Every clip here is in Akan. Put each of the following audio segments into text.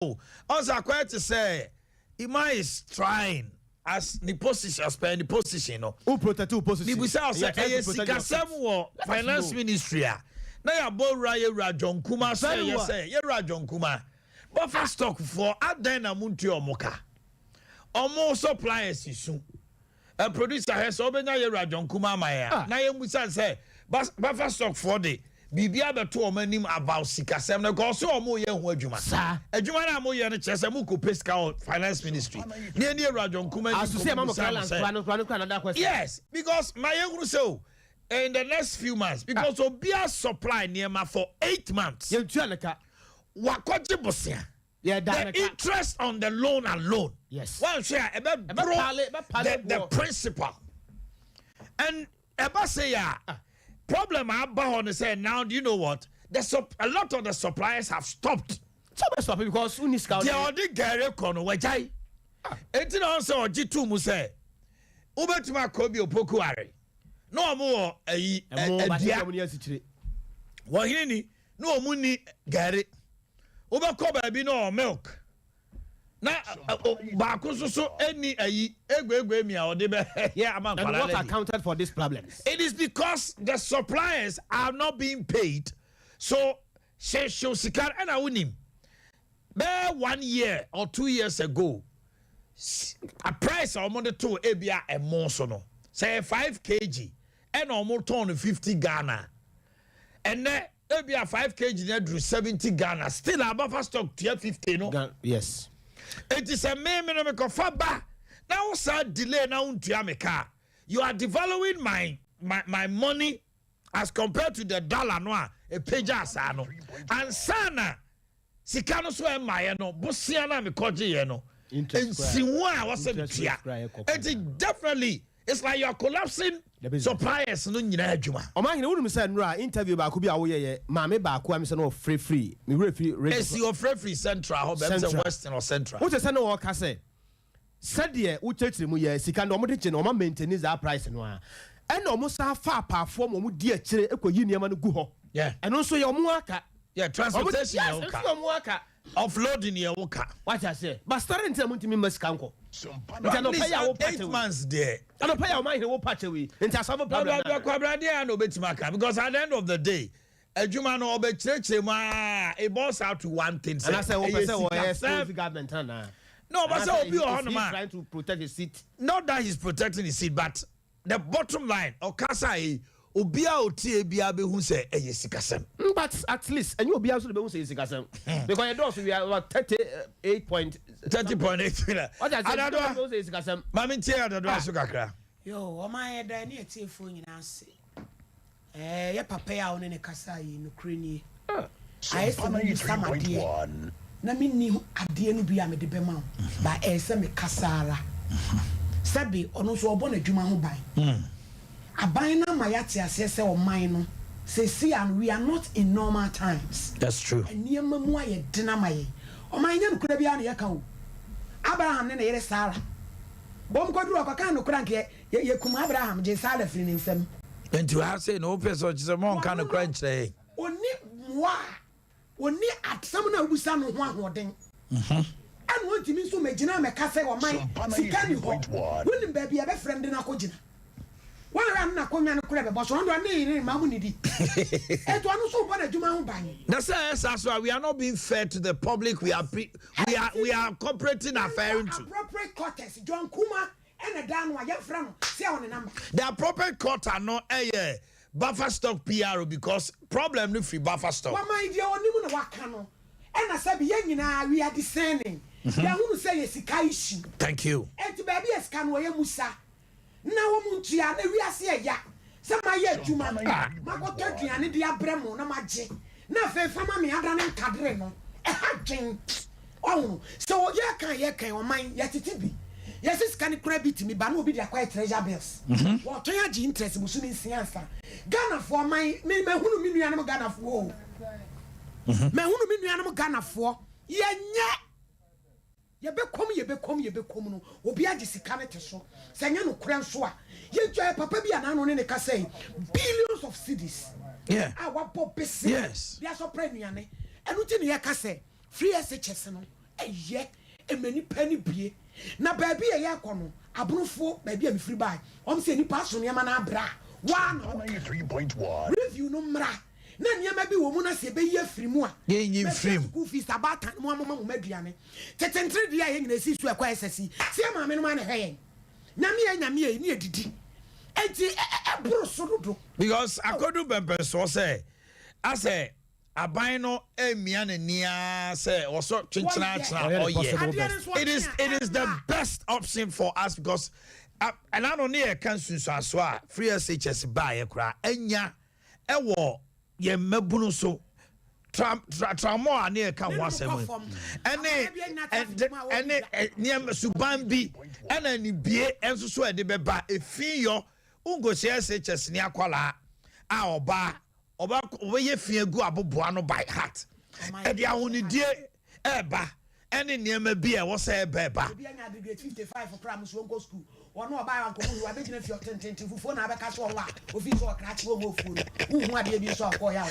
Also, quite to say, Ima is trying as the position, the position. Who protect two positions? Finance Ministry. Now you both Rajon Kuma say yes, you Rajon Kuma. But for stock for Adena Munti Omoka. Almost suppliers is soon. A producer has opened a Rajon Kuma Maya. Now you must say, but for stock for the. Bibia beto omanim about sikasem na go so omo ye ho adwuma adwuma na mo ye no chese mo ko pesca finance ministry ne ne Rajon Kuma yes because my young so in the next few months because obia supply near for 8 months wakoje bosia the interest on the loan alone yes one share the principal and eba say ya problem about on say now do you know what a lot of the suppliers have stopped because they already get a kono wajai enti na say ojitu mu say ubetuma ko bi opoku are no mo ayi adia wahini no omu ni gare ubekọ ba bi no milk na ba ko so any ayi egwegwe mi a ode be here am and what accounted for this problem? It is because the suppliers are not being paid. So she sikar and awunim be 1 year or 2 years ago a price almost to ebia e mo so no say 5 kg and almost turn 50 Ghana and then ebia 5 kg na drew 70 Ghana still above stock tier 50 no yes. It is a minimum faba. Now, sir, delay now to me car. You are devaluing my money as compared to the dollar noa a page asano. And sana sikano so my no busiana me koji no. And siwa was a it definitely it's like you're collapsing suppliers no nyina adwuma. O man wonu say nra interview ba ko bi awoye maame ba ko am say no free me free is your free central ho be say western or central. What say no wo ka say said ye wo chechire mu ye sika no mo de che no ma maintain that price no a and no mo sa fa paafo mo di akire ekoyi niam no gu ho. Yeah. And also your mo aka. Yeah, transportation yes, your mo aka. Offloading your worker. What I say? But starting to me maskanko. You cannot pay our 8 months there. I don't pay our money who patch away. Into some problem. Because at the end of the day, a Juma no be church it boils out to one thing. And I say, the government. No, but so be on man trying to protect his seat. Not that he's protecting his seat, but the bottom line, Okasa Obia Otie Bia be who say sikasem. But at least and you be also be who say sikasem. Because you don't we are about 30.8. What I don't say sikasem. Mami tia da do aso kakra. Yo, o man da na tiefo nyina se. Ya papa ya one ne kasa yi no kreni. Ai se me samade. Na me ni ade no bia me de be ma. Ba se me kasara. Sabi ono so obo na dwuma ho ban. Abayna mayati asese o man no say and we are not in normal times. That's true. Eniyama mu aye dinamaye o man nya nukura bia na ye ka o Abraham ne yere Sarah bom koduru akaka no kura nke ye kuma Abraham je Sarah firi ne nsam enti ha say no person je mo kan no kura nkyere oni atsam na obusa no ho ahoden anu ontimi nso magina meka say o man sika ni ho woni ba bia be friend na akogina one ran na konya no kura be bo so ndo na yin ma mu ni di eto anu so bo na djuma ho ban that's so we are not being fair to the public. We are cooperating affair into appropriate quarters John Kuma and a dan wa ya fra say on the number the appropriate quarter no buffer stock PRO because problem no free buffer stock wa my dear onimu na waka no and asabi ye nyina we are discerning ya hunu say sika issue. Thank you. Enti baby esika no ye musa na wo muntua na wiase ya se ma ye adwuma makoto aduane de abremo na magye na fe fama me ada ne nkadre no ha dwen oh so ye kan o man ye titibi yes sika ne kura bitimi ba na obi de akwa treasure bills wo to ya ji interest musu ni nsiansa Ghana for man me hunu mi nuanom Ghana for me hunu mi nuanom Ghana for ye nya ye be kom no obi agi sika ne te so senya no kura nso a ye twa papa bi ana no ne ka say billions of cedis yeah wa pop yes they are so premium ne enu ti ne ye ka say free SHS no eye emani pani bie na baabi ye yakono abrofo baabi a mfiri bai se nipa so niam na abra 193.1 review no mra na niam bi wo mu na se be ye afiri mu a ye nyi frame school fees abata mo amama mo maduane tetentre dia ye nyina si su akwa SSC se ma me no ma na hwe nyame ye ni edidi enti ebro sododo because akodu bempe so say ase aban no emia na nia say also chinchina china oh yeah it is the best option for us because and I don't need a cancer so free SHS buy kra enya ewo ye mabunu so tramo ani e kan ho asem ene niam suban bi ena ni bie enso so e de beba efi yo ungo SHS ni akwala a oba ye fie gu aboboa no by heart e dia honidie eba ene niam bi e wo say eba bi anya degree 55 for primary school one no buy one ko hu abegina fi otententi fufuo na abeka so wa office o kra chi wo mo fuo hu ade bi so akọ ya o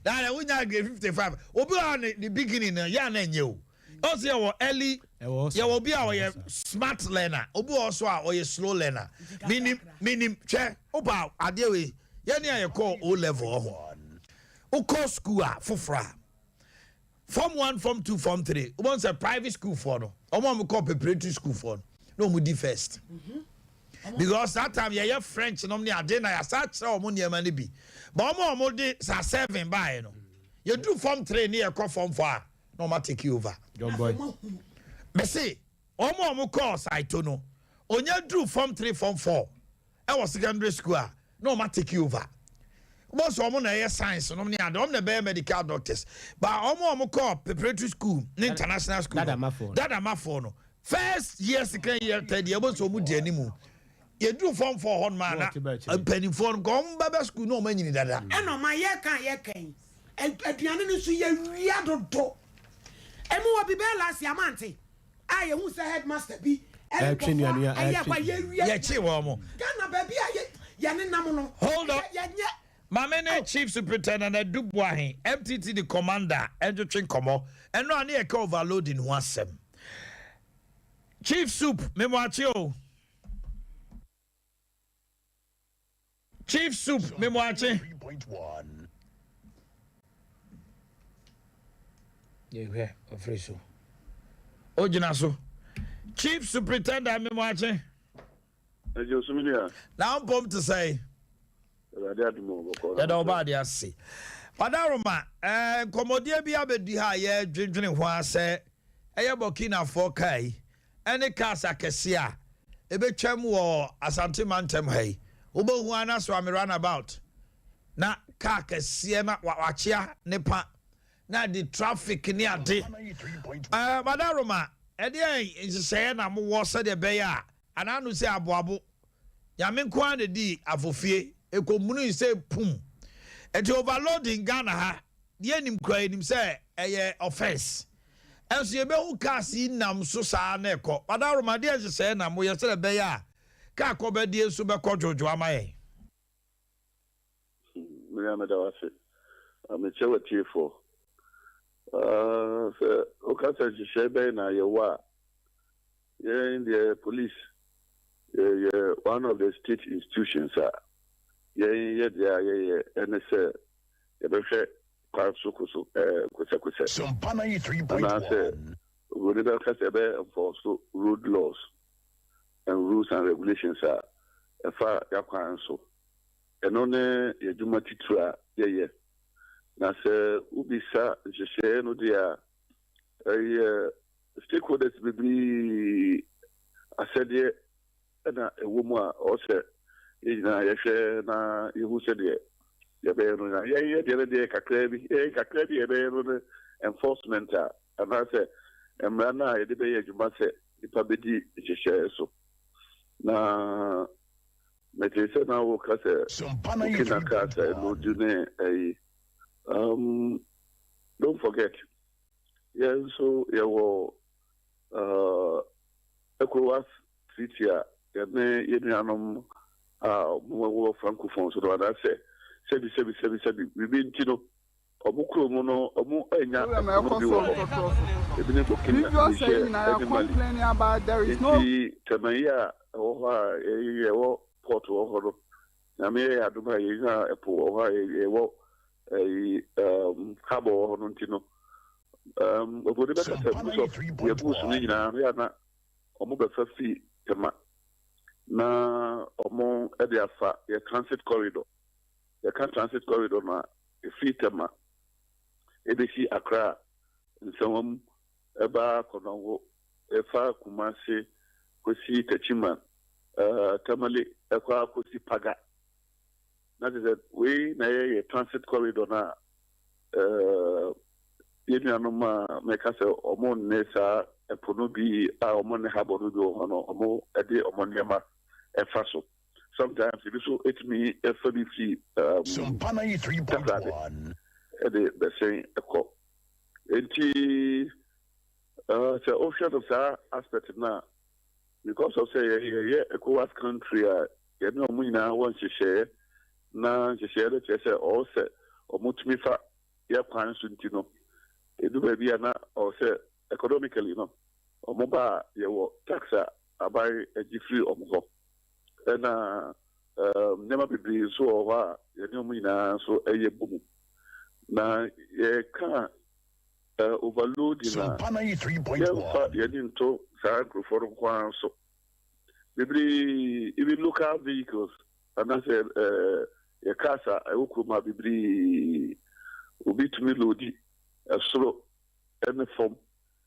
da na unya grade 55 obi on the beginning ya na nye o also your early ya will be our smart learner obi also our slow learner minim che oba ade we ya ni aye call O level o call school fofra form 1 form 2 form 3 once a private school for no omo call preparatory school for no mu di first because that time yeah French no me ade na ya sa kire omo niam na bi but omo di sa 7 by no you do form 3 near call form 4 no ma take you over John boy me say omo course I to no onya do form 3 form 4 e was secondary school no ma take you over most omo na yeah science no me ade omo na be medical doctors but omo call preparatory school international school dada mafo no first year second year third year bo so mu di animu ye do form 4 hon man na penny phone go baba school no man nyini dada eno ma ye kan aduane no so ye wia dodo emu wa bi be last year mante a ye hu say headmaster bi ya kwa ye wia ye chi wo mo Ghana baby ye ne nam no hold on ye nye Mamene chief superintendent Dubuahin MTT the commander enjo twin komo eno ane e ka overloading ho asem Chief Soup, memoachi o. Chief Soup, memoachi. 3.1 Yeah, afraid so. Ojina so. Chief Superintendent memoachi. Ejo sumilia. Now pom to say. Ya do ba dia se. Padaroma, komodia bi abedi ha ye dwendwene ho ase. Eye Burkina Faso kai. Any cars akese a ebetwam wo Asante Mantem hai obo hu ana so am about na car kese na wachia nepa na the traffic ni ade Madaroma ede say na mo wo se de be ya ana no se aboabo ya me nko an di afofie ekomunu se pum eti overloading Ghana ha de anim kwa anim say eye offense enso ye be hu kasi nam so saa na ekọ Madaroma de say na mo ye se be ya ka akọ be so be kọ jojo amaye me ya me da wase me chewa tifo so o ka se shebe na ye wa ye in the police ye one of the state institutions ye NSA ye be hwe kwa sukusu kusa Sumpana 3.1 we never has enforce road laws and rules and regulations far yakwan so eno ne yeduma titra ye na se ubisa jese no dia stakeholders be asede na ewomu a o se yina ye hwe na yehu se de ye be no na ye de kakra bi ye be no enforcement and I say emra na ye de be ye djuma se ipa bedi jese so na metese na wo ka se Sumpana kina ka se no june don't forget yeah so ye wo ECOWAS treaty ye ne ye nuanom mo francophone so that say sebi we be ntino obukro mu no omu enya ebi ne booking Previous saying I am complaining about there is no Temaya or a port or na me aduma yina epo or a cabo or nontino obodo be kasa buso ye buso ni nyina ya na omo be fa fi tema na omo e dey afa ye transit corridor transit corridor na e fi tema e be si Accra nsawam eba konongo e fa Kumasi kosi Techiman Tamale ekwa kosi Paga. That is that we na ye transit corridor na yemi anoma meka se omo nesa epono bi a omo ne habo no bi ono omo ede omo nema efa so sometimes it so it me efa bi fi Sumpana 3.1 ede be say eko enti so option of that aspect na because of say yeah ECOWAS country ye no mu nyina won hyehyɛ na hyehyɛ de kyerɛ all say omutumi fa ye kwan so ntino edu ba bia na or say economically no omoba ye wo tax abai agifri omho na nema bibiri so o ha ye no mu nyina so eye bomu na ye ka overloading na Sumpana 3.1 ye into sa for kwan so bibiri even local vehicles and I said ye kasa ukuma bibiri obi tumi loadi esoro ene form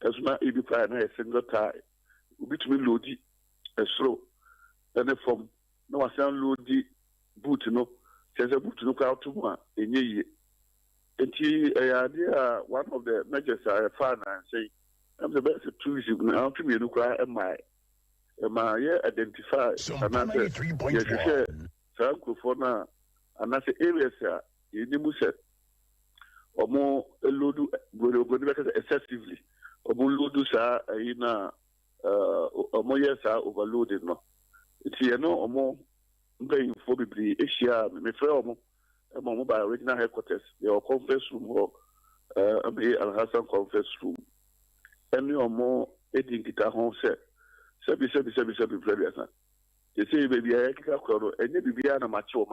esuna ebi pa na single tie obi tumi loadi esoro ene form na wasan loadi boot no chese boot no ka to mu a enye yi enti idea one of the measures I found and say I'm the best tourism now to me no kwa ma ye identify Sumpana 3.1 sa ko na anase areas a yenimu se omo loadu go excessively omo loadu sa na omo yes overloaded no ti ye no omo mbey fo bibiri Asia me frɛ omo by original headquarters your conference room or Al Hassan conference room any omo edinkita ho se sebi previous you see baby I kika kwaro enye bibia na macho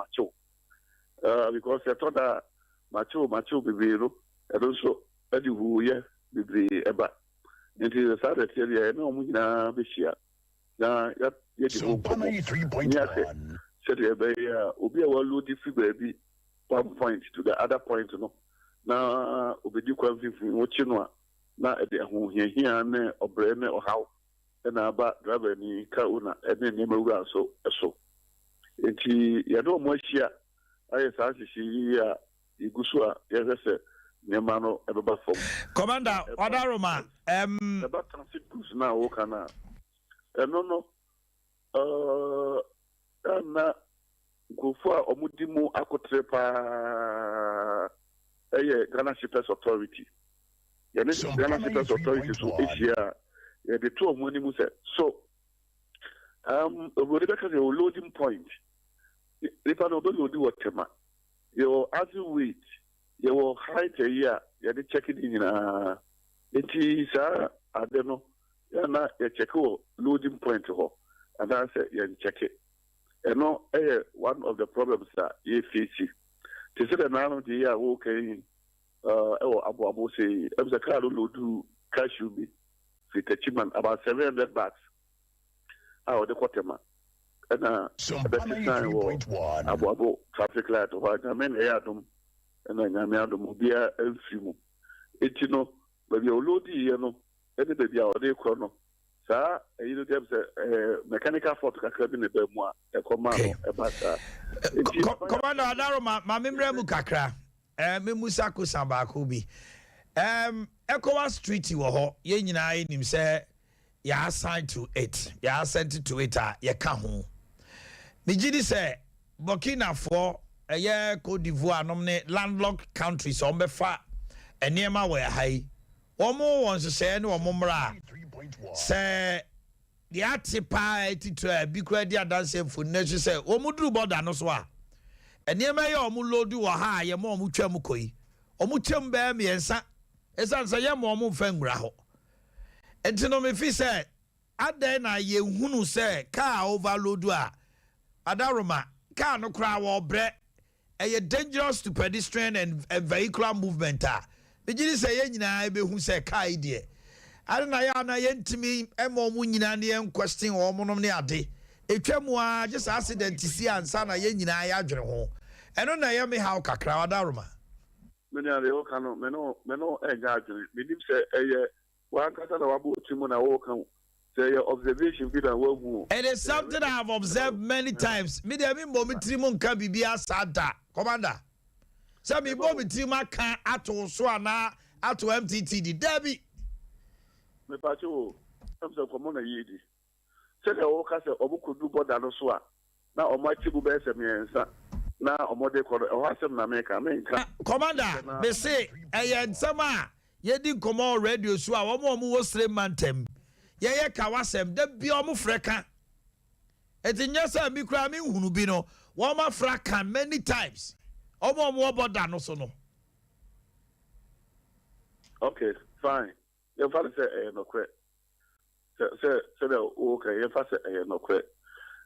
because I thought that macho bibiri no and also edi hu ye bibiri eba nti the side area no mu nyina be hia na ye di ho Sumpana 3.1 said obi a load the baby 1 point to the other point no na obedi kwa vivi wochi no na e de ho hia ne obre ne ohaw na aba driver ni ka una ene ne mawura so eso enti ye no mo hia aye sa hyehyɛ a igusu a ye se ne ma no e beba fom Commander Odaroma eba transit goods na wo kana no na gofo a omudimu akotre pa Ghana Shippers Authority ye ne Ghana Shippers Authority so Asia ye de to omuni mu se so obodi beka the loading point if an obodi whatever your as weight your height a year ye de check it in enti sa ade no ya na ye check loading point ho and I say ye check it no one of the problems that ye face to say that now the year okay abo say the car load cash will be fit achievement about 700 bucks out the quarter and Sumpana 3.1 abo traffic light or I mean adum and then I adum be a few it no but you load the no any baby or they chrono sir you know them mechanical fault kakra bi ne ba mu a e koma no e ba sa Commander Adaroma ma memre mu kakra me musa ko sabako bi ECOWAS treaty wo ho ye nyina enim se ya assigned to it ya sent to it a ye ka ho me gidi se Burkina for ye Cote d'Ivoire nom ne landlocked countries on be fa enema we hai omo won se ne omo mra say the atipa etitu bi kura di adanse fo nesu say omuduru border no so a enema ye omo loadu wo ha ye mo omo twam koyi omo twam ba miensa esan say ye mo omo fa nwura ho enti no me fi say adan na ye hunu say car overload a adaroma car no kra wo bre e dangerous to pedestrian and vehicular movement a bigini say ye nyina be hu say car ide adana ya na ye ntimi emo mu nyina ne en question wo mo no ne ade etwamu a just accident si ansa na ye nyina ya adwere ho eno na ye me how kakra adaroma me na le o kanu me no enga adwere me dim say eye wa kasa na wabo timu na wo kan say your observation bi na wo hu it is something I have observed many times me dey me mo trimu nka bibia sada commander say me bo me trimu kan ato so ana ato MTTD dabi me pa cho am so komo na yidi say the wo kasa obukudu border no so a na omachi bu be se me ensa na omode ko o asem na me ka commander me say nsama yedi nkomo radio so a wo wo sre mantem ye kawasem da bi o mo freka etinya sa mi kura mi hunu bi no wo ma fraka many times o mo border no so no okay fine you fa say no kre say okay you fa say no kre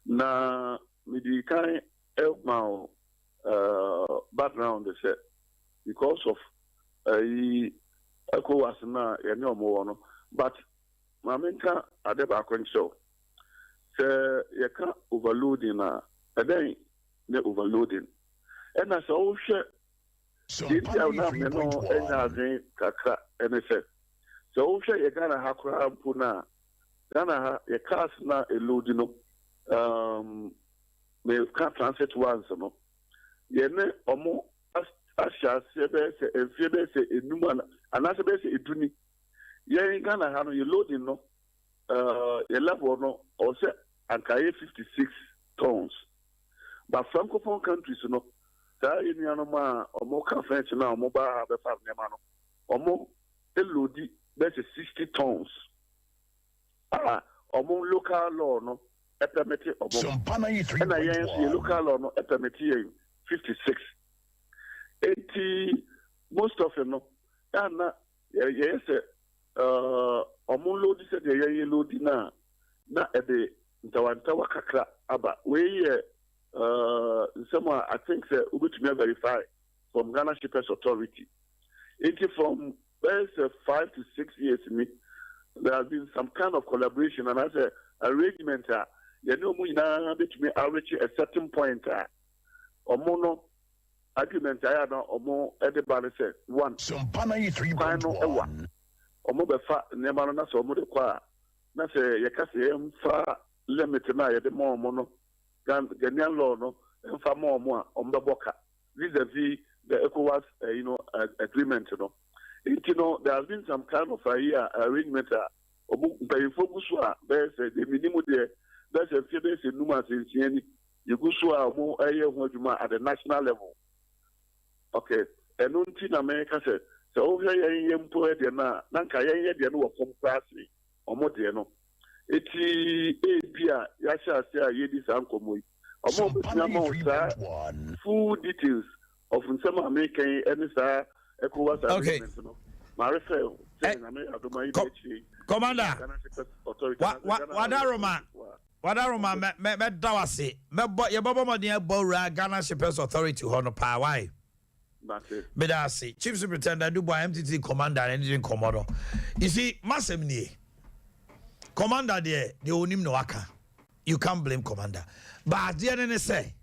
na mi di kan help my background say because of ECOWAS na ye no mo no but Mamenka adeba kwenso se ye ka overloading na eden ne overloading and as o hwe detail na me no enya adwen kakra ene se so o hwe ye Ghana ha kra mpu na Ghana ha ye cars na elodi no me ka transit once no ye ne omo asha se be se enfie be se enuma ana se be se eduni ye Ghana ha no you loading no your level no or say ankaye 56 tons but francophone countries no that in yanoma omo ka french na omo ba be fa nema no omo elodi be 60 tons omo local law no e permit omo na yen local law no e permit 56 80 most of them no na yes omun lodi se de ye lodi na ede ntawantawa kakra aba we someone I think say ubetumi verify from Ghana Shippers Authority it from 5 to 6 years me there has been some kind of collaboration and as a arrangement you know mu ina betumi reach a certain point omono argument na omo ede ba say one some panai 3.1 omo be fa nema no na so omo de kwa na se ye ka se mfa limit na ye de mo no Ghanaian law no mfa mo a omo be boka vis-a-vis the ECOWAS agreement no there has been some kind of arrangement omo be focus be se the minimum there be se fie be se numa se ntiani you go so omo eye ho adwuma at the national level okay eno nti na me ka se so we mpo de na nka ye de no wo comprasi omo de no eti bia ya sha se a ye di san komo omo betina ma sa full details of some American any sa ECOWAS agreement no ma refer say na me adoma yi commander wadaroma me dawase me ye bobo mo de bowra Ghana Shippers Authority ho no pa why but I see Chief Superintendent Dubois MTT commander and didn't commodore. You see, massive ni commander there, the onim no waka. You can't blame commander. But at the end say,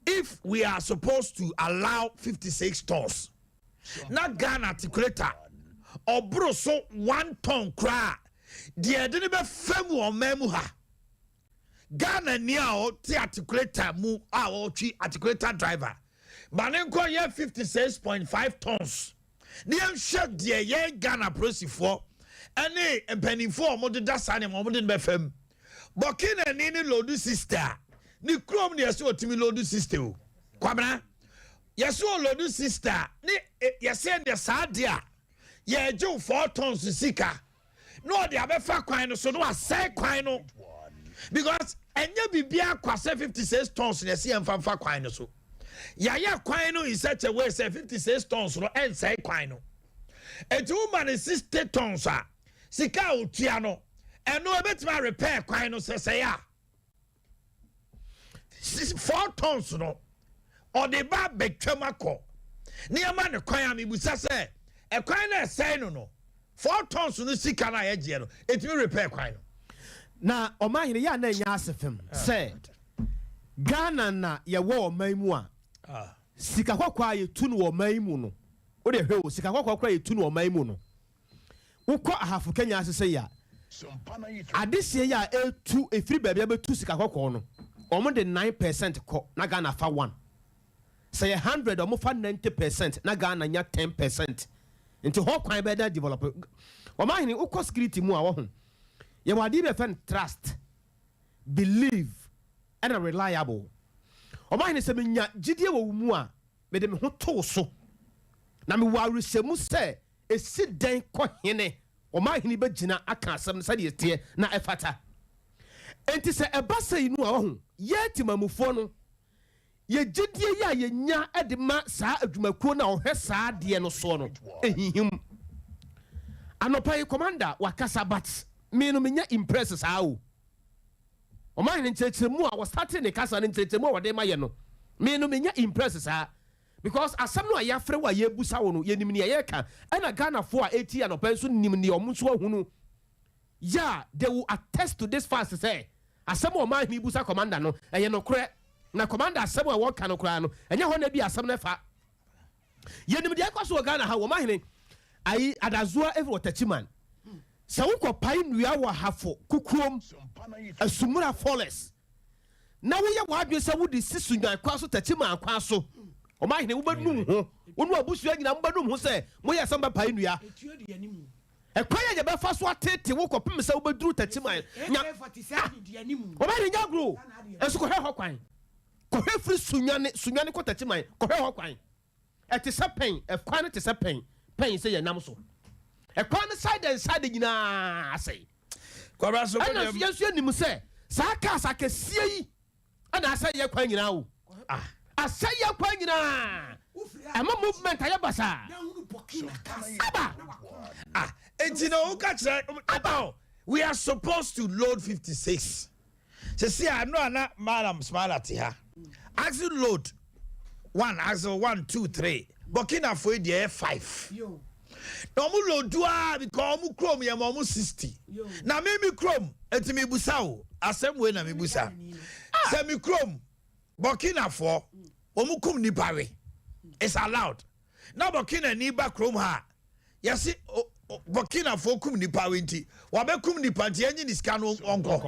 if we are supposed to allow 56 tons, not Ghana articulator or bro so 1 ton cry, the didn't be femu or memuha. Ghana niao the articulator mu our articulator driver. Manenko ye 56.5 tons. Niam shek de ye Ghana prosi for ene empanifo mo de dasane mo de befam. Bokina ni load sister. Ni krom ni yeso otimi load sister o. Kwabra. Yeso load sister. Ni yese de sadia. Ye ju 4 tons sika. No de abefa kwan no so no asai kwan no. Because enye bibia kwase 56 tons ne se emfa kwan no so. Yaya kwano in such a way say 56 tons no and say kwano. A 2 man 60 tons sika otua no eno ebetuma repair kwan no sese ya 4 tons no or the ba betwamako niama ne kwan amebusa se e kwan na esai no 4 tons no sika na ye no etimi repair kwan no na omahene ya na nya asefem se Ghana na ye wo omanmu a sika kwakwa ye tu no omanmu no o de hwe o sika kwakwa ye tu no omanmu no ukọ ahafu Kenya asese ya adesie ya etu efiri baabi abetu sika kwakwa no omo de 9% kọ na Ghana fa 1 say 100 omo fa 90% na Ghana nya 10% nti ho kwan be da develop omahene ukọ security mu a wo ho ye wadi be fan trust believe and reliable omahene se menya gidie wo mu a me de me ho to so na me wa resemu se esi den kɔ hene omahene be gina aka asem se de tie na efata enti se eba sei nu a ho ye timamufo no ye gidie ya ye nya de ma saa adwumakuo na ohwe saa de no so no ehihim anopai commander wakasa bat me no menya impress saa o omahene nkyerɛkyerɛmu a was starting the kasa ne nkyerɛkyerɛmu a wode ma ye no me no menya impress saa because asam no ayafre wa ye busa wo no ye nim ne ye ka na Ghana fo a eti anopai so nim ne omo so ahunu yeah they will attest to this fast say asam omahene busa commander no eye no korɛ na commander asam a wɔka no kora no enye ho na bi asam na fa ye nim de akwaso Ghana ha omahene ai adazoa every watachiman sa wukọ pai nua wa hafo kukuom asumura forest na wo ye wadwe sa wudi sisunwan kwa so tachima kwa so o ma hene wo badum ho wonu abusu anyina mo badum ho se mo ye samba pai nua e kwa ye be fa so atete wukọ pem sa wo baduru tachima nya o ma hene nya gro esu ko he kwan ko he firi sunwane ko tachima ko he kwan e te se pen e kwan te se pen se ye nam so e kwan side and side nyina say kwara so ana yesu anim say sa ka sa kesie yi ana asa ye kwan nyina o asa ye kwan nyina ama movement aye basa aba etino ukachira about we are supposed to load 56 say I know na madam smalati ha axle load 1 axle 1 2 3 Burkina for the 5 yo no mu lodua because mu chrome ye mo 60 na me chrome etimi busa o asem we na me busa se me chrome Burkina for omu kum ni bare it's allowed na Burkina ni ba chrome ha yes Burkina for kum ni pawe nti wa be kum ni panti enyi ni scan onko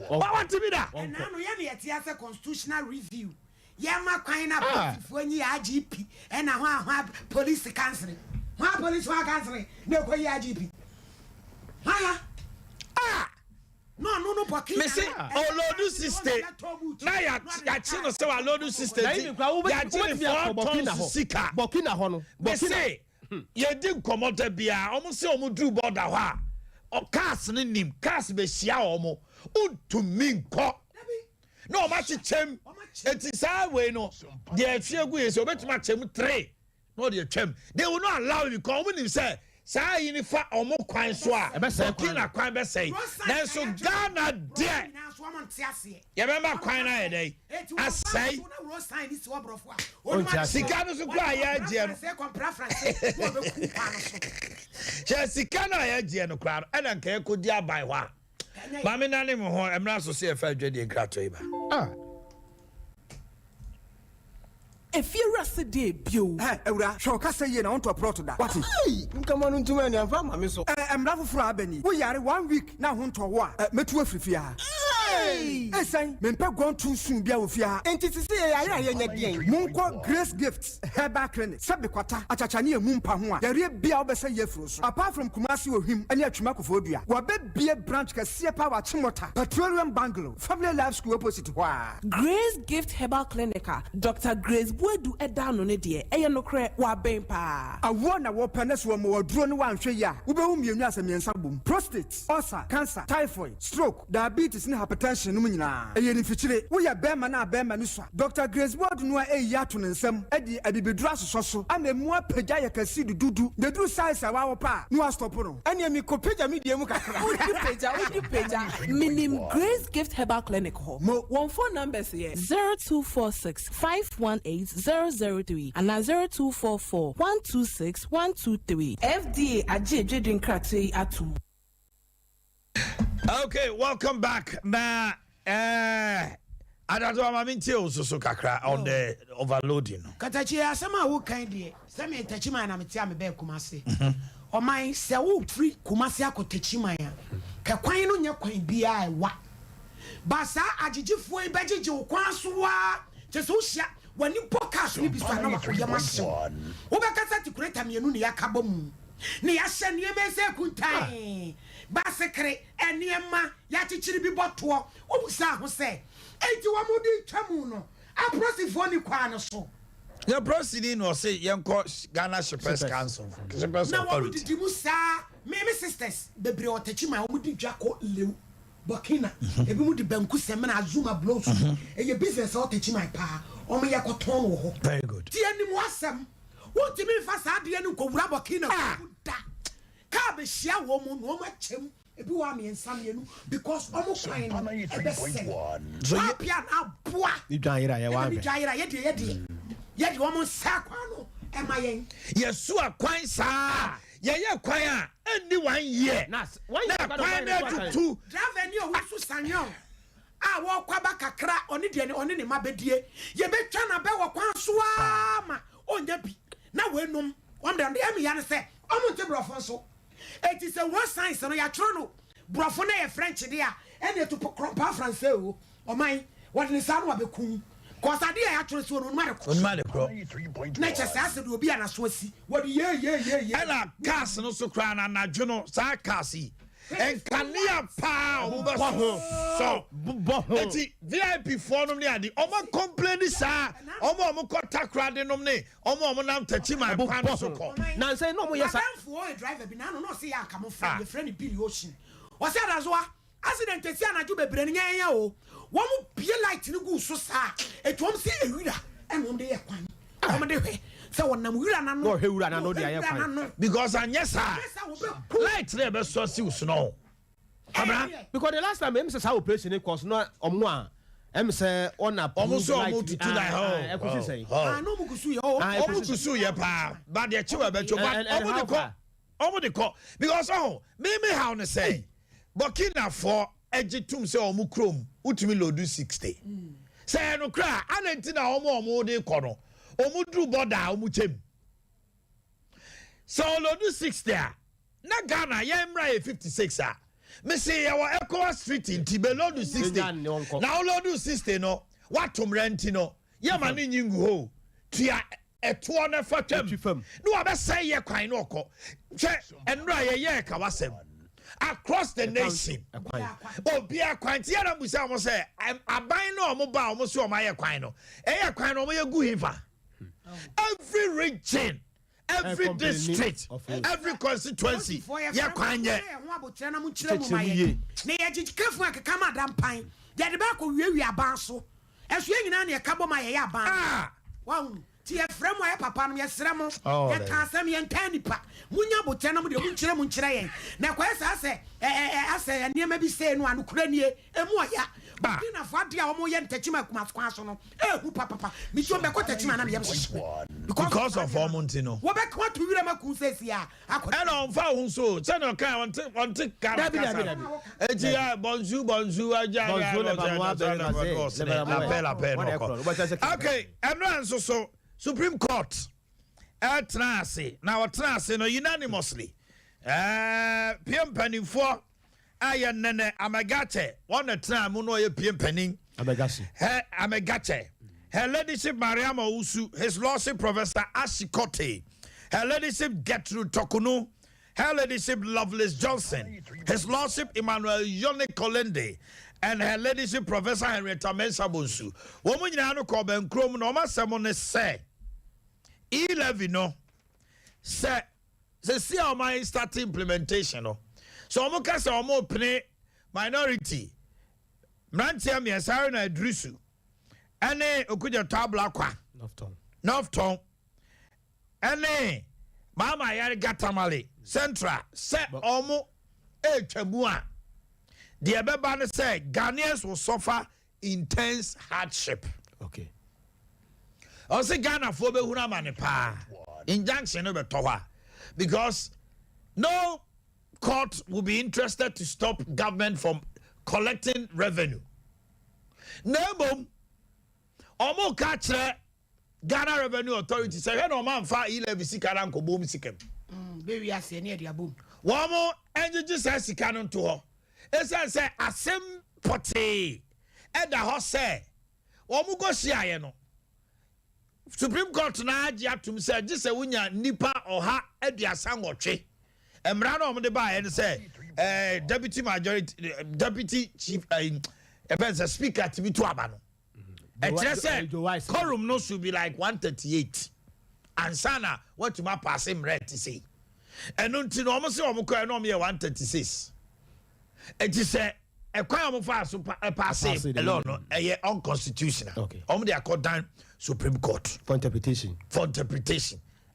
wa want to be that and now no ye na yete as constitutional review ye ma kwan na police enyi IGP and na ho police council. My police were canceling. No, IGP. Haya. No, Burkina. Me say, Olodu system. Na ya chino se wa Olodu system. Ya chino for sika. Burkina hono. Me say, ye di komote bia. Omo se omo dru border ha. O cars ni nim. Cars be shia omo. Untu minko. No, machi chem. Eti sa we no. De afiegu ye se obetuma chem 3. No the chem. They will not allow you come when you say sa unifa omo kwan so a Burkina kwan be say then so Ghana there you remember kwan na dey asay sika no so kwa ya je no che sika na ya je no kwa e na nka ekodi aban ho a ma me na ne mo ho emra so se e fa dwede nkrato iba if you rest day bio ewura shoka say ye na on to prot da what nkama no ntuma ni amfa ma me so emra foforo abani wo yare 1 week na ho nto wo a metu afrifia esan mempe gon too soon bia ofia enti sisi ye ayira ye nya dien munko Grace Gifts Herbal Clinic sabe kwata achachane emu mpa ho a yare bia obese ye furo so apart from Kumasi ohim ani atwuma kofodua wo be bie branch ka sie power chimota Petroleum Bungalow Family Life School opposite ho a Grace Gift Herbal Clinic Dr. Grace Buedu edano ne de eye no kre wa ben pa awo na wo pene so mo waduro ne wanhwe ya wo be hu mienu asemiensa bom prostate ulcer cancer typhoid stroke diabetes ne hypertension junction no nyina e ye ni fichire wo ya bema na bema ni so Dr. Grace Ward no e ya to nsam e di abibedura soso ama mu apagya ya kasi dudu de duru size wa wo pa no stop no ene mi ko pagya mi die mu kakra Would you page? Minim Grace Gift Herbal Clinic ho. One phone numbers here 0246 518 003 and 0244 126 123. FDA ajeje drink cracked atum. Okay, welcome back. Na Adato amaminti osusu kakra on the overloading. Katachi asema wo kan de. Se me tachima na meti am be Kumasi. O man se wo free Kumasi akotachima ya. Ka kwan no nya kwan bia ewa. Ba sa agigifo e bagigi wo kwan so wa. Che so hia wani podcast ni bisa na makoya mahye. Wo be kasa tikureta mienu ne yakaba mu. Ne ya hye ne emese kuntan. Ba sekre eniema ya chichiri bi boto. Wo busa ho se enti wa mudi twamu no. Aprosifo ni kwa no so. The proceeding was say yanko Ghana Shippers Council. Shippers Now what Authority. did you say? Me sisters, the brio techima, we did Jacko Lew, Burkina, a bit the Banku Semana Zuma blows, and your business all teaching my pa, or me Yakoton. Very good. Tiani Wasam, what do you mean fast? I didn't go grab Burkina. Cabe share woman, woman chim, a buami and Samuel, because almost fine. So you pian up, boy. You don't hear Yeti. Yet woman saquano, am I? Yes, so a quine sa. Yeah, quire. Anyone year. Nas. Why Quine two. Drive any of us, Sanyon. I walk back a crack on it on any mabedie. Ye be trying to bear one swam on the beat. Now we know one down the Amiana say, I'm on the brofonso. It is a one science on your trono. Brofone French there, and you to put crumpa francais or mine. What in the sound of a coon? Cause I did actually so on Marco. Nature says it will be an aswasi. What yeah. Ella cast no so crown and a journal sarcasy. And Kania pow so VIP for no near the Oma complain sir. Oma Mokota crowd in nomne. Oma Monam Tachima Pan. Now say no more yes. For a driver, Binano, no see I come from the friendly Billy Ocean. Or said as well. Accident Tessiana to be bringing a one be light in the goose so sad. It won't see a reader and one day a quan. I'm a day. So when I'm no, he would know the because I yes, light never saw you snow. Because the last time Mrs. How person it was not on one. Say on a almost to I know Mukusu, ya pa, but the children, but over the call because maybe how to say. Burkina for ejitum se omu krom utumi lodu 60 say no kra anentina omo de kono omu dru border omu chem so lodu 60 na Ghana yemra 56 me say yawo Ecowas Street nti be lodu 60 na lodu 60 no watom rent no yema ni nyingu ho tia eto na fatam no abesay ye kwan no okọ hwe enra ye ka wasem across the nation. Oh, be a quantiana Musa say, I'm buying no mobile, almost so my equino. A equino, may go for every region, every district, every constituency. Yeah, quine. Come Madam Pine. Yet the back of you are basso. As you ain't any cabo my yaban. Wow. Tia frame my papa and yes, Ramo. Oh, Cassami and Tanipa. Munya Botanam, the Munchre. Now, I say, and you may be saying one Ukrainian, and Moya. But in a Fatia, Moyan Tachima Masquasono. Eh, Papa, Michel Macotachman and because of Montino. What back what to Ramaku says, yeah. I don't found so. Send a car on bonjour. Okay, I'm not so. Supreme Court trance now trance no unanimously PM penning for aye nene amagache one time no ye PM penning amagache her ladyship Mariam Usu, his lordship Professor Ashikote, her ladyship Gertrude Tokunu, her ladyship Lovelace Johnson, his lordship Emmanuel Yone Kolende, and her ladyship Professor Henrietta Mensah Bonsu. Woman yano ko ben krom no ma semone say 11 no say see how my start implementation no. So omo ka say omo pene minority Mrantia miɛsare na adrisu ɛne okuja tabla kwa Northton ɛne mama yare gatamale central sɛ ɔmo etwamu a deɛ bɛba ne sɛ Ghanaians will suffer intense hardship. Okay. Also Ghana for be huna mane pa injunction no beto hɔ because no court will be interested to stop government from collecting revenue. Nebom omo ka kyerɛ Ghana Revenue Authority say he no man fa e-levy sika na nkobom sikem. Be wi ase na dia bom. Wo mo enjeje say sika no to hɔ. Esa say asem pote ɛda hɔ sɛ wo mo go hia no Supreme Court na agi atum say gise wunya nipa ɔha aduasa nwɔtwe. Emra na omde ba ye say deputy majority deputy chief events speaker to to aba no. Say quorum no should be like 138. And sana what you ma pass him red to say. And until almost almost 136. It is a quite fast pass alone a unconstitutional. Okay. They are called down Supreme Court for interpretation.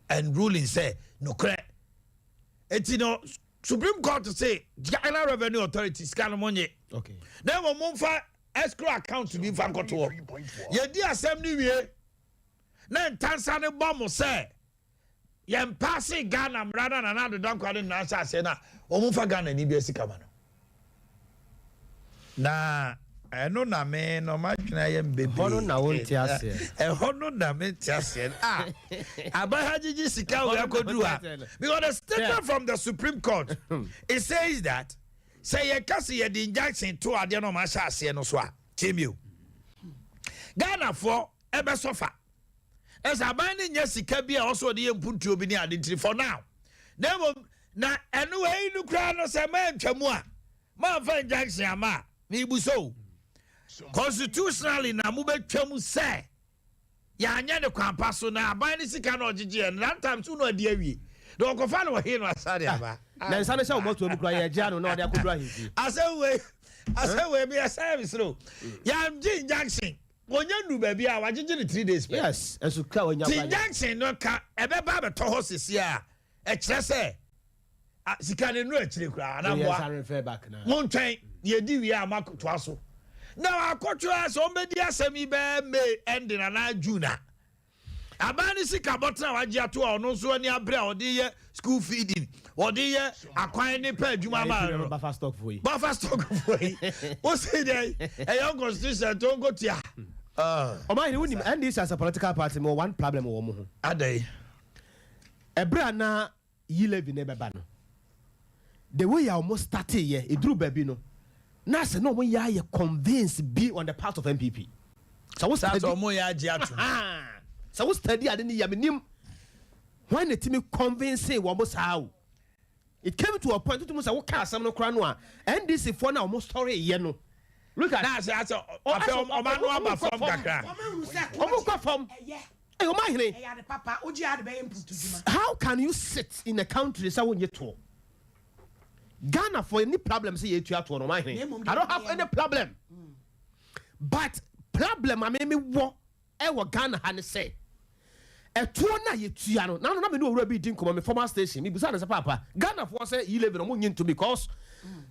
And ruling say no correct. It's Supreme Court to say Ghana Revenue Authority scan money. Okay. Then we move for escrow account to be fanko to. Ye di assembly we. Na ntansa ne bomb say. Ye mpase Ghana mrada na na do don kwade na say na o move for Ghana ni bi esika ma no. Na eno na me no ma dwena ye mbebe. Hono na wonti ase. Hono na me ti ase. Abahajiji sika we akoduru ha. Because the statement from the Supreme Court it says that say ye kasi ye di injunction to ade no ma sha ase no so a chemiu Ghana for ebe sofa as abani nya sika bia also de mpuntu obi ni ade for now na eno e nu kra no se ma ntwamu a ma fa injunction ama ni buso constitutionally na mu betwamu se ya anya ne kwampa so na abani sika no ogege and that time so no ade awie do ko fa no he no asade aba na nsane se o moto obi kra ye gya no na ode akodura hizi asewe be a service no ya mji injunction wonya nu ba bia wagege ne 3 days yes enso ka wonya ba injunction no ka ebe ba be to ho sisi a e kire se sika ne no a kire kura na boa mon twen ye di wi a makoto aso na akoto aso o medi asemi be May ending na June abani sika botna waji ato ono so ani abre a ode ye school feeding ode ye akwan ne pa adwuma ma buffer stock for you o say dey e your constitution to go tia o ma ni wonim and this as a political party mo one problem wo mo ho adai ebra na e-levy ne beba no the way you almost started here e duru baby no na se no mo ya ye convince be on the part of MPP so we start mo ya agi ato so we study adeni ya menim when the team convincing wo almost how it came to a point to say we ka asem no kra no a NDC for na almost story ye no look at na say o ma no aba from kakra o mo kwa from eh o ma hire papa oji ade be input djuma how can you sit in a country say won ye to Ghana for any problem say you to no ma hire I don't have any problem but problem I me wo e wo Ghana ha ne say etuo na yetua no na me no owura bi din komo me former station me busa na say papa Ghana for say e-levy no mo nyinto because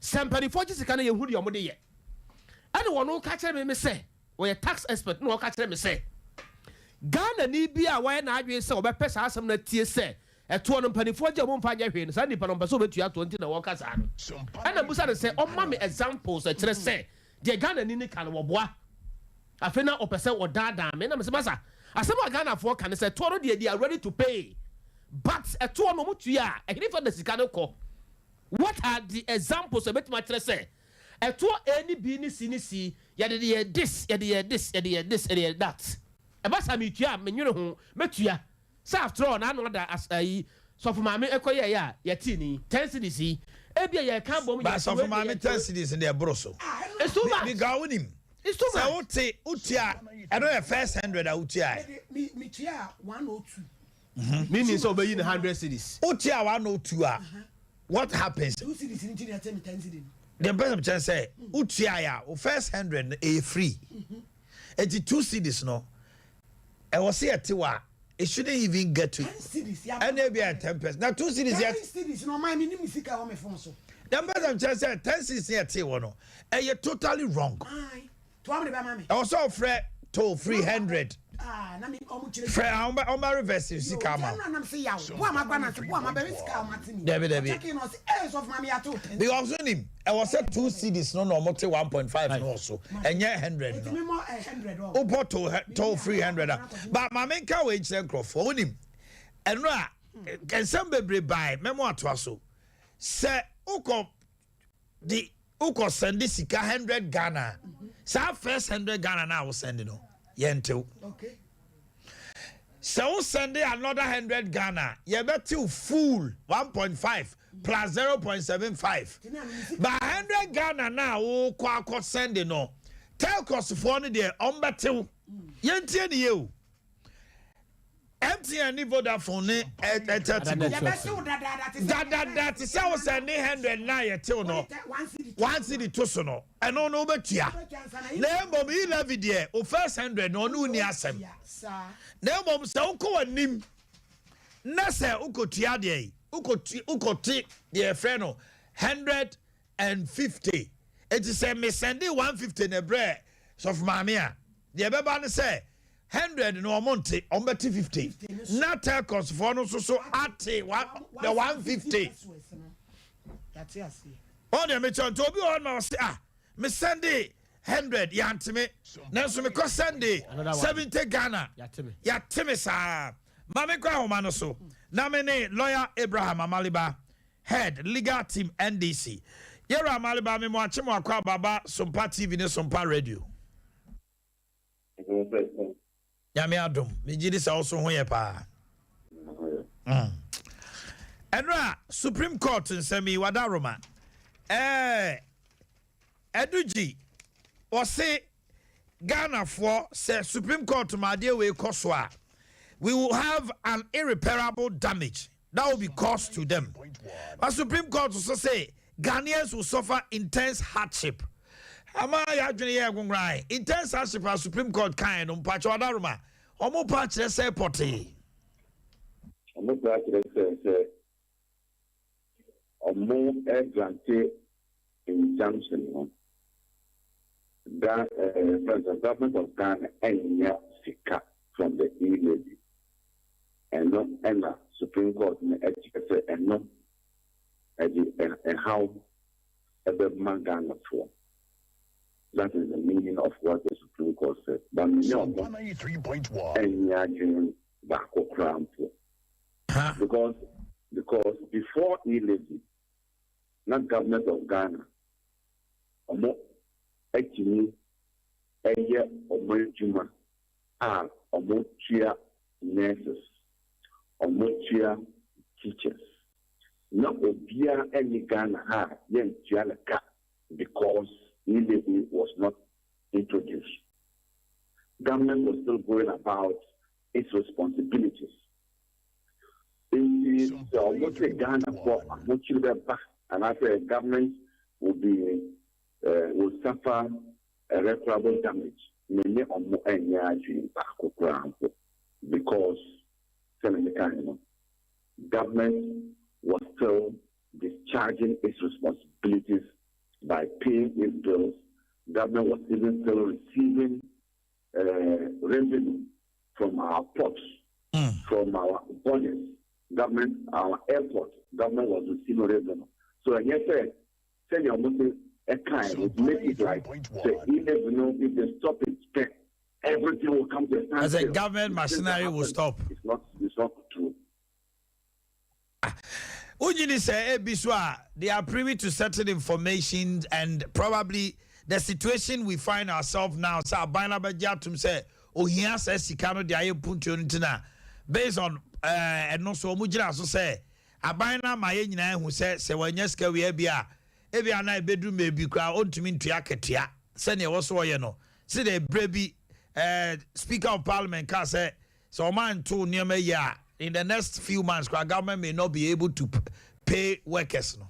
sempani for jisika na ye hu de omo de ye ane wono ka kire me say we tax expert no ka kire me say Ghana ni bi a we na adwe say obepɛ sa asem na tie say etuo no mpani for je mo mfa nya hwe no sa nipa no mpɛ so betua 20 na wo ka sa no ane busa na say o ma me examples a kire say de Ghana ni ne kan wo boa afena opese wo dada me na me se basa asema Ghana for can say toro they are ready to pay but eto no mutua e hini for the sika no ko what are the examples of betima kire say eto any bi ni si ye de this that e basa me tua me nwere ho metua say after all na no da ayi so for mama ekoye ya ye ti ni 10 cedis e bia ye kan bom ya so for mama 10 cedis in the broso it's too much me ga wonim it's too much so utia I know your first 100 utia me tia 102 meaning so be in 100 cedis utia 102 what happens 2 cedis in 10 cedis the person can say utiaya o first 100 a free 82 cedis no I was here tiwa it shouldn't even get to 10 cedis and maybe at 10%. Now 2 cedis 10 cedis no my minimum sika o me phone so the person can say 10 cedis here tiwa no and you're totally wrong. ai to am be mama I was so free to 300 na me omu chire free on my reverse sika ma na na say yawo bo am agba na say bo am be sika o matini Debbie checking us as of mama ya to because on him I was said 2 cedis no 1.5 no so and yeah 100 no no me more 100 o bought to 300 but my main car wage then crofo on him and no can some be buy memo atwaso say uko the uko send this 100 Ghana sa first 100 Ghana now will send no yento okay so send another 100 Ghana you bet you full 1.5 plus 0.75 but 100 Ghana now o kwa send no tell cost for no there on betel yentie ni you MTN ni Vodafone ne that is how send 100 na yetel no 1 city to so no eno no betua na mbom 11 there o first 100 no no ni asem na mbom se uko anim na se ukotua there ukoti the friend no 150 it is a me send 150 na bre so for mama a the beba ne say 100 no monte on beti 50 na tell cost for no so at the 150 that's yes on the me chon to obi on ma say me send 100 yantime na so me cost send 70 Ghana yatime sa mama kwa homa no so na me ne lawyer Abraham Amaliba head legal team NDC yera Amaliba me mo ache mo akwa baba Sompa TV ne Sompa radio Yami adom me jidi sa also ho ye pa Enra Supreme Court nsemi wadaroma Eduji o se Ghana for say Supreme Court ma de we koso a we will have an irreparable damage that will be caused to them. But Supreme Court also say Ghanaians will suffer intense hardship. Ama ya dwene ye gunrai intense hardship as Supreme Court kan no mpacho adaruma omo pa kire say porte omo pa kire say omo grante injunction on that the government of Ghana enya sika from the e-levy and not ena Supreme Court me say and no and how the man Ghana for. That is the meaning of what the Supreme Court said. But no, 193.1. Because before e-levy, not government of Ghana, actually, a year of Juma are nurses, teachers. Not obia any Ghana ha yen because e-levy was not introduced. Government was still going about its responsibilities. Ghana for and after government will suffer irreparable damage. Because government was still discharging its responsibilities by paying its bills. Government was even still receiving revenue from our ports, from our borders. Government, our airport, government was receiving revenue. So, and yes, say you're moving a kind would make it like, say, even if they stop it, everything will come to a standstill. As a government machinery will stop. It's not true. Ujini say Biswa, they are privy to certain information and probably the situation we find ourselves now. So Abina Bajatum say, oh, he has a Sikano de Ayapuntina based on and also Mujina so say Abina Mayena who says, say when Yeska we ebia na bedroom may be crowd on to mean Tiaketia. Send you also, you know. See the baby Speaker of Parliament can say, so man too near me, yeah. In the next few months, our government may not be able to pay workers. No.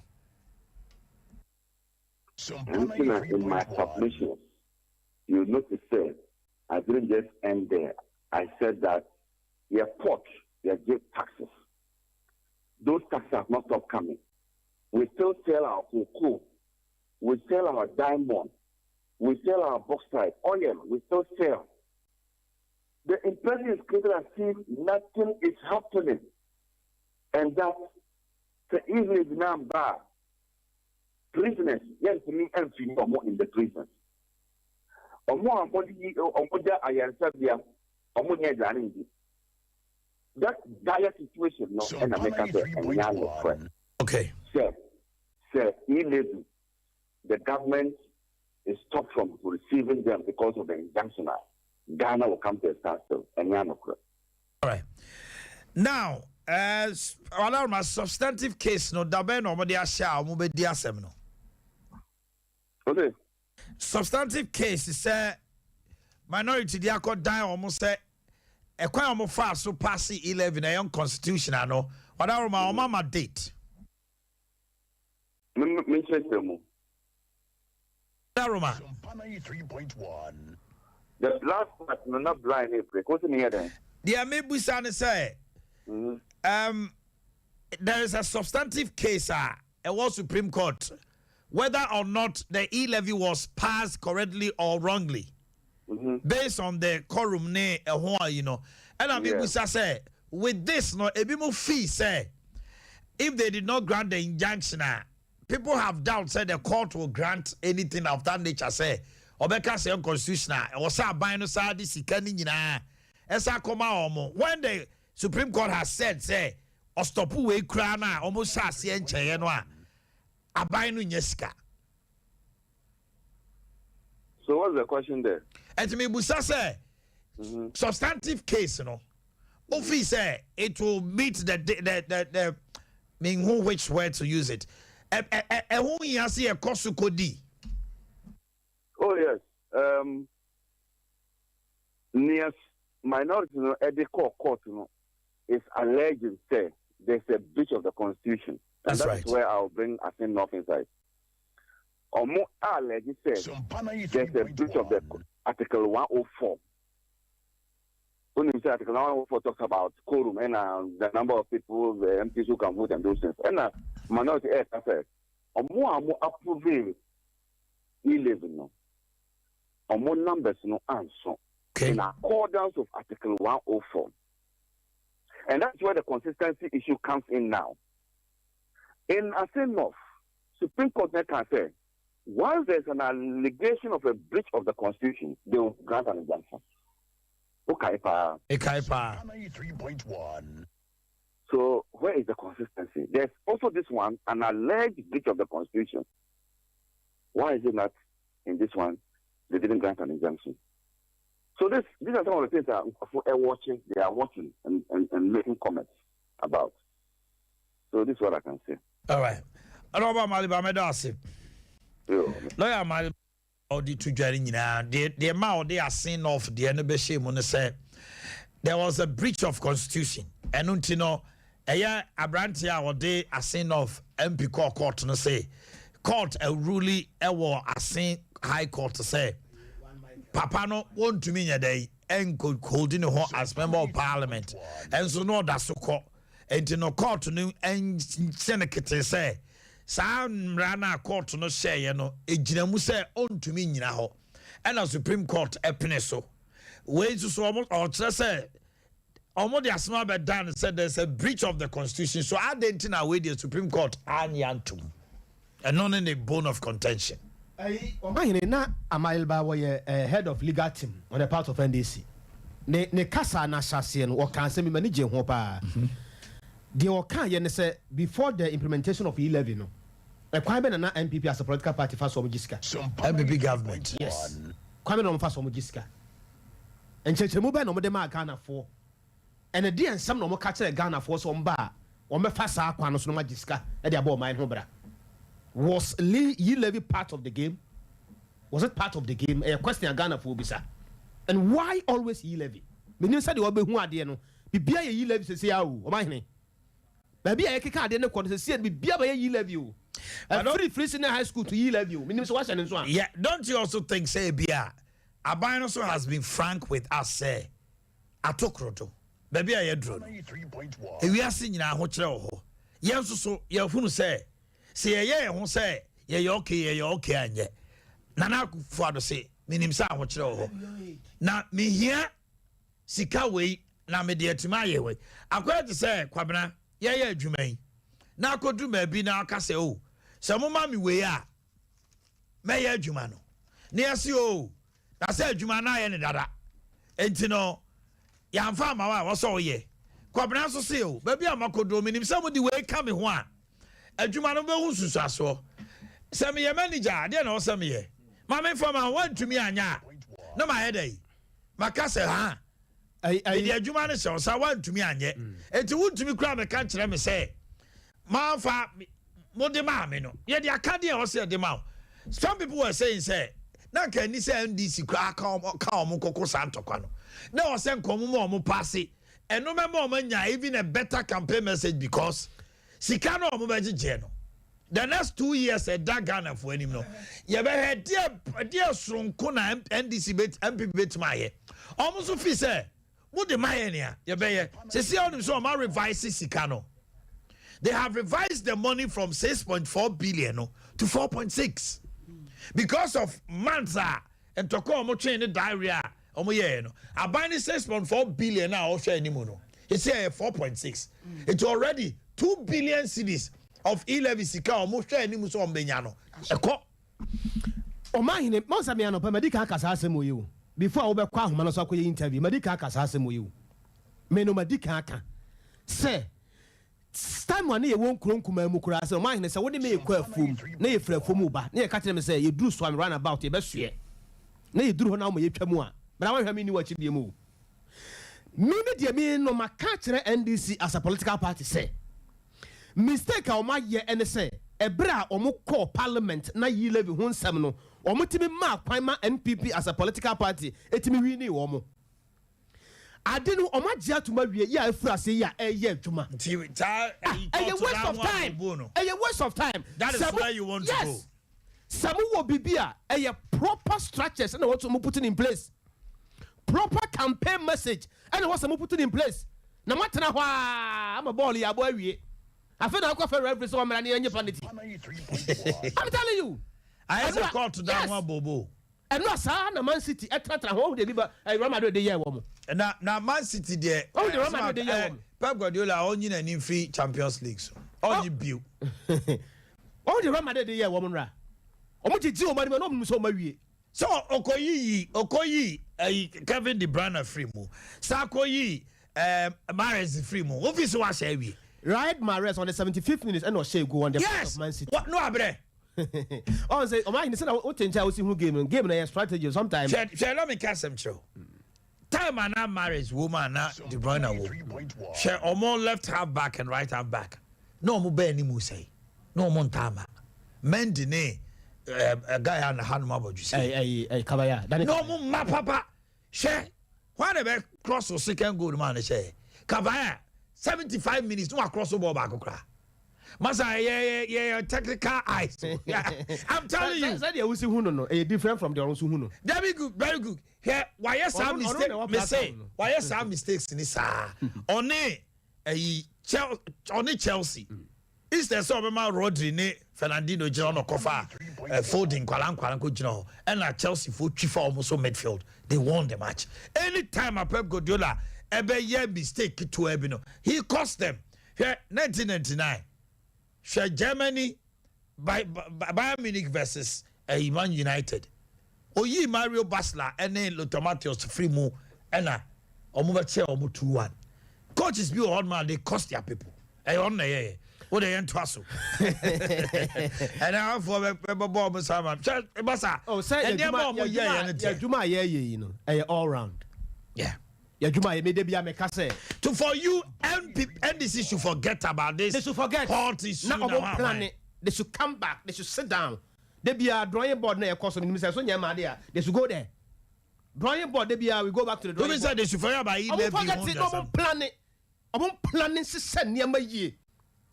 looking at in my submission, you notice that I didn't just end there. I said that your port, your give taxes. Those taxes have not stopped coming. We still sell our cocoa. We sell our diamond. We sell our bauxite, oil. We still sell. The impression is created as if nothing is happening. And that the evening is now bad. Prisoners, yes, to me, and to more in the prisons. Or more, that dire situation, no, and I make up okay. Sir, illegal. The government is stopped from receiving them because of the injunction. Ghana will come to a standstill, and all right. Now, as a substantive case, no, dabe no mo dia sha mo be dia asem no. Okay. Substantive case is minority dia ko dan omo say ekwan omo fa so pass 11 e unconstitutional no. Whatever my mama date. Me check them. Roma. 3.1. The last part, no, not blind April. What's in here then? The maybe say there is a substantive case at a Supreme Court whether or not the e-levy was passed correctly or wrongly based on the quorum ne you know. And I mean, say with this no a bit more fee say if they did not grant the injunction, people have doubt said the court will grant anything of that nature. Say obeka say unconstitutional. Was a bino sa this nyina. Esa koma omo. When the Supreme Court has said say ostopu we kra na almost say enche no a abino nyeska. So what's the question there? And to me busa say substantive case no. Ofi say it will meet the mean who which word to use it. Who you see a kosukodi. Oh yes. Near minority at the court is alleging say there's a breach of the constitution. And that's right. Where I'll bring I think north inside. Or more alleged says there's a breach of the Article 104. When you say Article 104 talks about quorum and the number of people, the MPs who can vote and those things. And minority says, or more approving 11 no. Or more numbers no answer. Okay. In accordance with Article 104. And that's where the consistency issue comes in now. In Asenov, Supreme Court can say, once there's an allegation of a breach of the Constitution, they will grant an injunction. Okay, pa. 3.1. So where is the consistency? There's also this one, an alleged breach of the Constitution. Why is it not in this one they didn't grant an injunction? So these are some of the things that they are watching and making comments about. So this is what I can say. All right. Robert Maliba Medasi. Lawyer Maliba Odi to Jarinina. The amount they are saying of the Enebeshe Mone say there was a breach of constitution. And untino Eya Abrantia or they are saying of MP court no say court a ruling ewo asin high court to say Papa no want to mean a day and could holding a as member of parliament. And so no that's so called and no court no and Senate say Sam Rana court no say you know a jinamu say on to me nyina ho and a Supreme Court epineso ways to so almost or say almost the asma be done said there's a breach of the constitution. So I didn't know where the Supreme Court anyantum and not any bone of contention. Na Amailba was head of legal team on the part of NDC. Ne kasa na shasien or can say me manage hopa. The Okan yen say before the implementation of 11 a Kwame na MPP as a political party for Somojiska. MPP government. Yes. Kwame no for Somojiska. And Chechemu be no mo de ma Ghana for. And a dear and some no mo catch Ghana for some bar or me fasa kwa no so no Majiska e dey abo mine ho bra. Was E-levy part of the game? Was it part of the game? A question Ghana for Bisa. And why always E-levy? Meaning said you will be who are there no. Bibia E-levy say oh, my name. Baby, I can't then go to see it be by ye level. I don't free in high school to ye level. Meaning, what's an one. Yeah, don't you also think, say, Bia, Aban also has been frank with us, say, Atokroto. Baby, I drone. 93.1. If we are seeing our hotel, yes, so you're who say, who say, you're okay, and yet. Nana father say, meaning sa hotel. Now, me here, Sika way, now me dear to my way. I'm going to say, Quabana, yeah, Jumain. Now could do maybe now, Casse, oh, some mammy way, Mayor Jumano. Near see, oh, I said Jumana and Dada. And you know, Yan farmer was all ye. Quabana so say, oh, baby, I'm a codomin, somebody way coming one. A Jumano who's so. Some your manager, then or some year. Mamma from I want to me, Anya. No, my headache. My castle, huh? I Jumana so I want to me, Anya. And to would to me crab a country, let me say. Malfa, Modemamino. Yet the Acadia or say the mouth. Some people were saying, say, now can you say this crack calm Coco Santo Cano? No, send Comumo Passy. And no more even a better campaign message because Sicano Mobaji Geno. The next 2 years, a Dagana for him. No, you better dear strong Kona NDC MP bit my almost of his say, what the Mayania, you better see how them so my revised Sicano. They have revised the money from 6.4 billion to 4.6 because of Mansa and Toko train the diarrhea. I buy 6.4 billion now, also anymore. It's here 4.6. It's already 2 billion cedis of E-levy sika almost any so on Benyano. O my name, Monsamiano, Medica Casasimo you. Before I overquah Manosako interview, Medica Casasimo you. Meno Medica. Say, Stan one year won't crunk Mukura, so mine is a what may quell foom, nay flare for Muba, near Catam say, you drew swam run about your best year. Nay, drew now my Chamua, but I want to mean what you be move. Maybe the mean no my catcher NDC as a political party say. Mistake our my year and say a bra or more call parliament na ye levy one seminal or mutimi mark prima NPP as a political party etimi wini omo. I didn't know my jar to marry ya frase ya a year to ma. A waste of time. A waste of time. That is where you want to go. Some will be beer a proper structures and what to put in place. Proper campaign message and what's put in place. No matter how I'm a ball ya boy. I feel like I'm every so many in your vanity. I'm telling you. I have a call to that one, Bobo. And no, sir, the Man City at home deliver a Ramado de year woman. And now Man City there. Oh, the Ramado de year. Pep Guardiola only an in free Champions League. Only bill. Oh, the Ramado de year woman. Oh, what did you money no so marry? So Okoyi, Kevin De Bruyne free move. Sakoyi, Mahrez free move. What is what say we? Right, Mahrez on the 75th minute and say go on the yes. of Man City. What no abre? Oh, say, oh my, said what change I see who game na strategy sometimes. Shall let me cast them show. Time and now Mahrez woman na De Bruyne wo. Shall almost left half back and right half back. No mo be ni mo say. No mo ntama. Mendy ne a guy on the hand mabo you say. Hey, Kabaya. No mo ma papa. Shall why the cross or second goal man say. Kabaya 75 minutes no cross over back okra. Masa yeah technical eyes. Yeah. I'm telling you. That you see who no different from the ones who know. Very good. Here why some mistakes me say. Why some mistakes in this Only Chelsea. Instead so be ma Rodri ne Fernandinho Jiro no kofa folding kwalan ko Jiro and Chelsea for chief almost midfield. They won the match. Anytime a Pep Guardiola ebe ye mistake to ebino. He cost them. Here 1999. Share Germany Bayern Munich versus Man United. Oyi Mario Basler and then Lotomatios free move and omubache omu 2-1. Coaches be on man they cost their people. On the what they entwaso. And now for Bob Sama. Oh, say Juma you know. All round. Yeah. Yeah, Juma made be make say. To for you NDC should forget about this. They should forget. Now planning. They should come back. They should sit down. They be a drawing board near course of the so they should go there. Drawing board, they be we go back to the drawing board. They should forget about planning. I won't planning to send near my year.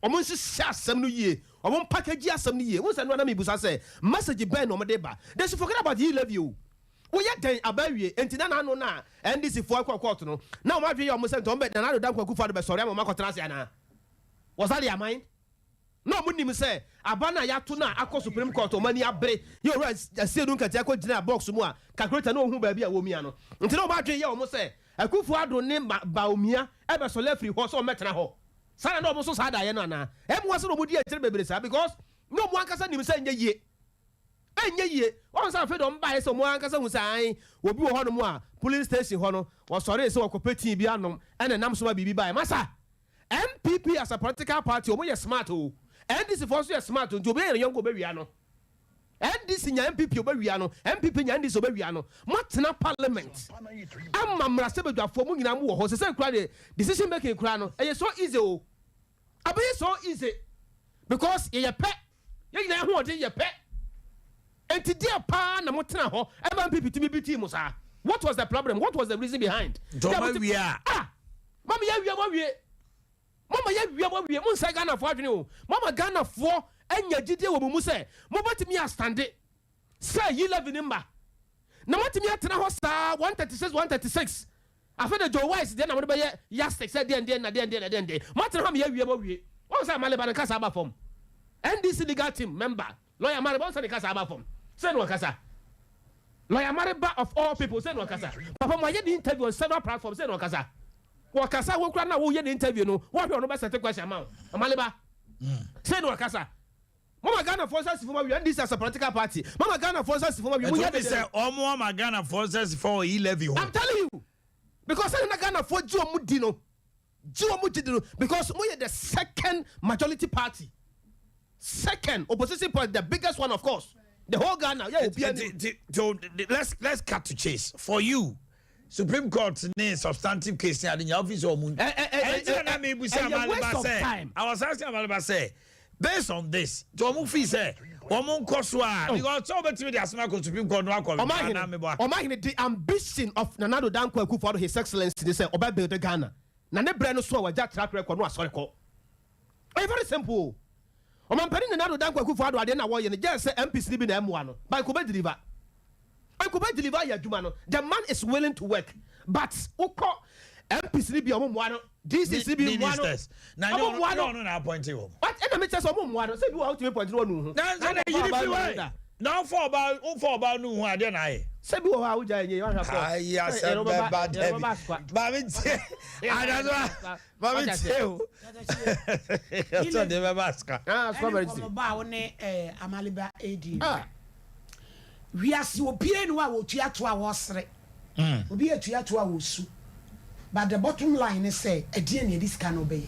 omo nsi asem no yie omo package asem no yie won say no na me busa say message ben no de ba they should forget about you love you wo ye den abawie enti na no na NDC for court no na o ma dwe ye omo say to be na do dan kwaku fa do be sorry am ma kotra se ana was that your mind no mo nim say abana ya to na akọ Supreme Court o mani abre ye o ase do nkati akọ gina box mu a calculator na ohun ba bia wo mia no enti na o ma dwe ye omo say akufu ado ne ba omia e be so lefri ho so metena ho sana no omo so sada ye no ana e mo so no mo di etire bebere sa because no mo ankasa nim say enye yie won say fe do mba ye so mo ankasa hu say obi wo ho no mo a police station ho no wo sore say wo kopeti bi anom ene nam so ba bibi ba masa MPP as a political party omo ye smart o NDC for so ye smart o obi ye yongo be wia no NDC nya MPP obawia no MPP nya NDC obawia no matena parliament amma mrase bedwafo mu nyina mu wo ho se kura de decision making kura no e so easy o abaye so easy because ye pe ye nyina ho ode ye pe enti dia pa na motena ho MPP timi biti mu sa what was the problem what was the reason behind Domawia mama ya wia mun say Ghana for adwene o mama Ghana for enya gide wo mu say mo batimi astande say yi level number na matimi atena ho sa 136 after Joe Wise dey na mo be yastic say den matena ha me ya wie won say Maleba na kasa aba form NDC legal team member lawyer Maleba say kasa aba form say no kasa lawyer Maleba of all people say no kasa papa mo ye the interview on several platforms say no kasa wakasa wo kura na wo ye the interview no wo hwe no be set question ma Maleba say no kasa Mama Ghana forces for we this as a political party. Mama Ghana forces for we say omo Mama Ghana forces for 11. I'm telling you. Because I Ghana for Joe Mudino. Because we are the second majority party. Second opposition party, the biggest one of course. The whole Ghana. Let's cut to chase. For you, Supreme Court name substantive case in your office or moon. I was asking about say based on this, Tomufi say, Omon Koswa, because so much the Asma Supreme Court, the ambition of Nanado Danko for His Excellency, they say, Oba build Ghana. Nane Breno saw a jack track record, no sorry. Very simple. Oman Penny Nanado Danko for Adena Way and just say MP sleeping M1, but I could deliver. I could deliver your Jumano. The man is willing to work, but Oko MP sleepy on one. This is CB one. Now no appointed. What enemy says on one? Say you out to point one. Now for about no one, then I. Say you how you yes, I don't know. We are so bien wa tua to our sre. Obi atua to our su. But the bottom line is say a DNA this can obey.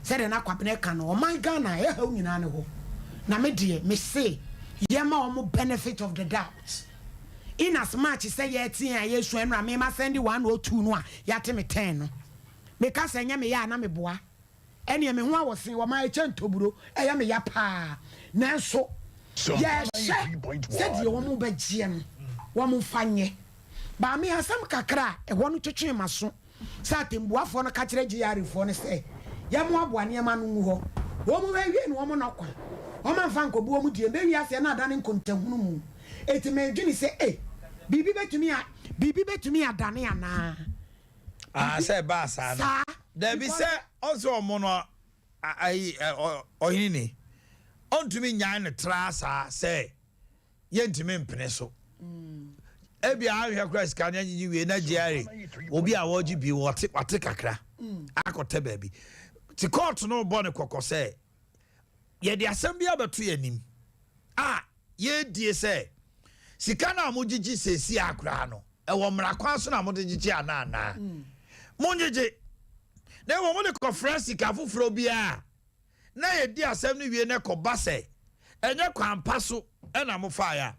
Said an aquapne can or my Ghana, a home in Anaho. Na me dear, me say, Yama more benefit of the doubt. In as much as say yet, yes, when I may send you 1 or 2 no, yatime 10. Because I am a yana me boa. Any of me was saying, my turn to bro, I am a yapa. Now so, yes, said you won't be GM, one more fine. But me has some kakra, a one to train my son. Satin boafo no ka kire GR fo ne say yamo aboane yama no ho wo mo we no mo nakwa o man fa nko bo mu die be wiase na adane nkontahunu mu eti me dwini say bibi betumi adane ana say ba sa na there be say also omo no ai ohini ontumi nyan ne tra sa say yentimi mpene so ebi ahwe Christ kan yanyi we na jiare obi a woji bi wote kakra akote baabi ti court no bone kokose ye de asem bia beto yanim ye die say sika na amogigi sesi akra no e wo mra kwan so na amogigi ana monjeje na wo mo ne conference ka foforo bia na ye di asem no wie ne koba say enye kwampa so e na mo fa ya.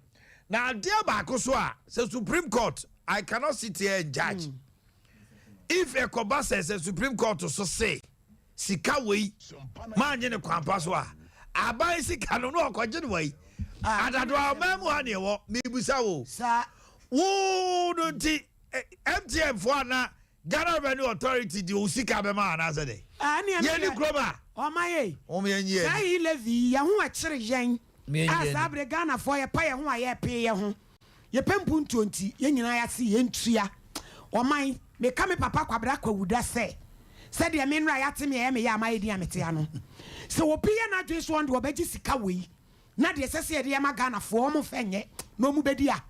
Now, dear Bakoswa, says Supreme Court, I cannot sit here and judge. If a Koba says a Supreme Court to so say, Sikawi, man in a Kwampaswa, I buy Sikano no Kwajanway. And I do our memoir, maybe so. Sir, who don't MTM for now? Ghana Revenue Authority di usika be ma na say ye ni kroba o maye o me yen sai levy ye ho a kire yen asabre Ghana for ye pa ye ho a ye pe ye ho ye pempu ntonti ye nyina ya se ye ntua o man me ka me papa kwabra kwawuda se de me nra ya te me ye me ya maye di amete ano se wo pe ye na dwe so ndo obegi sika wei na de sese ye de ma Ghana for mo fenye no mu bedi a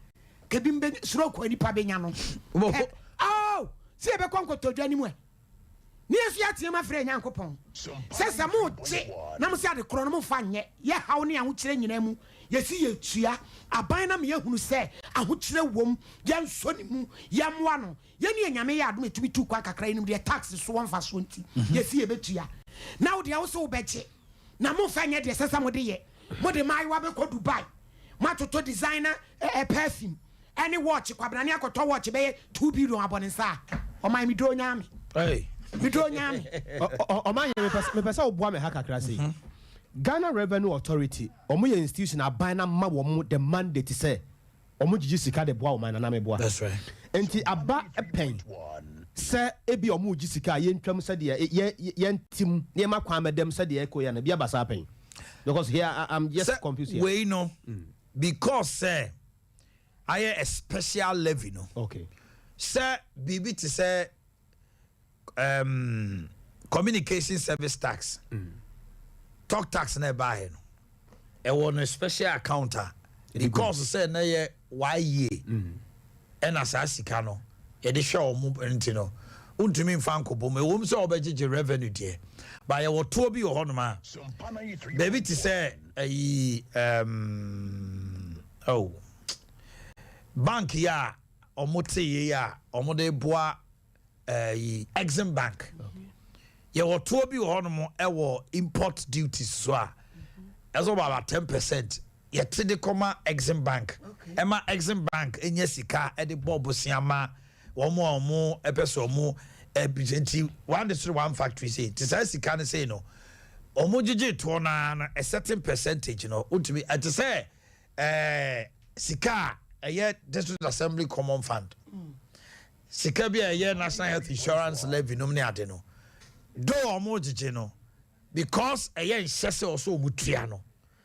kebi mbe suro ko nipa benya no oh si ebe kon ko todwa ni mu e ni esu atie ma frɛ Nyankopɔn sese mo che na mo si ade kro no mo fa nye ye haw ne aho kire nyina mu ye si ye tua aban na me ye hunu se aho kire wom ye nso ni mu ye moa no ye ne nyame ye adom etumi tu kwa kakra ni mu de tax so won fa so nti ye si ye betua na wo de awo so wo beche na mo fa nye de sese mo de ye mo de mai wa be ko Dubai ma toto designer perfume any watch kwabrani akoto watch be 2 billion abonensa o mai mi do nyame mi do nyame o man me pesa oboa me ha kakra sei Ghana Revenue Authority omo ye institution aban na ma wo mo the mandate say omo gigi sika de boa o man na me boa that's right enti aba pen say ebi omo gigi sika ye ntwam say de ye ntim ne ma kwa medem say de eko ya na bia basa pen because here I'm just confused here we know because I a special levy no okay sir bibi to say communication service tax talk tax na buy no e won a special accountant because say na ye ye and as asika no ye de hwe omo enti no untumi mfa nkobo me wom say obegege revenue there but ye wo to bi ho no ma baby to say oh bank ya omote ya omode boa Exim Bank ye wo to bi ho no mo e wo import duties so a eso about 10% ye te de koma Exim Bank ema Exim Bank enya sika e de bobosiama wo mo epeso mo ebigenti one district one factory say te say sika ne say no omo gege to na a certain percentage no utimi at say sika a district assembly common fund sika bia a national health insurance levy no ne ade no do omo gege no because a nhese also omutua no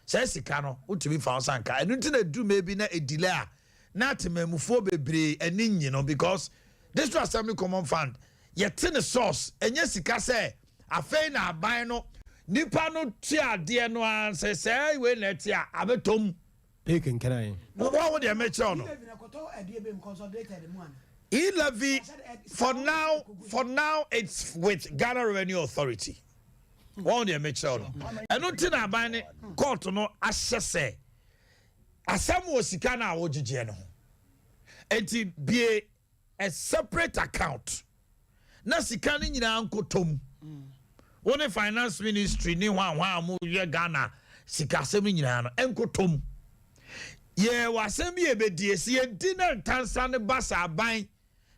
say sika no utimi fa sanka enu nti na du maybe na edile a na temamufo bebre eni nyi no because district assembly common fund yete ne source enye sika say afei na aban no nipa no tia de no answer say we na tia abetom taken can I what would you make sure no e-levy for now it's with Ghana Revenue Authority what would you make sure no eno ti na aban court no ahye say asem wo sika na wo gege no enti be a separate account na sika ni nyina nkotom woni finance ministry ni hwan amu ye Ghana sika asem nyina no enkotom ye wasem ye bedie si enti na ntansa ne basa aban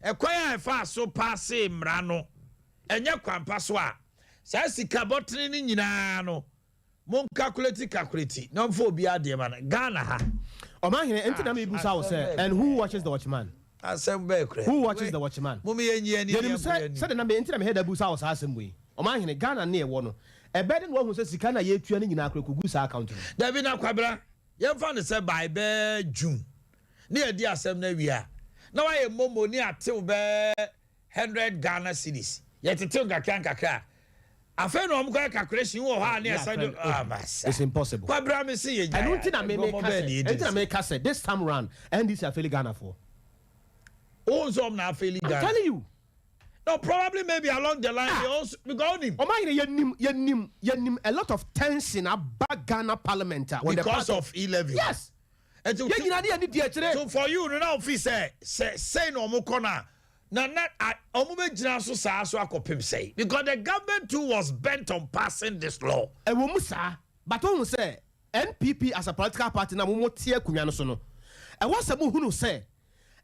ekwan afa so passe mra no enye kwampa so a sa sika botene ni nyina no mon calculate no mfo obi ade ma na Ghana ha o man here enti na me busa wo say and who watches the watchman who watches the watchman mummy yenye ni said na me enti na me head busa wo sa asem we o man here Ghana na e wo no e bede no hu say sika na ye tua ni nyina akrekogu sa account no David na kwabra ye fa ne say by be June na ye di asem na wi a na wa ye momo ni atew be 100 Ghana cedis ye tetew kakra afei no omko calculation wo ha na say it's impossible kwabra me say ye I don't think na me say this time round and this are failing Ghana for oh so na failing Ghana I'm telling you no probably maybe along the line they also because him o man yenim a lot of tension about Ghana parliament because of e-levy yes and so for you no now feel say no mo kona na omo be gina so sa so akopem say because the government too was bent on passing this law e wo musa but who say NPP as a political party na mo tie akunwa no so no e was mo hunu say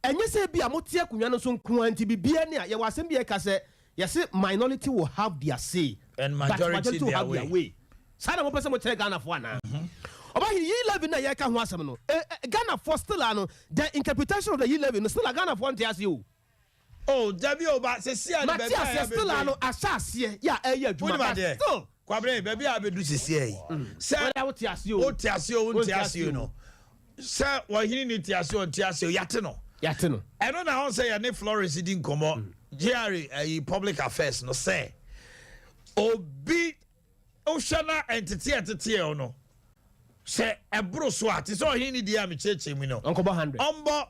enye say bia mo tie akunwa no so nko anti bibia ne ye wasem bia ka say yes minority will have their say and majority will have their way sana mo pese mo tell Ghana for na oba he e-levy na ye ka ho asem no Ghana for still ano the interpretation of the e-levy no still Ghana for ntia se o Oh, Debbie Oba says, "See, I'm still ano asase ya adwuma still kwabre baby abedu sisi say what tiasio no say wa hini ni tiasio yate no eno na won say ya ne Florence di nkomo GRA public affairs no say obi oshana entity no say ebro so ati so hini di am cheche mi no onko 100 ombo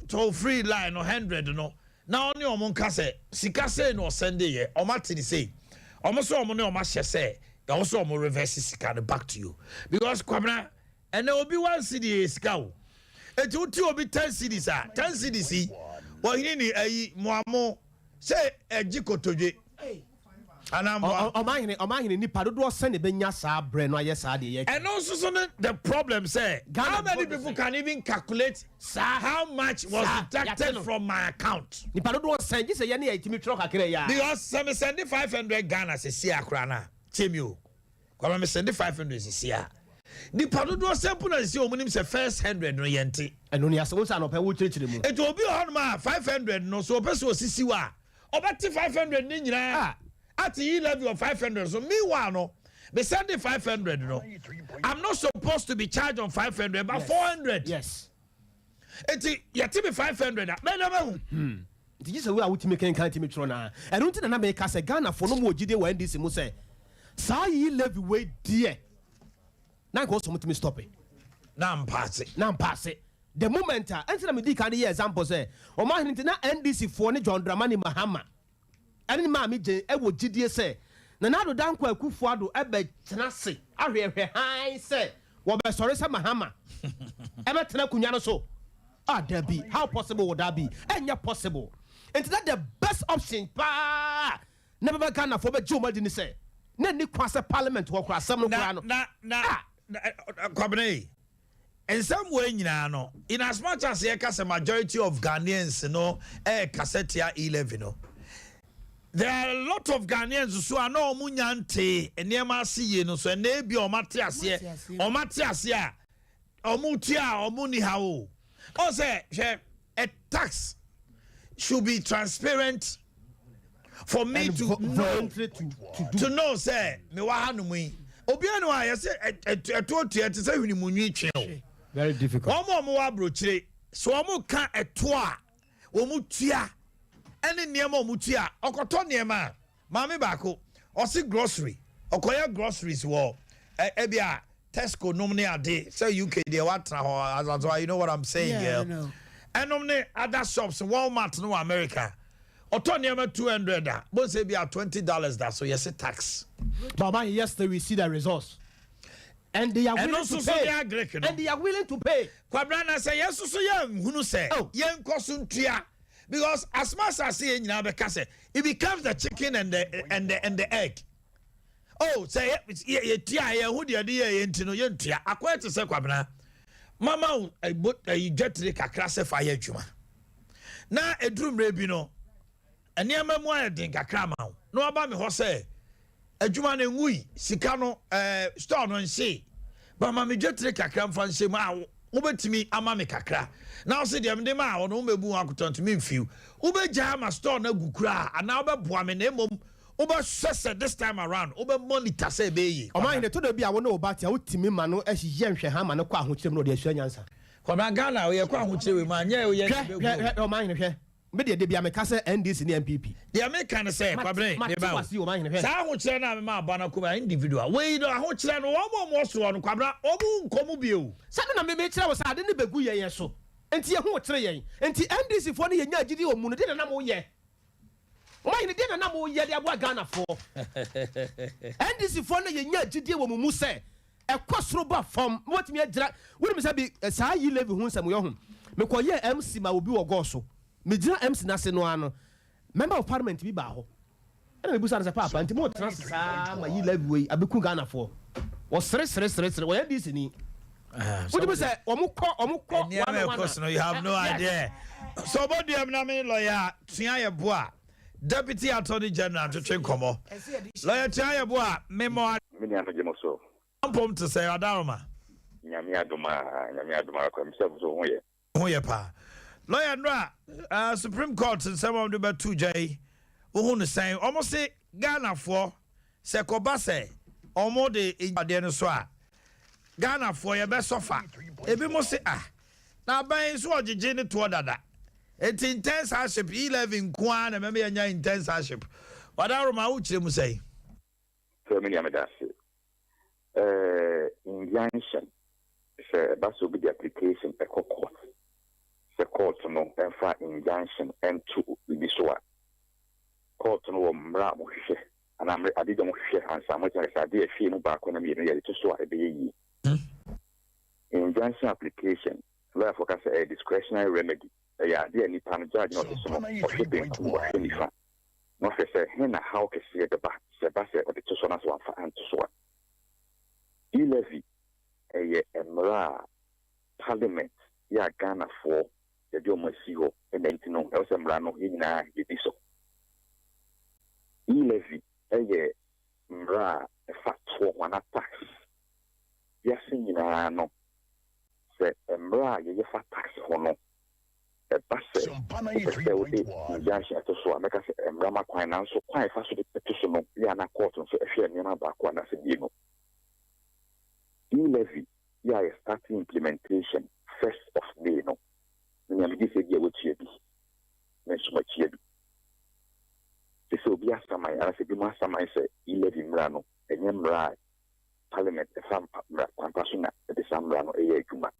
to free line no 100 no na oni omo nka se sika se no send ye omatini say omo so omo ne omo hye say ya also omo reverse sika no back to you because kwamna ene obi 1 cedi sika wo eti uti obi 10 cedis a 10 cedis wo hini ni ayi moamo say ejikotodwe anamwa omahine nipa dodo send e benya saa bre no aye saa de ye and also so the problem say how many people can even calculate how much was deducted from my account nipa dodo send say ye na yitimi tro kakere ya because some send 500 Ghana se sia akra na chemio kwa me send 500 se sia nipa dodo sample na se omunim se first 100 no yente eno ni aso sa no pe wo chire mu it will be on ma 500 no so person osisi wa obati 500 ni nyina at the level of 500 so meanwhile no me send the 500 no I'm not supposed to be charged on 500 but 400 yes eti yati me 500 na na ma did say we are ultimate can timi tro na I don't think na me ka say Ghana for no mo gide wa NDC mu say sa yi level we die na go so mutimi stop it na mpasse the moment enter me di kan ye example say o ma hin na NDC for ne John Dramani Mahama ani ma mi je e wo gidie se na do danko akufo ado e be tena se ahwehwe han se wo be sori se Mahama e be tena kunya no so Debbie, how possible would that be enya possible and that the best option pa never Ghana for be Juma didn't say na ni kwase parliament wo kwa asem no kwa no na kwabene in some way nyina no in as much as here case majority of Ghanaians no cassette 11 no there are a lot of Ghanaians who are no munyante enema siye no so na bi o mate ase a omutia omuni hawo o say a tax should be transparent for me to know say me wa hanu yi obi anu a say eto say huni munyi twen very difficult omo wa brochire so omo ka eto a omutia ene niema omutia okoto niema maame baako osi grocery okoya groceries wo ebia Tesco nomne ade say UK dey watra ho you know what I'm saying here and nomne other shops Walmart no America oto niema 200 da bo say be $20 da so yes tax but man yesterday we see the results and they are willing to pay and they are willing to pay kwabrana say yes so yan hunu say yen koso ntua because as much as say nyina be ka say it becomes the chicken and the egg. Oh, say ye tia ye hu de ye ntino ye ntua akwa te say kwabena mama I get the kakra se fa ye adwuma na edurumre bi no eniama mu ayedin kakra ma no aba me ho say adwuma na ngui sika no store no nse ba ma me jetre kakra mfa nse ma wo betimi ama me kakra na wo se de me ma wo no mebu akotonto me mfiu wo be ja ma store na gukura ana wo be boa me na mom Oba sese this time around oba monitor say be yi o man to do bia wo na obati a wotimi ma no ehye nhwe ha ma no kwa ahokyerem no de asua nyansa kwa na Ghana we kwa ahokyerem ma nya we ye o man hwe me de bia me ka say NDC ni MPP the American say kwabene me ba sa ahokyerem na me ma aba na kuma individual we do ahokyerem no wo mo so no kwabra omu nkomu bio sa na me kire wo sa ade ne begu ye so enti ye ho kire ye enti NDC fo ne ye nya agidi omu no de na mo ye why you didn't know ye de Ghana for NDC for na ye nya gidie wo mumu se e kwasroba from what me agira wo me say be saa yi level hu nsam yo hu me ko ye MC ma obi wo go so me gira MC na se no ano member of parliament bi ba ho e me busa na papa nti mo transfer ma yi level we abeku Ghana for wo sere wo ye NDC ni what do you say omukọ you have no idea so body am na me lawyer tua ye boa Deputy Attorney General to train komo. Lawyer Chaya Boa, memo. Miniano Gemoso. I'm pumped to say Adarma. Nyamia Duma, kwa msabu zo hoye. Hoye pa. lawyer no Supreme Court nsɛm a wɔde bɛto gya yi wohu no sɛn ɔmo se Ghanafoɔ sɛ kɔba sɛ ɔmo de adeɛ no so a Ghanafoɔ yɛbɛsɔfa ebi mo se na aban so ɔgyegye ne toɔ dada enti intense hardship 11 nko a na mɛmɛ yɛnya intense hardship wadaroma wo kyerɛ mu sɛn so many amedase injunction sɛ baso bi the application a court the court no ɛfa injunction ɛnto bibi so a court no wɔ mmara mo hwehwɛ ana mmara ade dɛ mo hwehwɛ ansa mo kyerɛ sɛ ade afie mu baako na mmienu yɛde to so a ɛbɛyɛ yi injunction application lawyer for say a discretionary remedy ɛyɛ ade a nipa no judge no ɔde so no ɔhwɛ benkum ɔhwɛ nifa na ɔhwɛ sɛ he na how kɛseɛ bɛba sɛ ba sɛ ɔde to so no so amfa anto so a e-levy ɛyɛ mmara parliament yɛ a Ghanafoɔ yɛde ɔmo asi hɔ ɛna nti no ɛwɔ sɛ mmara no yɛ nyinaa yɛdi so e-levy ɛyɛ mmara ɛfa toɔ wana tax yɛase nyinaa no sɛ mmara a yɛyɛ fa tax hɔ no ɛba sɛ wopɛ sɛ wode injunction ɛto so a mɛka sɛ mmara ma kwan nanso kwan ɛfa so de ɛto so no yɛ ana court nso ɛhwɛ nneɛma baako anaasɛ bie no e-levy yɛ a starting implementation 1st of May no nyamegye sɛ bi a wɔtua bi na nso matua bi sɛ obi asaman anaasɛ bi mu asaman sɛ e-levy mmara no ɛnyɛ mmara a parliament ɛfa mmara kwampa so na ɛde sa mmara no ɛyɛ adwuma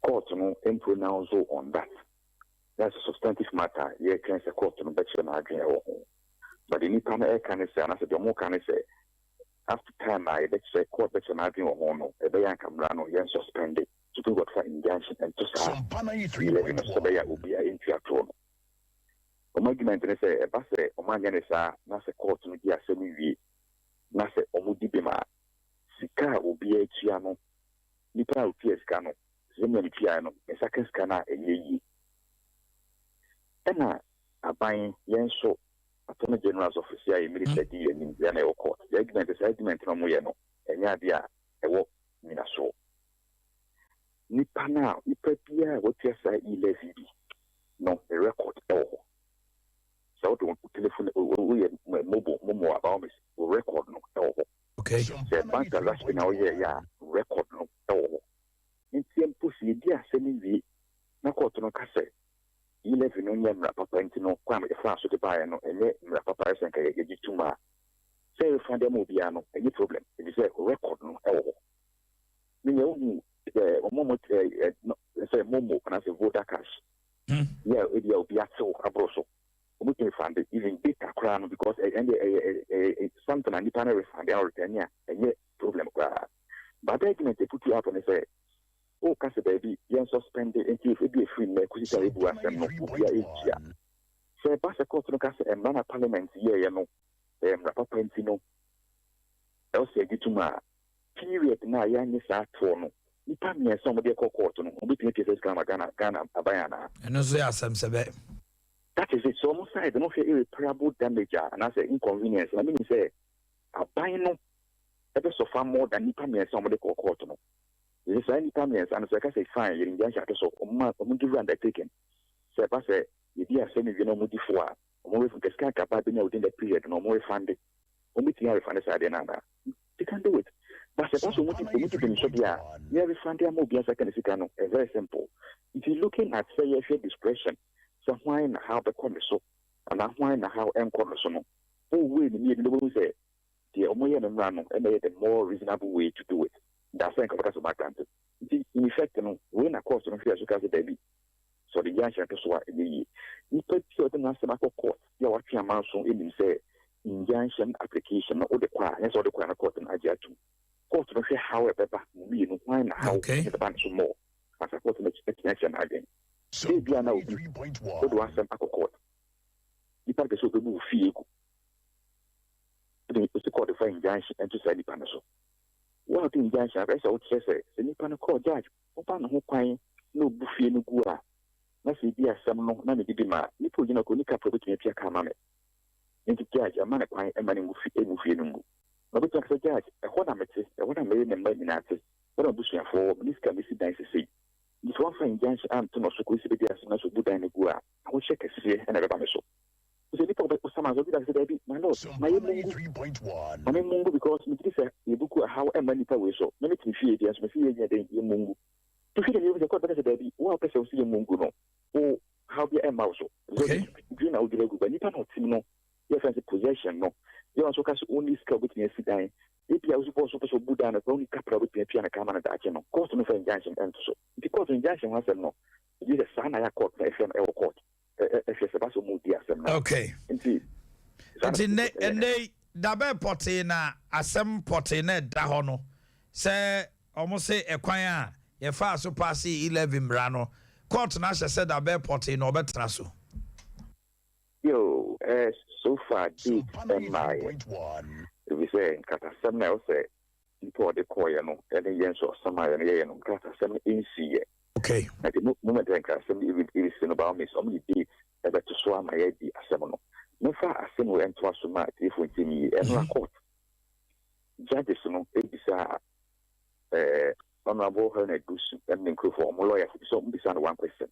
court no pronounce on that that's a substantive matter yɛ kan sɛ court no bɛkyerɛ no adwene ɛwɔ ho but the nipa no ɛka ne sɛ anaasɛ deɛ ɔmo ka ne sɛ after time I say court better not being on no a bayan camrano yen suspended to do what for injunction and to say 11 so they will be in theatron o argument ne say e ba say o man yen sa na say court no dia semi wie na say o mudi be ma sika obi atua no nipa otua sika no zemi atua no e saka sika na eyi ena aban yen so Attorney General's office here immediately in the court. The argument no mo ye no. Enya dia ewo mina so. Nipa na nipa bia what you say e-levy no a record ewo. So to telephone we mobile momo about me record no ewo. Okay. The bank last now ya record no ewo. Nti emposi dia semi wi na court no ka say e-levy no nyɛ mmara papa nti no kwa me fa so de bae no ɛnyɛ mmara papa ɛsɛn ka yɛgye tuma sɛ yɛfa dɛm obia no ɛnyɛ problem ɛdi sɛ record no ɛwɔ hɔ menyɛ wohu ɔmɔmɔ sɛ momo anaasɛ voter cash yɛ ɛdi a obi atew aboro so ɔmotumi fande even data koraa no because ɛnyɛ something a nipa no refande a ɔretɛne a ɛnyɛ problem koraa but the argument they put you up on is oh, kasi baby, yen suspended until if it be a free man, because it's a rebu asem no, we are each. So, pass a court no kasi emana parliament ye no, rapa pentino. Else gituma period na ya ni sa to no. Nipa me somebody call court no, obi tin cases Ghana abayana. And also asem sebe. That is it. So almost side no feel irreparable damage and as inconvenience. I mean say abayano no ebe so far more than nipa me somebody call court no. Yes, any time yes, and so I say fine. You're in the so give undertaken. So I say if you are saying you know mudi for, more from the sky capable within the period, no more funded. Only thing I refund is another. They can do it. But the person who can show ya, you have refunded a mobile second is very simple. If you're looking at say your discretion, so why and how the corner so, and why and how and corner so no. Oh, we need to say the Omoyan and Rano and a more reasonable way to do it. That's why because of my country. In effect, when a court on fear to baby. So the young to swat the put certain national court. You watch your mouse in say injunction application or the choir, and so the choir court in Aja too. Court to fear however, we know why how the bunch more as a court in expectation again. So be now 3.1. What was some court? You probably should remove fee. The court of injunction and to say the panel. What in Jansha, I would say, the Nippon court judge, upon who crying, no buffy no gua. Nasi dear some no none did ma, Nippo Yanokonika provoking a camame. Into judge, a man crying a man in Muffy no. But it's a judge, a what I made, a what I made and made in artist, what a bush for, this can be sit down to see. If one friend injunction and to no so ko sibe dia so budan ne gu a ho check sie na be ba me so so people be some as that say be my lord my 3.1 I mean mungu because me say e buku how e many people we so me me fie dia so me fie dia den mungu to fie dia be ko be say be wa person see mungu no o how be e ma so okay green out the gu ba nipa no tim no your fancy possession no you also can only skill with me sit down if you are supposed to budan na only capra with me piano camera da che no cost no for injunction and so because injunction was no you the sana ya court na fm e court okay and dabe potty na asem potty na da ho no say almost say ekwan a ye fa so pass 11 bra no court na say dabe potty no betra so yo so far deep my we say kata sem na say people de koye no and yen so some na ye no kata sem insi okay na the moment when kata sem it is about me some day ebe to so am ye di asem no no fa asem we ento aso ma telefon timi e no court judges no ebisa honorable Helen Dusu and the for my lawyer so mbisa one question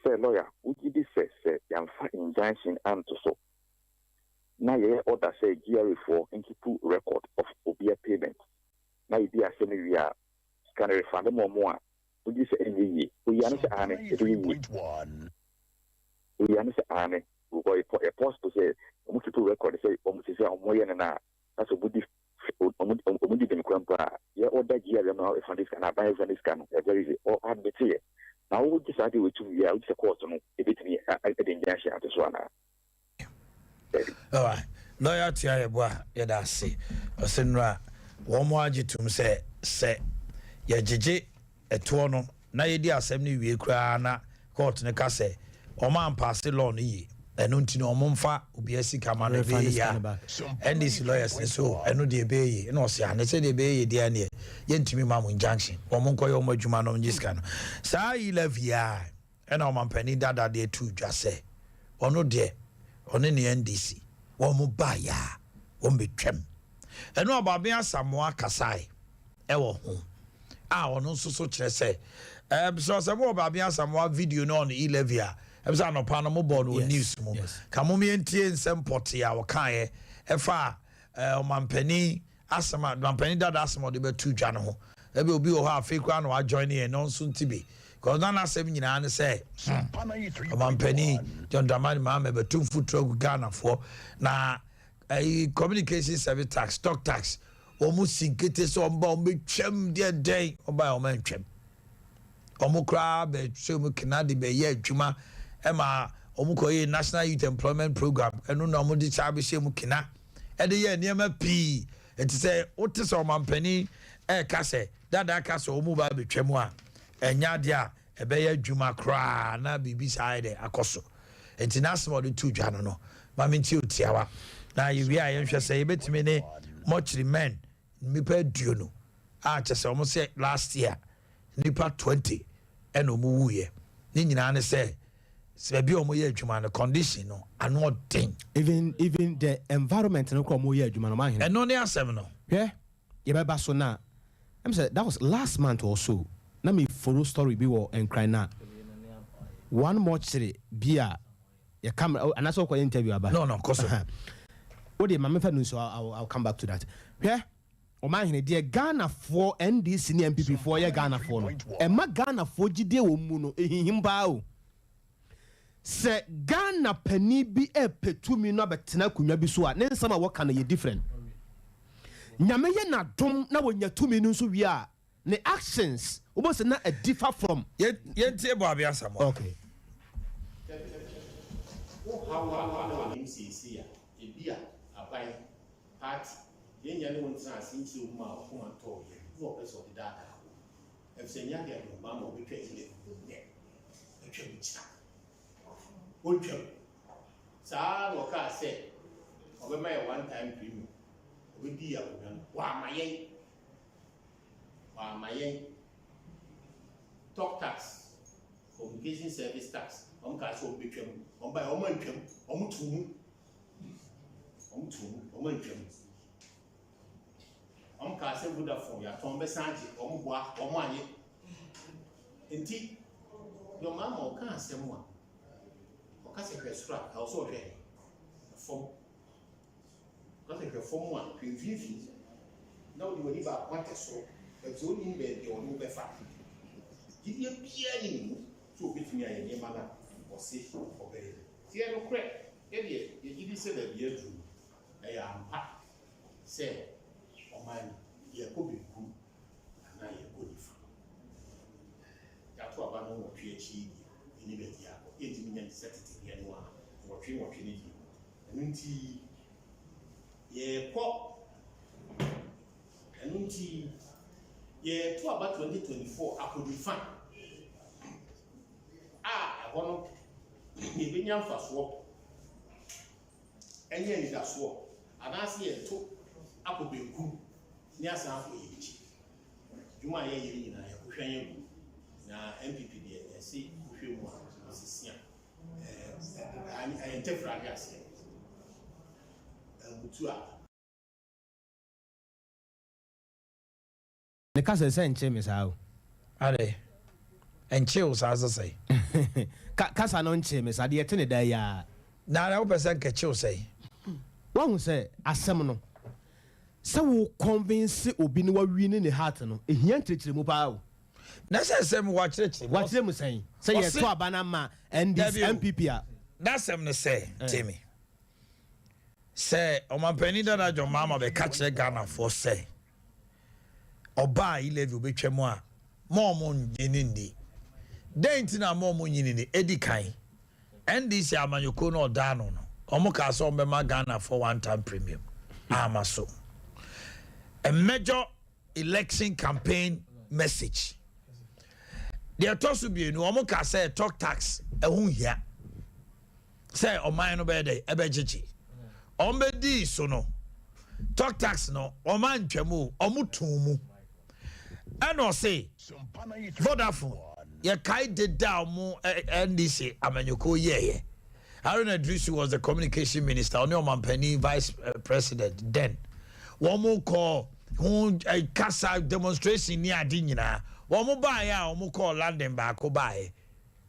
say lawyer would you say yam fa injunction and to so na ye order say GRA4 and keep record of obia payment na you be asem we are can refund more would you say any we are say ane 3.1 we are say ane we go a post to say keep record say say omoye na that's a body omudi dem kwampa ye order GRA na if this can buy this can there is or admit here now we decide we to we are the court no e betimi the injunction at so na all right lawyer tia eboa ye da se osenra wo mo agitum se ye jeje eto no na ye di asem ni wie kra na court ne ka se o man pass law no yi eno ntini o mo mfa obi asika ma no be ya and these lawyers so eno de be yi na o se ane se de be yi de ane ye ntimi ma mo injunction o mo nkoye o mo adwuma no ngisika no sa yi levia ena o man pani dada de tu dwa se ono de ono ne NDC wo mo ba ya wo betwem eno obabia samoa kasai ewo ho a ono nso so kire se so se mo obabia samoa video no on Elevia ebisa no pa no mo board on news mo kamo me entie nsem poti a wo kan ye efa o mampani asema mampani dada asema de betu dwa no ho ebe obi o ha afekwa no a join here no nso ntibi because na asem nyina ne say mampani John Dramani Mahama betu futuro Ghana for na communication service tax stock tax omu sinkete so omba ometwem de den oba o mantwem omu kra be so mu kinade be ye adwuma ema omu koye National Youth Employment Program enu na omu di chabe she mu kina e de ye niam pi enti se wote so mampani ka se dada ka so omu ba betwem a enya de a e be ye adwuma kra na bibi side akoso enti na asemo de tu dwa no ma menti otiawa na yewi a yenhwe se yebetimi ne much men nipa duono a chese omo se last year nipa 20 eno mu wuye ni nyina ne se bi omo ye adwuma no condition no ano den even the environment no ko mo ye adwuma no ma hin eno ne asem no ye beba so na I'm say that was last month or so na me follow story bi wo enkran na one more city bia ya camera and that's what interview about no koso what the mama fa so I'll come back to that yeah o man hene de Ghana for NDC ni MPP for ya Ghana for no e ma Ghana for gide wo mu no ehihim ba o se Ghana pani bi e petumi no betena kunwa bi so a ne nsama wo kana ye different nyame ye na dom na wonya tumi no so wi a ne actions wo se na a differ from ye tie bo abia samo okay how MCC ebia abai party yenya ne won san sinti o ma o ma to ye no person de data e se nya de ma mo be twa ile ne e twa mi cha o twa sa wo ka se o be my one time premium o be di ya wa mayen talk tax communication service tax ka so be twa on by o man twam o tu ka se Vodafone ya ton be sanji o boa o anye Inti, your mamma can't say more. Or can't say struck, also a form. Can't say form one, Vivi. Now you will leave our quarter so, but only in bed your new befa. Give you piano to beat me a name or safe or very. Tear no crack, Eddie, you said that you do. I am packed. Say, or mine, you could be good, and I am good. That's what I know of PhD in India, 8 million certificate anyone, or 3 or 20. And ye pop, and ye to about 2024, I could be fine. I want to be young for swap, and yet that swap. And I see a two, I could be good, near South Age. You might hear you in a cushion. Na MPP dey say hwe mu a sisia I interfere gas butu a ne ka se nche me sa o ade enche o sa say kasa no nche me sa de yete ne da ya na na wo person ka che o say wa hu se asem no se wo convince obi ne wa wi ne heart no ehia ntirekire mu pa o na sem watch mu say say ye to abana ma and this MPP a na sem no say Timmy say o man pani da jo mama be ka kire Ghana for say oba ilevi obetwa mu a mo nyinindi dent na mo nyinindi edi kan NDC amanyoko no odano no omo ka so be ma Ghana for one time premium amaso a major election campaign message. They are told to be no one can say talk tax a who here. Say o man no bede ebejeji. Ombedi so no. Talk tax no o man twemu omutumu. And o say Vodafone ye kai de da mu NDC amanyoko ye. Haruna Idrisu was the communication minister, Oni Omampani vice president then. One more call who a casa demonstration near Dinina. One more buy a one more call London back or buy.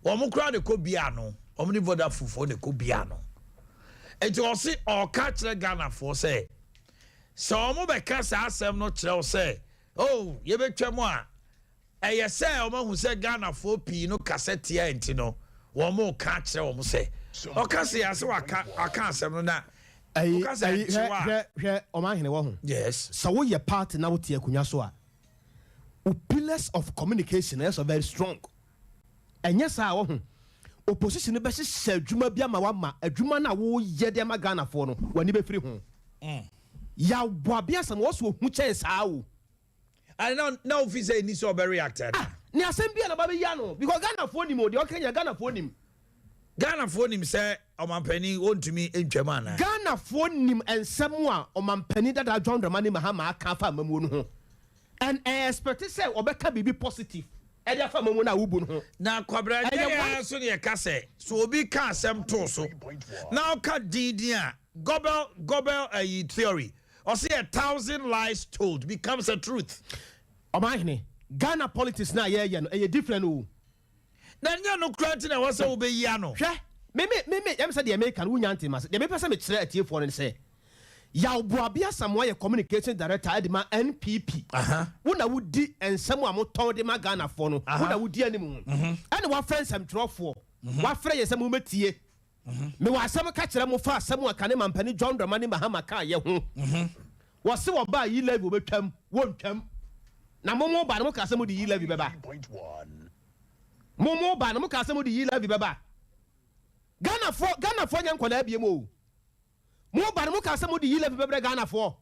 One more crowd the Cobiano, Omni Vodafone for the Cobiano. It was see or catch the Ghana for say. So more by casa asem not tell say, oh, you bet you more. I say, Omo who say Ghana for Pino cassette here and Tino. One more catch the Omo say. Okay, see, I can't say no na. Yes. So what your part now with your kunyaswa? Pillars of communication is very strong. And yes, I opposition the best said Juma Biama, a Juma na wo ye de Ghana for no when you be free home. Ya Wabia some also which is how. I don't know if he's a Niso reactor. Nia Sembia na Babiano because Ghana for him or the okay Ghana for him. Ghana phone him say Omampani want to me in German. Ghana phone him and someone Omampani that I joined the money Mahama Kafa Mamun. And I expect to say Obeka be positive. And ya family na ubun. Na kwabra ya so ne kase. So obi ka asem to so. Now ka didia gobel a theory. Or say 1,000 lies told becomes a truth. Omahini Ghana politics na ye different o. Nanya no kranti na wasa obe ya no. Hwe me em say the American wu nyanti mas. The me person me kire atie for no say. Ya obuabia Samoa ye communication director edema NPP. Wona wudi ensem a moton de ma Ghana for no. Wona wudi animu. And wa friends am trofo. Wa frɛ ye sɛ mo metie. Me wa asɛm ka kyerɛ mo fa asɛm a kane mampani John Dramani Mahama ka ye ho. Wo se wo ba yi level betwam, wo ntwam. Na mo ba no ka asɛm di yi level beba. Momo ba no mo ka asɛm di yi level beba. Ghana for nyan kola biem o. Mo ba no mo ka asɛm di yi level beba Ghana for.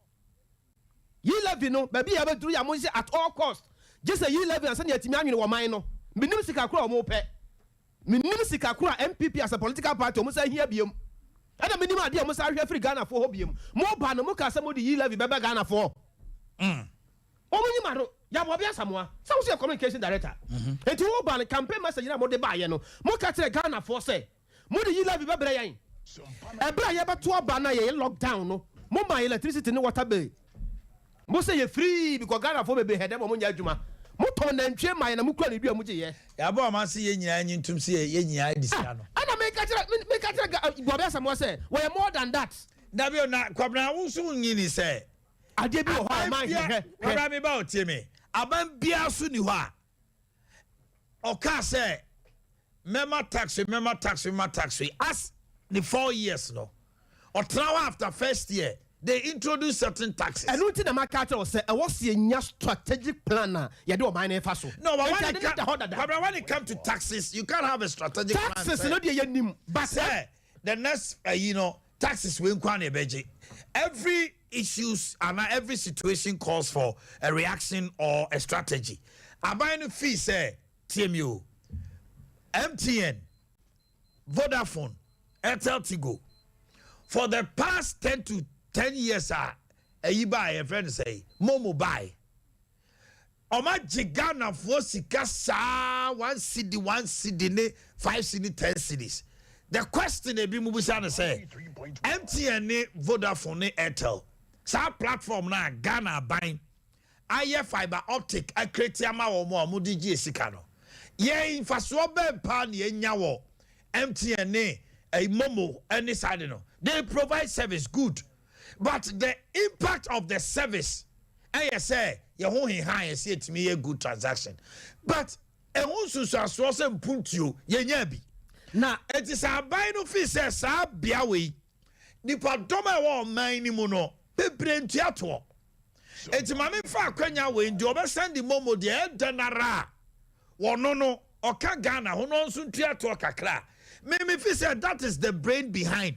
Yi level no ba bia be duru ya mo say at all cost. Just a yi level and say yatimi anwene wo man no. Minim sika kura o mo pɛ. Minim sika kura MPP as a political party o mo say hia biem. Ada minim ade o mo say ahwe free Ghana for ho biem. Mo ba no mo ka asɛm di yi level beba Ghana for. O mo nyima no ya bo bia Samoa. Say we communication director. Enti wo ba no campaign message na mo de ba ye no. Mo ka tire Ghana for say mo de yi level beba yan. Ebra ye ba to aba na ye lockdown no. Mo ma electricity no water bill. Mo say ye free because Ghana for be head mo nya adwuma. moto nantwie man na mukura ne dua mu gye ye ya ba ma se ye nyina nyi ntum se ye nyina disika no ana me ka tira bobe asamo say we more than that na bi na kwabna wo so nyi ni say ade bi wo ho man hwe kwabna me ba o tie me aban bia so ni ho a oka say mema tax as the 4 years no or now after first year they introduce certain taxes. And until the market say, I was a strategic planner. You do my name faso. No, but when it comes to taxes, you can't have a strategic plan. Taxes, no, but say the next, taxes will be every issues and every situation calls for a reaction or a strategy. I buy a fee say TMU, MTN, Vodafone, Airtel Tigo. For the past 10 years, you buy a friend say, Momo buy. Oma Jigana for Sikasa 1 CD, 5 CD, 10 CDs. The question they be Mubusana say, MTN, Vodafone, Airtel. Sa platform na Ghana buying. Aye fiber optic, I create yama or more Mudiji Sikano. Ye in Faswabe pan ye nyawo. MTN, a Momo, any side no. They provide service good. But the impact of the service, I say, you won't high see it me a good transaction. But a also so punt you, ye nyabi. Now, it is a buying officer, sa biawi. Nipa doma wa mine muno, pebre tiato. It's mammy fa kwenya we in job send the momo de denara. No, or Ghana, who knows soon tiato kakra. Maybe if said that is the brain behind,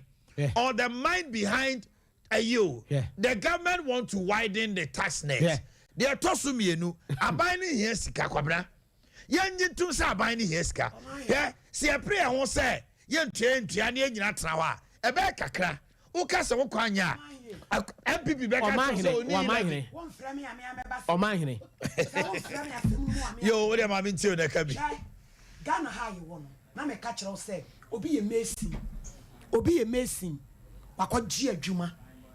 or the mind behind you. The government want to widen the tax net. They are tossing me nu. Abiding here sika kwabra. Yan yin tum sa abiding here sika. Yeah, see a prayer won't say. Yan train triani yin trawa. A bear kakra. Uka sa wukanya. MPP back or mine. Yo, what am I mean to the cabin? Ghana high one. Na me catch all say. Obi amazing. Wakɔgye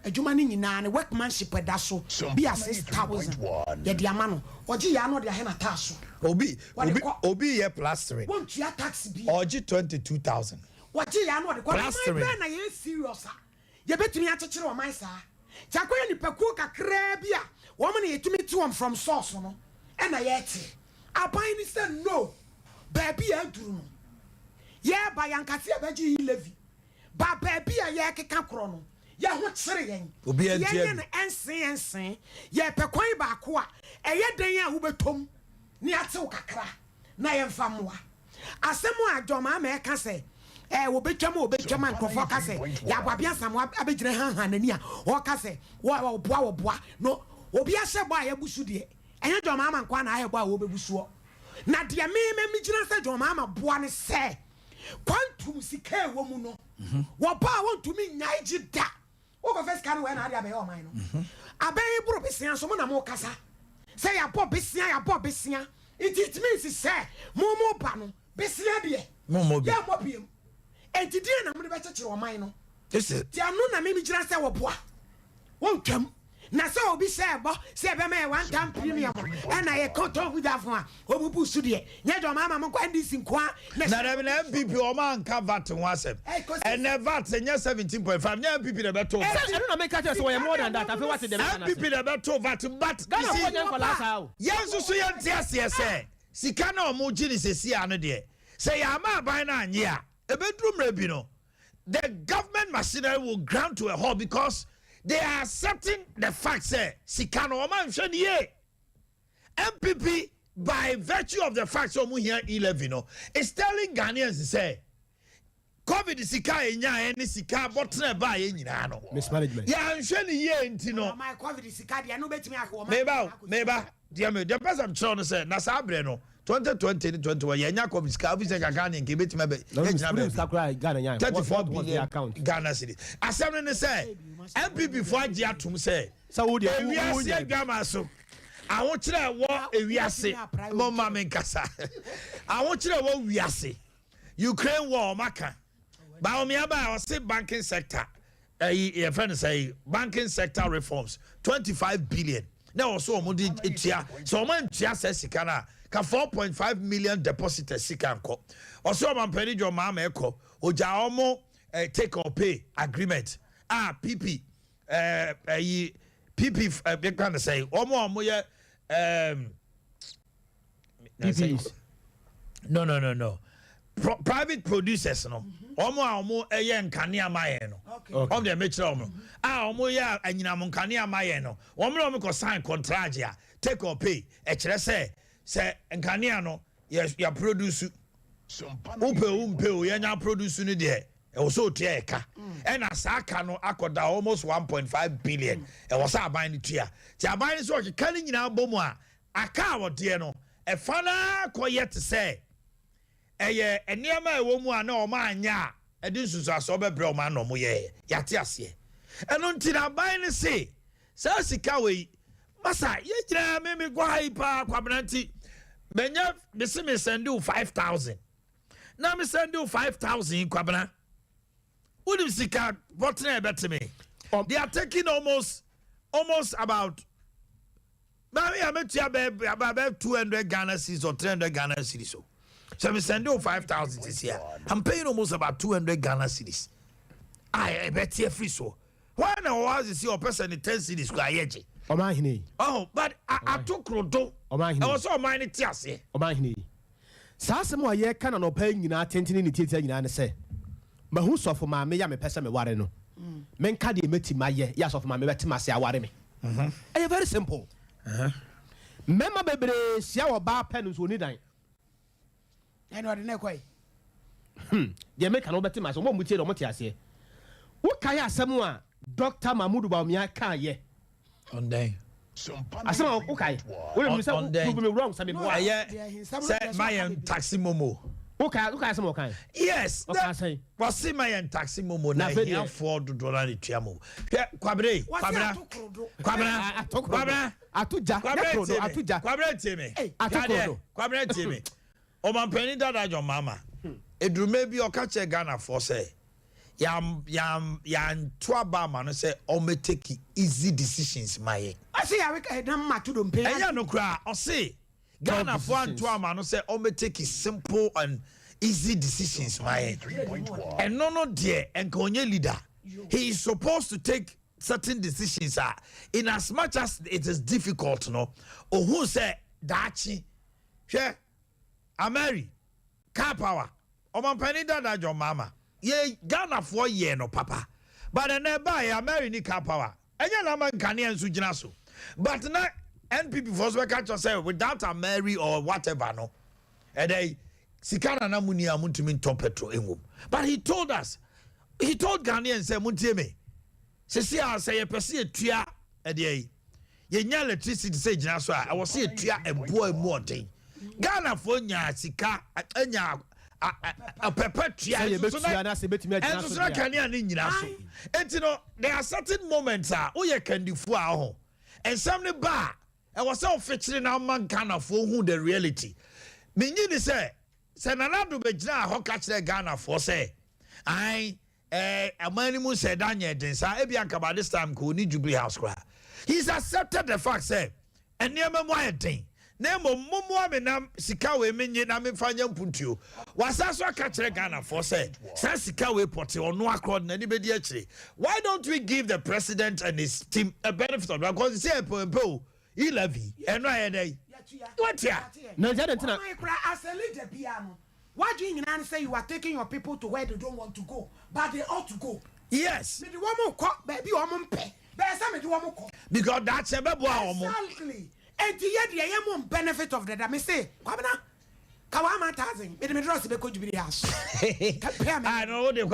adwuma no nyinaa ne workmanship ɛda so bi a 6,000 yɛde ama no ɔgye yɛ ano de ahɛ na taa so obi yɛ plastering wɔntua tax bi ɔgye 22,000 wɔgye yɛ ano de plastering na yɛ serious a yɛbɛtumi akyekyere ɔman saa kyakɔyɛ nipakuo kakraa bi a wɔn na yɛtumi te wɔn from source no ɛna yɛte aban ni sɛ no baabi a aduru no yɛba yankase a bɛgye yi levy ba baby a ye keka kro no ye ho kyere yen obi antia ye ne ensen ye pekwan ba ko a eye den a wo betom ne atew kakra na ye mfa moa asemu adwoma ma e ka se wo betwam nkofo ka se ya babia samu abegyire han nani a wo ka se wo boa no obi ahye bo a ye busu de enye dwoma ma nkwa na aye bo a wo bebusuo na de me gyina se dwoma ma boa ne se quantum sika wo mu no wo ba want to me nyai da wo go first kan we na ade abe o man no abai bro besia so mo na mo kasa say ya bo besia it means say mo ba no besia de mo bi ya mo biem entidi na mo de be chekere o man no this is ti anu na me gyina say wo boa wo twam na say obi say bo say be me one time premium and I cut off with that one obubu su de nye do mama mo kwa ndisi nkoa na MPP o man ka VAT wasem and VAT nye 17.5 nye MPP the better I don't know make us say more than that I feel what the MPP the better VAT but yes so yan tia say sika na o mo gini sesi ano de say ya ma ban na anye a e bedrum rebi no the government machinery will ground to a halt because they are accepting the fact say Sikano Oman Shaniye MPP by virtue of the fact so here 11 is telling Ghanaians to say COVID Sika enya any Sika bottle by no mismanagement. Yeah, Shaniye intino. My COVID Sika dia no betimi akwo. Meba dear me the person trying to say na sabre no 2020 21 yenya COVID Sika bi say Ghana nke betimi be 34 billion Ghana cedi. Asem ne say MPP for agi atum say so we ase agama so awon kire wo ewiase mo ma me nkasa awon kire wo wiase Ukraine war maka ba o me aba o say banking sector your friend say banking sector reforms 25 billion na also omo di etua so omo ntua se sika na ka 4.5 million deposit sika nko also omo mpani jo ma eko oja omo take or pay agreement PP PP big kind of say omo ye no private producers no omo eye nkane amaye no omo dey make sure omo ya anyina mo nkane amaye no omo ko sign contract ya take or pay e kire say nkane no ya produce umpe o ya nya produce no de e wo so tua eka e na sa aka no akoda almost 1.5 billion e wo sa aban ni tua ti aban ni so ke kan nyina bomu a aka wo de no e fana koyet say eye eniema ewo mu a na o ma anya edi nsusu aso bebre o ma no mo ye yate ase eno ntina ban ni se sa sika we masa ye gira me gwa ipa kwabranti benya me send you 5,000 na me send you 5,000 kwabra unim sika what na bet me they are taking almost about maybe I met you about 200 Ghana cedis or 300 Ghana cedis so me send you 5,000 this year. I'm paying almost about 200 Ghana cedis. I bet you free so. Why now was you see a person in 10 cedis kwayeje? Oh, but I took rodo. I was all mine tiase. Sasemo ye kana no pay nyina tentini ni titia nyina ne se. Ma hu so for ma me ya me pese me ware no. Men ka de meti ma ye ya so for ma me beti ma se aware me. Very simple. Mema bebre sia wo ba pen so ni dan. And what the quay? They make an obeti maso, what mutia or motiase. What kaya samua, Dr. Mahmoud Baumia can ye? On day. I saw okay. Well, on day. Me wrong, Sammy. Said my taxi momo. Okay, some kind. Yes, okay, say. Was see my taxi momo na here $4 the chiamo. Kwabre, Kwabre, o man penny dada your mama. Edru maybe o catch a Ghana for say. Yam twaba man say o me take easy decisions my. I see I can matu don't pay. And no cry or say Ghana for twaba man say o me take simple and easy decisions my. And no dear and konye leader. He is supposed to take certain decisions in as much as it is difficult no. Or who say dachi. Sure. Ameri, car power. Oman penny dada your mama. Ye Ghana for ye no papa. But I never buy Ameri ni car power. Enya na man Ghanaian sujinaso. But na NPP first we catch yourself without Ameri or whatever no. And they sikana na muni amuntimi top petrol engum. But he told us. He told Ghanaians say muntieme. Se say ye pesi etua e dey. Ye nya electricity say jinaso I was say etua e boy more thing. Ghana for nya sika enya a perpetua and so can ya ni nyina so etino there are certain moments o ye can do for ho and some ba e was so featuring na man Ghana for who the reality menyi ni say nanado be gina ho ka kire Ghana for say ai amani mu say danye den sa e bia nka this time ko ni Jubilee House kra he's accepted the fact say enema mo ayeden na momo amenam sika we menye na me fanya mpuntuo wasaso aka kire Ghana for say san sika we pote ono accord na ni be di akire why don't we give the president and his team a benefit of because say po he levy eno ayedai what ya na jadentina as a leader piano why do you say you are taking your people to where they don't want to go but they ought to go yes me the woman baby woman pay be say me the woman because that's a bebo exactly. And the benefit of that, I say, Kwabena, Kawama Tazing, it may draw to be Jubilee House. I know the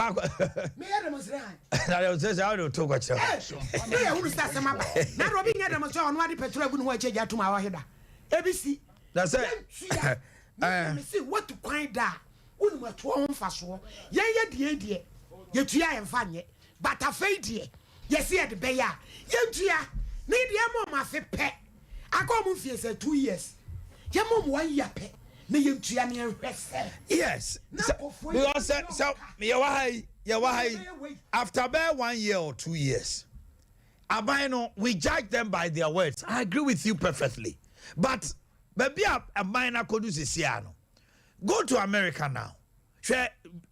Me Adams ran. I was just out of talk what you who starts some up. Now, Robin Adams on what the petrol wouldn't watch to my head. ABC. That's it. See what to find that. Wouldn't want to own fast war. Yea, dear, yet you am funny, but a fate ye. Yes, here the Bayer. Yet you need your mamma pet. I go move here 2 years. Your mom 1 year pay. Me you triani yes. Because so me why after about 1 year or 2 years. Abino, we judge them by their words. I agree with you perfectly. But maybe a minor could do this. Go to America now.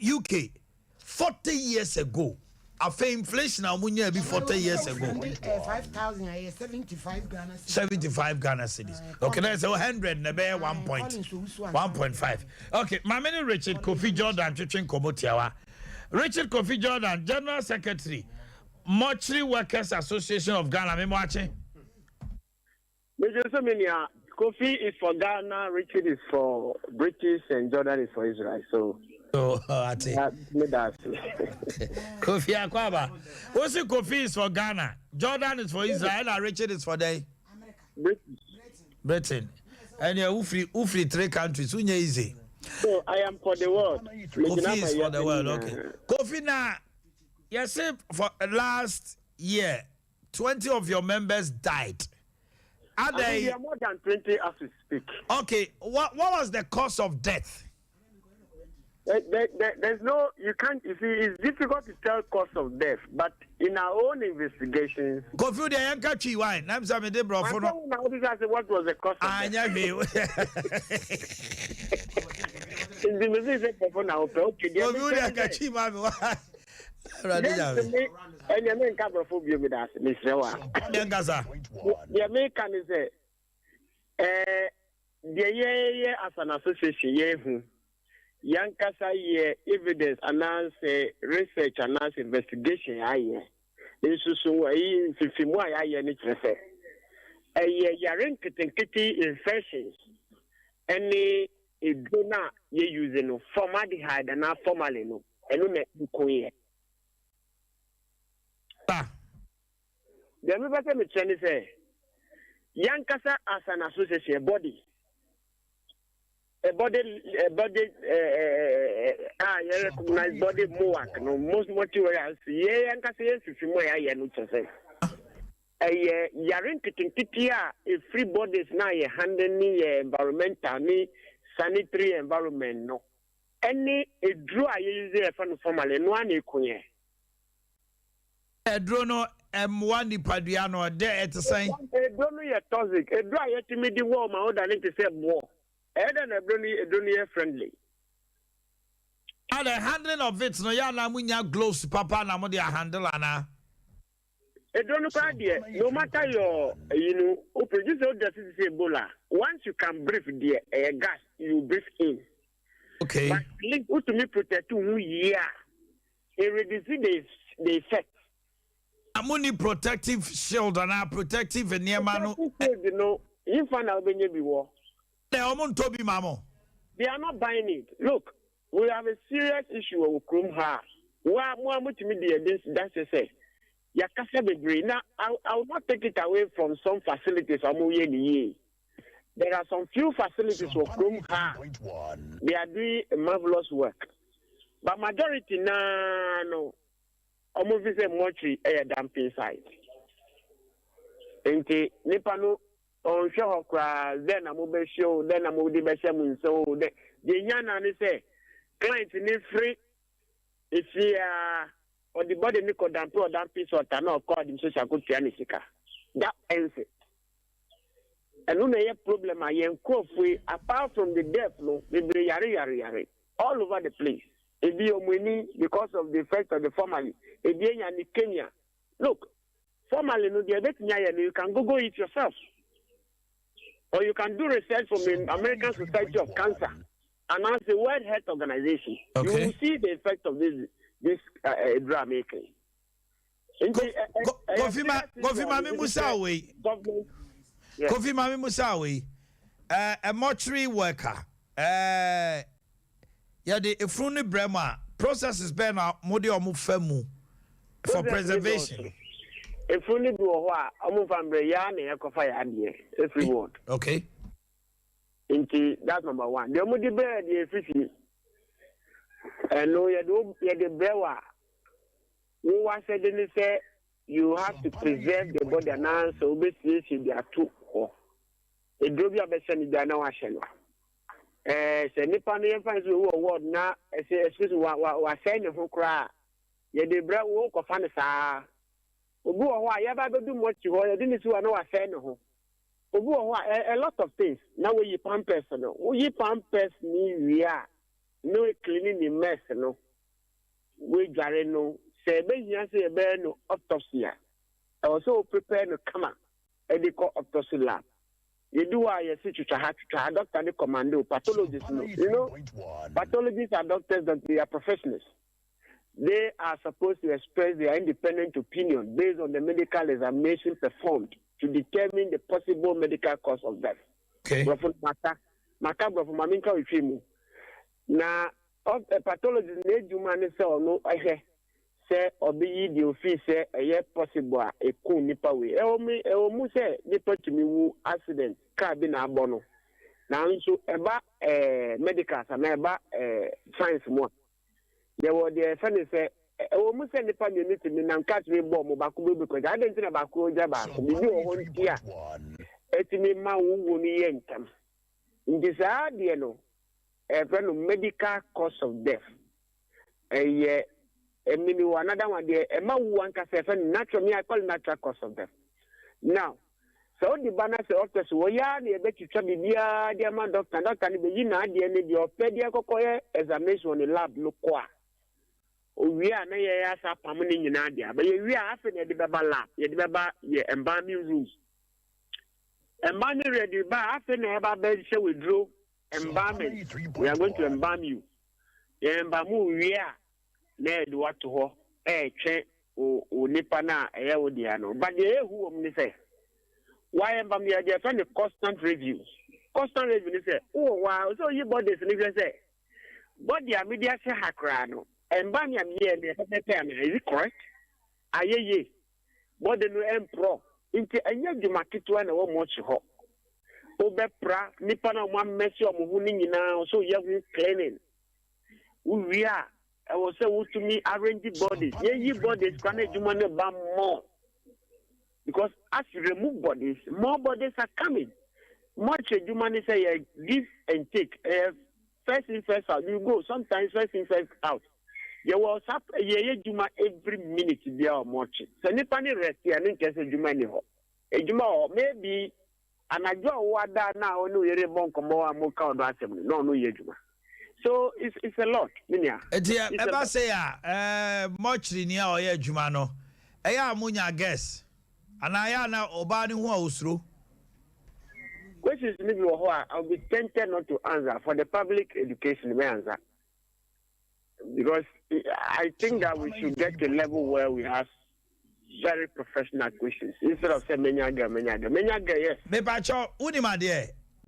UK 40 years ago. After inflation, I be 40 years ago. 5,000, 75 Ghana cedis. 75 Ghana cedis. Okay, that's 100, 1.5. Okay, my name is Richard Kofi Jordan, Richard Kofi Jordan, General Secretary, Mortuary Workers Association of Ghana. I'm watching. Kofi is for Ghana, Richard is for British, and Jordan is for Israel. So. Kofi Akwaba. What's it? Kofi is for Ghana, Jordan is for Israel, and Richard is for the Britain. And you're free 3 countries. Who easy? So I am for the world. Kofi is for the world. Okay. Kofi now. Yes, for last year, 20 of your members died. Are they? There are more than 20 as we speak. Okay. What was the cause of death? There's no, you can't, you see, it's difficult to tell cause of death, but in our own investigations. Go through the Yankachi wine. I'm sorry, bro. What was the cause of death? In the music, okay, go through the Yankachi wine. And the American phobia with us, Miss Rewa. The American is the year as an association, Yankasa year evidence announce research announce investigation aye. This is so in 51 aye ni trese. Yaren kiti infections. Any dona ye using formaldehyde and not formalin no. Enu ne nkoye. The everybody me trying say Yankasa as an association body. A body, recognize body more. No, most materials, yeah, and Cassia, if you may, I know to say. A yarin kitia, a free bodies now, a handling environmental, sanitary environment, no. Any a dry is there from formal, no one equine. A drono, M1 Padiano, there at the same. A drono, a toxic, a dry, a timid warm, I would like to say more. Eden a friendly. And the handling of it, no, yana munya gloves, papa, na mo dia handle ana. No matter your, who produce all the Ebola. Once you can breathe the gas, you breathe in. Okay. But link to me protect 2 years. It reduces the effect. Amuni protective shield and our protective and near manu. If an Albania be war. They are not buying it. Look, we have a serious issue with Chrome Ha. Why more multimedia that's to say. Yakasa degree. Now I will not take it away from some facilities. There are some few facilities for Chrome Ha. They are doing marvelous work. But majority no. Almost a mortuary a dumping site. Enti Nipano on show then I'm over show, then I'm over the so the Yana say clients in free if you or the body nickel damp or dumping sort and not called in social good pianistica. That ends it. And no problem I am free apart from the death no we be yari all over the place. It be because of the effect of the formalin. It be in Kenya. Look, formalin no you can go it yourself. Or you can do research from the American Society of Cancer and ask the World Health Organization. Okay. You will see the effect of this drug making. Kofi Mami Musawi. Kofi Mami Musawi. A mortuary worker. Yeah, the Efruni Brema processes Ben Modi or Mufemu for preservation. If you need to go, I'm moving from Brian and Kofa every word. Okay. That's number one. The only bear the efficiency. And no, you do the bear. Who was said in say you have to preserve the body and so basically there are two. A drove your best in the Nawashel. Say Nippon finds you a word now, excuse what saying who cry. Yet the bread walk of Fanasa. obi wo ho a ya ba bedu mochi ho ya di ni si wa no wa fe ne ho obi wo ho a lot of things na we yi pampers no we yi pampers ni wi a no cleaning the mess no we dware no se be hia se be no autopsy a also prepare no kama e dey call autopsy lab you do why you see chucha doctor the commando pathologists no you know pathologists are doctors that they are professionals. They are supposed to express their independent opinion based on the medical examination performed to determine the possible medical cause of death. Okay. Now, a pathologist need to manage no say obi the office say a possible a cool nipa way. Mu say nipa to me wu accident car be na abono. Now so eba medical and eba science more. There were the funny say almost any family to me and catch me bomb baku because I didn't think about Jaba. We do one here. It's me ma woo ni yentam. In this idea, a medical cause of death. A mini another one there, a ma one can say natural me, I call natural cause of death. Now, so the banner say doctors, well, yeah, they bet you trouble dear, dear man, doctor, you know, the pedia examination on the lab look qua. We are na ya sa pamuni nyina dia but we are after the baba lab ye baba ye embalming rules embalming ready ba after na eba be she withdraw embalming we are going to embalm you ye embalmu we are na do what to ho twe o nipa na e wo dia no but ye hu om ni say why embalm ye dey find the constant review ni say oh wow so you bodies ni say body a media say hakra no and Banyam ye, is it correct? Aye, what the new emperor into a young Jumakitu and a much hot. Obepra, Nippon one messy of Muhuning now, so young cleaning. We are, I was so to me arranging bodies. Ye bodies can you money about more. Because as you remove bodies, more bodies are coming. Much a money say give and take. First in, first out. You go sometimes first in, first out. You was up a juma every minute they are watching. So Nipani rest here and just a juma anyhow. A juma or maybe and I go what that now no you won't come more and more count assembly. No ye juma. So it's a lot, Minia. Eba say much linear or ye juma no. Eya munya guess. And I na obani who usru. Questions maybe I'll be tempted not to answer for the public education may answer. Because I think that we should get to a level where we have very professional questions instead of saying menyaga, yes.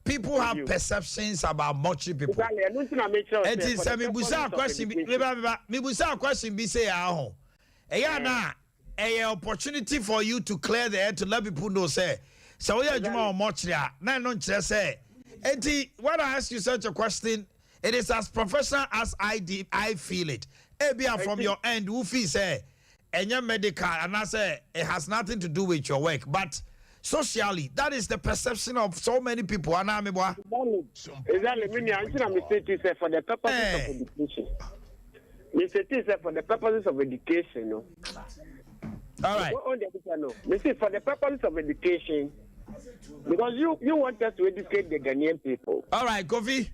People have perceptions about much people. It is a mibusa question be say ahon. Na a opportunity for you to clear the air to let people know say so we are juma much there. Na no say. Enti when I ask you such a question, it is as professional as I feel it. Ebia from your end, who feel say, and your medical, and I say it has nothing to do with your work, but socially, that is the perception of so many people. Exactly. Mr. For the purposes of education. Mr. For the purposes of education. No. All right. Mr. For the purposes of education, because you want us to educate the Ghanaian people. All right, Kofi.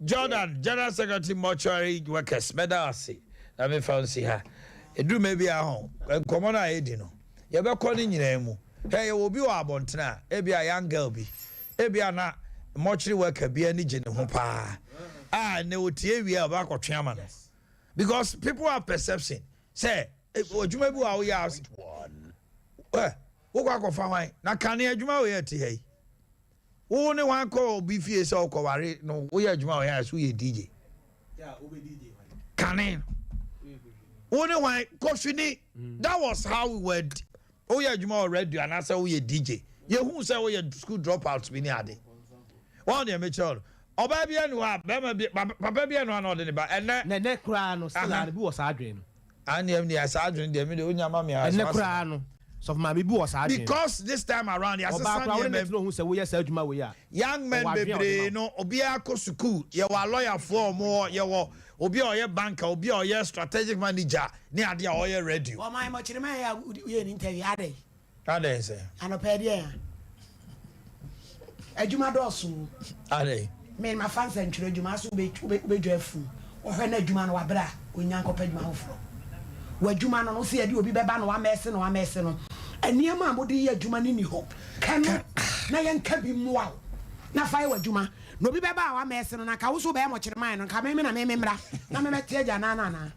Jordan, General Secretary Mortuary Workers, Medasi. Let me fancy her. It do maybe a home. Common Edino. You be calling your name. Hey, you will be our bontana. Ebi a young girl be. Ebi a na mortuary worker be any general pa. And they will tell you about what chairman. Because people have perception. Say, what you may be our house. Well, what go find? Now, can you do here? Only one call be fierce or cover no we are Juma as we DJ. Yeah, DJ. Can only one coffee. That was how we went. Oh, yeah, Juma ready and I said we DJ. You who say we had school dropouts be near day. One day, Mitchell. Oh, baby, and what? Baby, and one other about and then crown was our dream. And the Sadrin, the middle, your mammy, and the crown. So my baby was because this time around young men baby no obia ko school ye wa lawyer for more ye wo obi oye banker obi oye strategic manager ni ade a oye radio o my much me ya we ni interview ade say anopede adwuma dɔɔso ade me ma fans ntwere adwuma so be dwa afu o hwe na adwuma no wabra onyankopɛ adwuma hofro wa adwuma no se ade obi bɛba no wa mɛse no aniema amode ye adwuma ni ho kanu na yenka bi mmoa na fa wa adwuma no obi bɛba wa mɛse no na ka wo so bɛ mo kyerman no ka me na me mmra na me mɛte agya na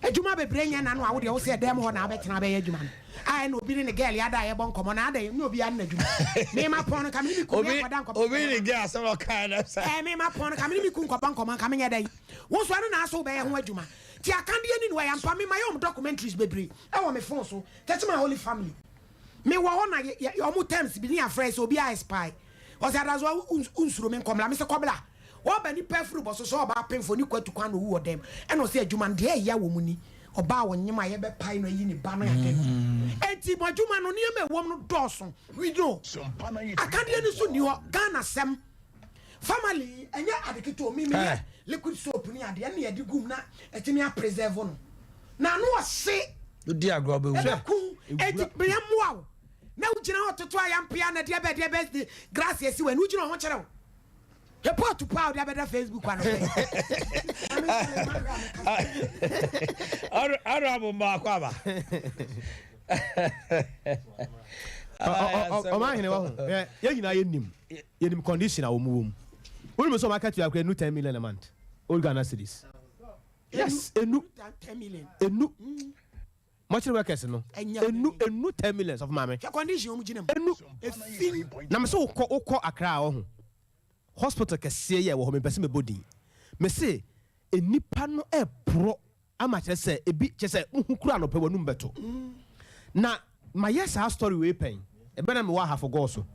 adwuma bebre nya na no a wo de wo se dem ho na abɛtena bɛ adwuma no ai no obi ni girl ya da ye bon komo na ada no obi an na adwuma me ma pon ka me bi ku me kwadan komo obi ni girl so kind of say me ma pon ka me bi ku kwadan komo ka me nya dai wo so na so bɛ ho adwuma ti akande ni no ya mpa me my own documentaries bebre e wo me phone so touch my holy family me wo ho na your mu terms bi ni afresh obi I spy o say that's why unsuro me nkomla me se kobla wo ba ni pefuru bo so ba penfo ni kwatu kwa no wo dem e no say adwuma de ya wo mu ni oba wo nyima ye be pai no yi ni ba no ya de enti mo adwuma no ne me wom no doso we know akande ni so ni ho Ghana sem family enya adekito mi liquid soap ni ade na ye digum na etimi a preserve no na no ose odi agrobe wo eti briamoa na ugina hototo ayampia na de be grass esi we na ugina ho kere wo report to power de be Facebook kwa no arabu ma kwa ba o ma hene wa ho ye nyina yenim condition a wo mu wom we so market you akwa nu 10 million a month all Ghana cedis yes enu 10 million enu much workers no enu 10 million of mama condition mu gina enu na me so ukọ Accra ho hospital kese ye wo ho me pese me body me say enipa no e pro ama kire se ebi kire se nhukura no pe wanum beto na my yes story we pen e be na me wa half go so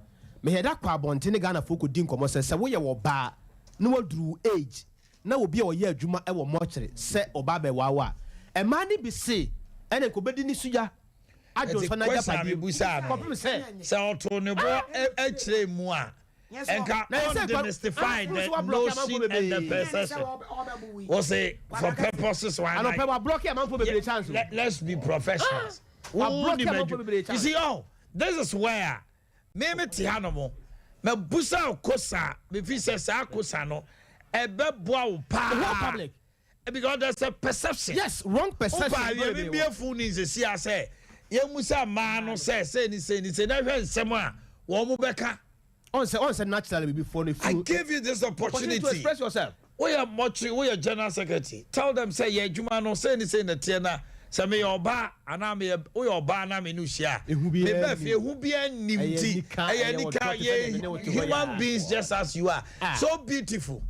me heda kwa bonte ne Ghana folk din komo se wo ye wo ba na waduru age na obi a oye adwuma e wo mochire se oba be wawa e ma ni bi se ene ko bedi ni suya ajo so na japade kopim se oto ne bo e kire mu a enka demystified the notion and the perception o say for purposes why I don't block him for be chance let's be professionals you see this is where me ti hanomo me busa kosa me fi se sa kosa no ebe boa wo pa public because there's a perception yes wrong perception you be a fool in the see say ye musa ma no say ni na hwe nsem a wo mu beka on say naturally before the fool I give you this opportunity to express yourself we are general secretary tell them say ye adwuma no say ni tie na say me oba ana me we oba na me no hia me ba fie hu bia nimti human beings just as you are so beautiful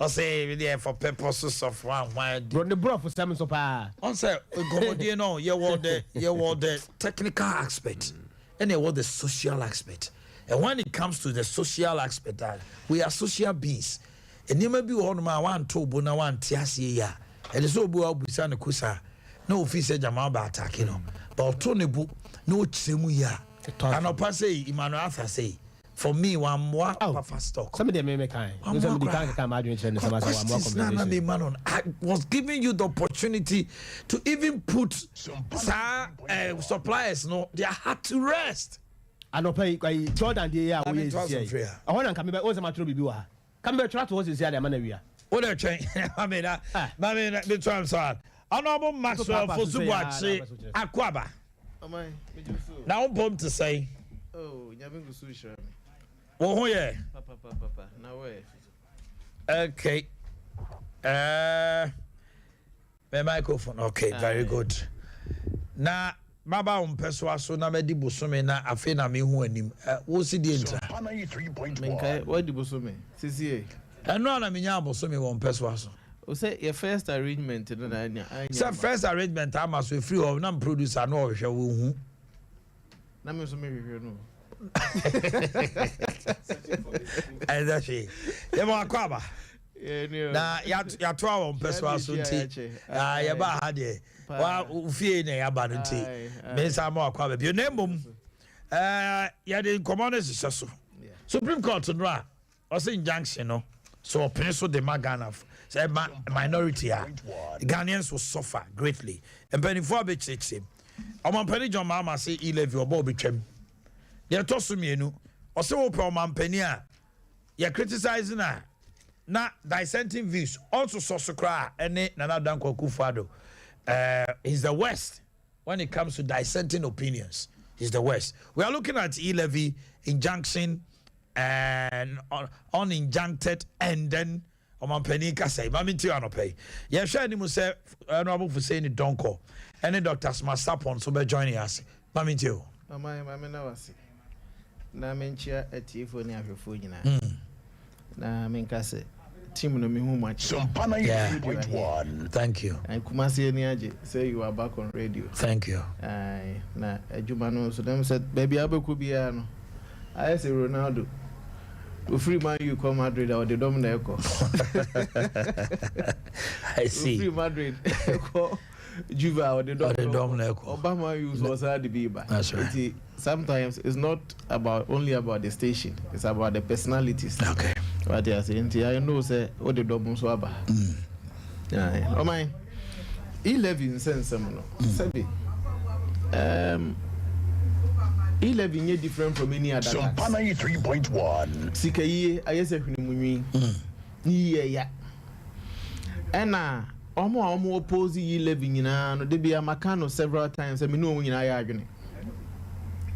I say there for purposes of one the bro for some so pa on say go no you want the technical aspect and you want the social aspect. And when it comes to the social aspect, we are social beings. And you may be one my one to bona one tiasi ya. And it's so bo busa kusa. No officer Jamal attack, you know. But Tony book no chemu ya. And I pass say Emmanuel Arthur say for me one more fast talk. Some of them may kind. Some can't come imagine I was giving you the opportunity to even put suppliers no their heart to rest. I don't pay Jordan the year we say. I want to come back. What's my trouble? Be what? Come back. Try to what's the other man area. What are you I mean, the term sorry. Honorable Maxwell for Zubachi Akwaba. Now, I'm going to say, oh, you're going to switch. Oh, yeah. Papa. Now, where? Okay. My microphone. Okay, very good. Now, Baba perswaso na me di bosome na afi na me hu anim wo si di entra menkai what di bosome sisi eno na me nya bosome wo perswaso o say your first arrangement no na anya so first arrangement am so free of na producer na o hwe wo hu na me so me hwe no ai da shi e mo akwaba na yɛatoa wɔ mpɛ so aso nti yɛba ha deɛ wofie na yɛaba no nti mensa ma wakɔ aba bio na mmom yɛde nkɔmmɔ no hyehyɛ so Supreme Court no a ɔsɛ injunction no so ɔpene so de ma Ghana sɛ minority a Ghanaians will suffer greatly mpanimfoɔ a bɛkyerɛkyerɛ ɔmampani John Mahama sɛ e-levy ɔbɔ ɔbɛtwam deɛ ɛtɔ so mmienu ɔsɛ wopɛ ɔmampani a yɛ criticizing a na dissenting views also so cry any Nana Dankwa Akufo-Addo he's the worst when it comes to dissenting opinions. He's the worst. We are looking at e-levy, injunction, and uninjuncted, and then Omampeni Kase. Mami Tiano pay. Yeah, sure. Ni muse honorable for saying Donko. Any Dr. Smasapon so be joining us. Mami Tio. Mama na wasi. Na menchia etifo ni afefo nyina. Na menkase. Team no me who much. Sumpana 3.1. Thank you. And Kumasi Niaje say you are back on radio. Thank you. Aye, na Ejumano so them said baby Abeku biano. I say Ronaldo. To free man you come Madrid or the Domino Echo. I see. Free Madrid. Juva or the Domino Echo. Obama use was hard to be by. That's right. Sometimes it's not only about the station. It's about the personalities. Okay. What they are saying, I know say what the double swaba. Oh my, e-levy in sense no. Sabi, e-levy is different from any other. Sumpana 3.1. Sikaye, I say hunimunyi. Yeah. And omo oppose e-levy nyina no de bia makano several times. I mean no nyina ya adwene.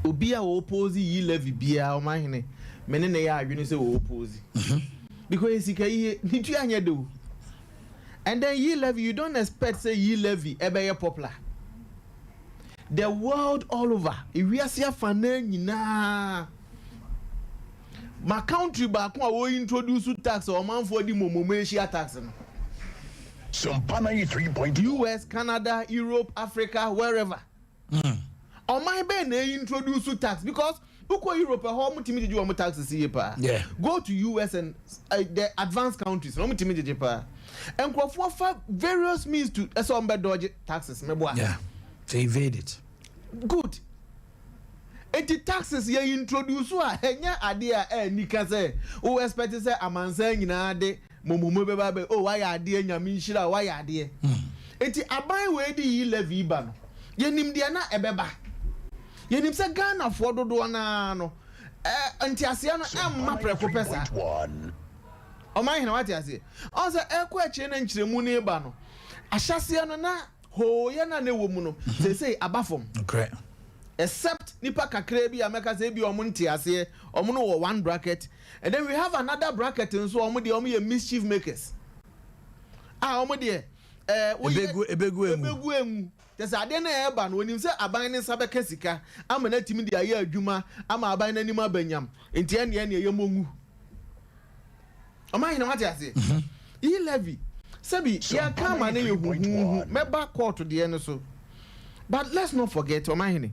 Obi a oppose e-levy bia o mahene. Many na ya adwene say oppose. Because sikaye nitu anya do. And then e-levy, you don't expect say e-levy ebe popular. The world all over, if we are see a nyina. My country back when we introduce tax or man for the momomesia tax. Sumpana 3.2. US, Canada, Europe, Africa, wherever. Or my ben introduce tax because look Europe how much you want taxes here. Yeah. Go to US and the advanced countries. How much and for various means to dodge taxes. Yeah. To evade it. Good. And the taxes you introduce nya idea nika say o expect say amansa nyina de momumo beba oh why idea nyame nhira why idea. Enti aban we di e-levy ba no. Yenim de na ebeba. Yenim say Ghana for dodo na no. Enti asia no emma preko pesa. O man hina wati ase. O say ekwo achi na nchiremu ne ba no. Ahyase no na ho ye na ne wo mu no. Say abafom. Okay. Except nipa kakra bi ameka say bi omo nti ase omo no 1 bracket and then we have another bracket nso omo de omo ye mischief makers. Omo de ebegu emu. Tese ade na eba no onim say aban ne nsa beka sika ama na timi de aye adwuma ama aban na nim abanyam enti ene ye mongu. Oman na wati ase. E-levy sabi ya kama na ye huhu meba court de ene so. But let's not forget oman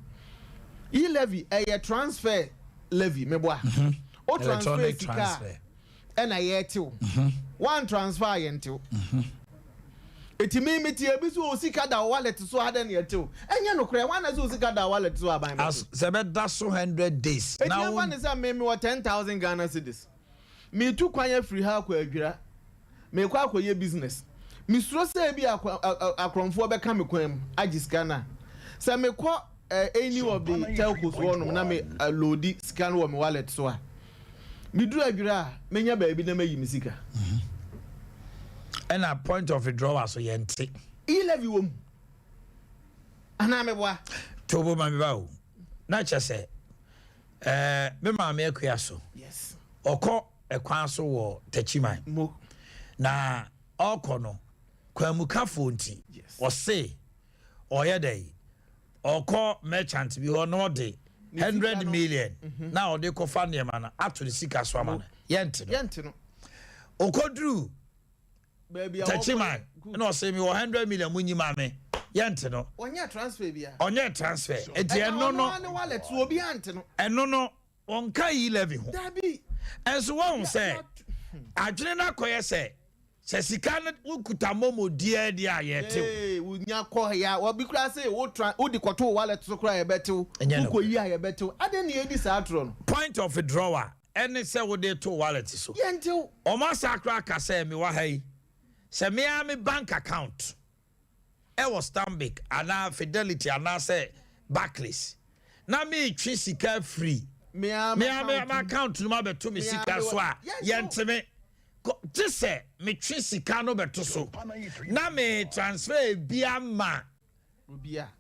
e-levy a transfer levy meboa. O transfer sika and a yetil. One transfer yentil. Etimi meti ebi so sika da wallet so adan yetil. Enya no kre one so sika da wallet so aban. As sebe that so 100 days. Now one is a me 10,000 Ghana cedis. Me tu kwanya free ha kwa adwira. Me kwa akoye business. Me suro se bi akromfo be ka me kwam agisika na. Se me kwa any of the telcos one na me loadi scan wo me wallet so a. Me duru adwira menya ba bi na mayi me sika. And a point of withdrawal so yente. E-levy wo mu. Ana me boa. Tobo ma me ba o. Na che se me ma me akua so. Yes. Oko ekwan so wo tachiman. Mo. Na oko no kwamukafo nti. Yes. O say oyedey oko merchant bi ho no de 100 million. Na o de ko fa ne ma na ato the sika so ama na. Yente no. Okodru Baby tachiman. No say me 100 million munyi ma me. Yente no. Onya transfer bia. Onya transfer. Enti eno no. Ono wallet so obi ante no. Eno no onka e-levy ho. Dabi. Enso won say adwene na koye say sɛ sika no wokuta momo deɛ de a yɛtew wonya kɔ ya obi kura sɛ wodi kɔto wallet so kura yɛbɛtew wokɔyi a yɛbɛtew ade ne yɛdi saa atoro no point of withdrawal ɛne sɛ wode to wallet so yɛntew ɔma sa kora ka sɛ mewɔ ha yi sɛ mea me bank account ɛwɔ Stanbic anaa Fidelity anaasɛ Barclays na metwe sika free mea account no mabɛto me sika so a yɛnteme te sɛ metwe sika no bɛto so na me transfer bia ma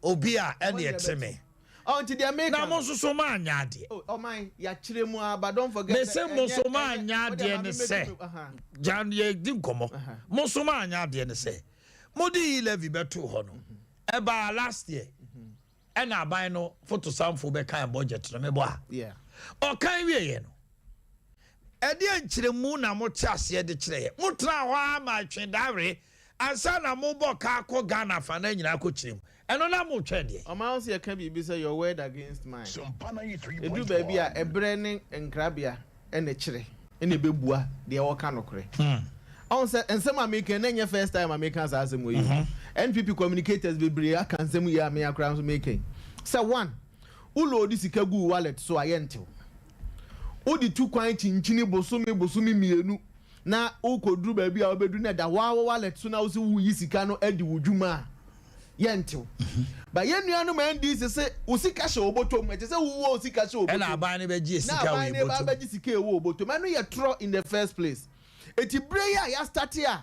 obi a ɛne ɛte me na mo nso so ma anya adeɛ but don't forget me say mo so ma anya adeɛ ne sɛ jan ye di nkɔmɔ mo so ma anya adeɛ ne sɛ mo di levy bɛto hɔ no ɛba last year ɛna aban no photo samfo bɛkan budget no me bɔ a ɔkan wie yɛ no ɛdeɛ nkyerɛmu na mo te aseɛ de kyerɛ yɛ mo tena hɔ ama twe dawre ansa na mo bɔ ka akɔ Ghana fa na nyina akɔ kyerɛmu ɛno na mo twɛ deɛ ɔma wo sɛ ka biribi sɛ your word against mine ɛdu baabi a ɛbrɛ ne nkrabea ɛne kyerɛ ɛne bɛbua deɛ wɔka nokorɛ ɔn sɛ nsɛm a meka na nyɛ first time a meka saa asɛm wɔ yi NPP communicators bebree aka nsɛm yi a me akora nso meka sɛ one ulo di sika gu wallet so ayɛntew odi tu kwan chinchini bosomi mienu na ukoduru baabi a obedu na da wallet so na wo se wu yi sika no adi wudwuma yentew ba yenua no man di se wo sika hye obotom ete se wo sika hye obotom na aban ne beji sika wo obotom na aban ne beji sika wo obotom anu ye tro in the first place eti prayer ya start ya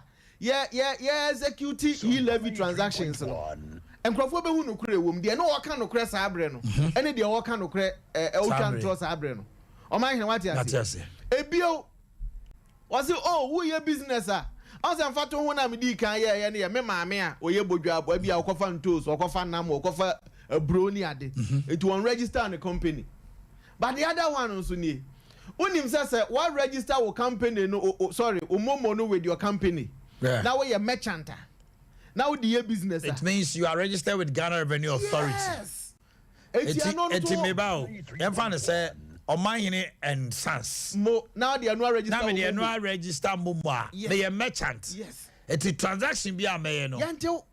execute e-levy transactions no enkrofo be hu no kure wom de na wo ka no kure sa abre no ene de wo ka no kure outran trust abre no o man hene wati ase ebio was it who ye business a ose mfato hu na me di kan ye ne ye me maame a oye bodwa abo bia okofa ntos okofa nam okofa broni ade it won register on the company but the other one nso nie unim say what register wo company no sorry umomo no with your company now we a merchant now the year business it means you are registered with Ghana Revenue Authority. Yes. Eti mebao emfa say Omahine and Sons. Mo now they are not registered. Now they are not registered mo a they are merchant. Yes. Eti transaction bi ameye no.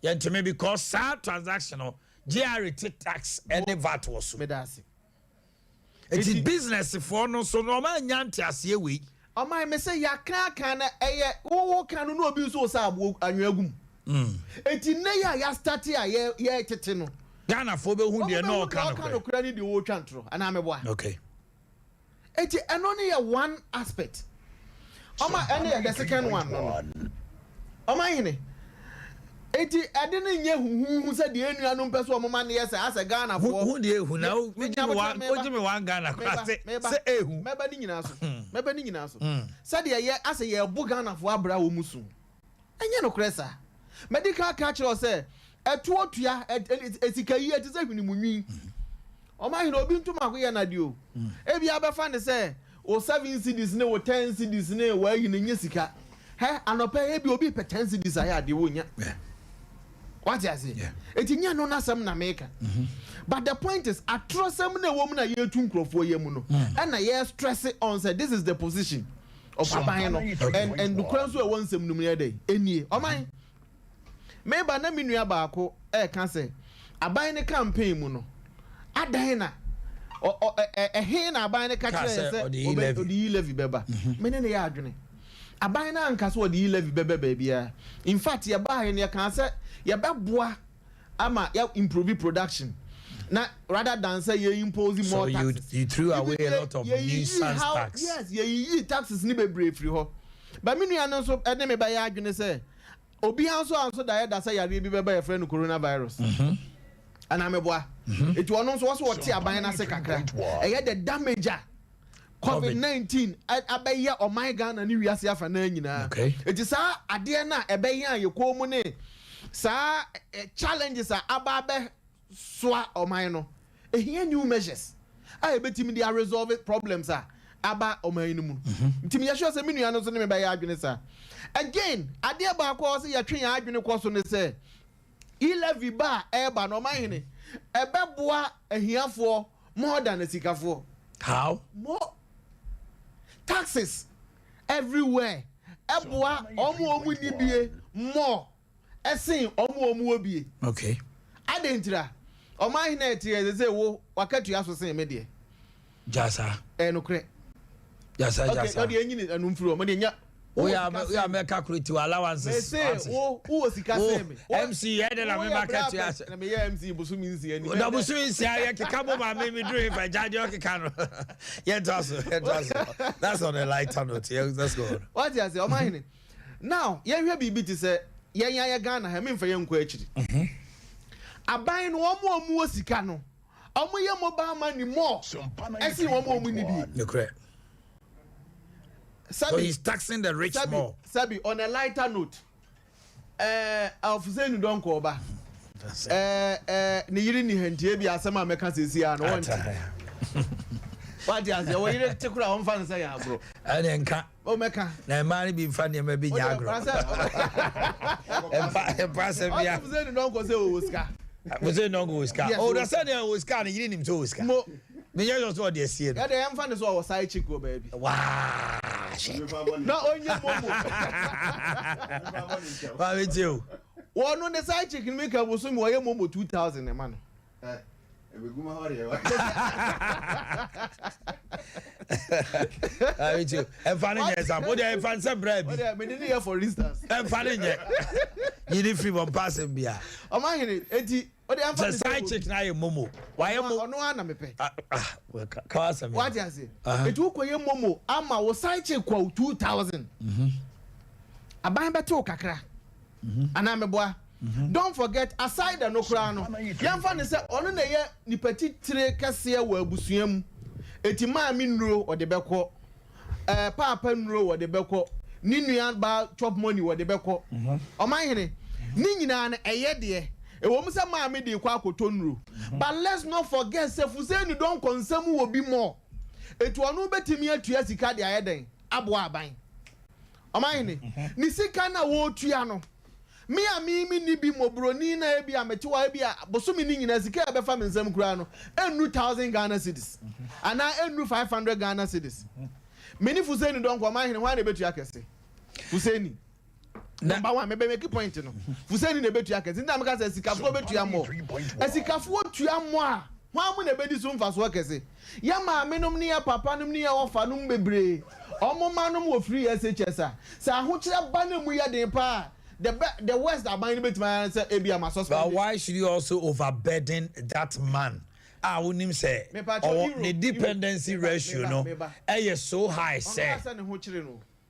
Yentime because sa transaction no GRT tax any VAT was so. Eti business for no so no ma nyante ase we. Omai me say ya kan na eye wo kan no obi so sa anwagum. Eti ne ya start ya ye tete no. Ghana for be hu de no kan no credit the wo twantro ana me boa. Okay. Eti eno ne one aspect. Oma ene the second one no. Oma hine. Eti ade ne nye huhu se de enua no pese omoma ne yesa ase Ghana for. Hu de ehu na ojime wan Ghana kwa se ehu. Meba ni nyina so. Se de ye ase ye bu Ghana for abra wo musu. Enye no kresa. Medical catch say etu otua esika yi eti se hwini munwi. Oma hine obi ntuma akoye na de o. Ebi abefa ne say o 7 cedis ne o 10 cedis ne wa yi ne nye sika. He anope ebi obi pe 10 cedis aya de wo nya. What you say? Eti nya no na sam na meka. But the point is atrosem na wo mu na ye tu nkrofo ye mu no. And na ye stress it on say this is the position of aban no. And the kwanso e won sem no mu ye dey. Enie. Oman. Meba na minua baako ka say aban ne campaign mu no. Adan na he na aban ne ka kire say odi levy beba. Mene ne ya adwene. Aban na anka so odi levy beba bia. In fact ya ba he ne kan say ya beboa ama ya improve production. Na rather than say you impose more taxes. So you threw away a lot of nuisance tax. Yes, you taxes ni bebre free ho. But me nua so ede me ba ya adwene say obi anso da say ya bi beba ya friend coronavirus. Ana meboa. It won so what aban na se kakra. E the damage COVID-19 abaya oman Ghana ni wiase afa na nyina. It is ade na ebenya yekwo mu ne sa challenges are ababe swa oman no. Ehia new measures. I betimi dey resolve problems aba oman no mu. Ntimi ya sure say me nua no so ne me ba ya adwene sa. Again, ade ba ko so ya twen ya adwene ko so ne say e-levy ba eba no oman hene ebeboa ehiafo more than esikafo. How? More taxes everywhere. eboa omo ni bie more esin omo obie okay adentira oman na etie say wo wakatu aso sen me de jasa no kre jasa okay o de enyini anumfuro mo de nya we are make calculate allowances say wo sika say me MC head na me market ya na me MC busumi nsi ani na busumi nsi ya keka mo ma me do if I judge you keka no yet also that's on a lighter note. Let's go on. What you say oman now ye hwe bibi ti say ye Ghana ha me mfa ye nko akiri aban no omo sika no omo ye mobile money more esi omo ni bi no correct. So he's taxing the rich more. Sabi, on a lighter note, of Zenu don't go back. Ni yiri ni hentie bi asema meka sesi a no want. What you say? We yiri tekura on fan say ya bro. And enka. O meka. Na man bi fan ne ma bi nya agro. Empa se bia. Of Zenu don't go say o Oscar. Zenu don't go Oscar. Oh, the say na Oscar ni yiri nim to Oscar. Me just what they see. Yeah, they am fan so our side chick go baby. Wow. No only momo. What with you? One on the side chick make a was mo ye momo 2000 e man. With you. And funny example, they fan some bread. Me didn't hear for instance. And funny you need free one passing beer. O man eti the side chick na ye momo. Why momo? No na me pe. Cause me. What you say? Etu ko ye momo ama wo side chick kwa 2000. Aban beto kakra. Ana me boa. Don't forget aside the nokra no. Yamfa ne say ono na ye ni petit tire kase wa abusuam. Eti maami nuro o de beko. Papa nuro o de beko. Ni nua ba chop money o de beko. O man hene. Ni nyina na eye de. E wo mse maami de kwa akoto nuro. But let's not forget say Fuseni don konsam wo bi more. Etu ono betimi atua sika de ayeden. Abo aban. O man hene. Ni sika na wo tua no. Me ni bi mobroni na ebi ametewa ebi bosumi ni nyina sika be fa mensem kura no enu 1000 Ghana cedis ana enu 500 Ghana cedis meni Fuseni don kwa mahene hwa na betu akese Fuseni number 1 me be make point no Fuseni na betu akese nda me ka say sikafo betu ya mo sikafo tua mo a hwa mu na bedi so mfaso akese ya ma menom ni ya papa nom ni ya ofa nom bebre omo manom wo free SHS a sa ahokire ba na mu ya den pa the West are buying bit man say ABM suspect. But why should you also overburden that man? I wouldn't say the dependency ratio no is so high say.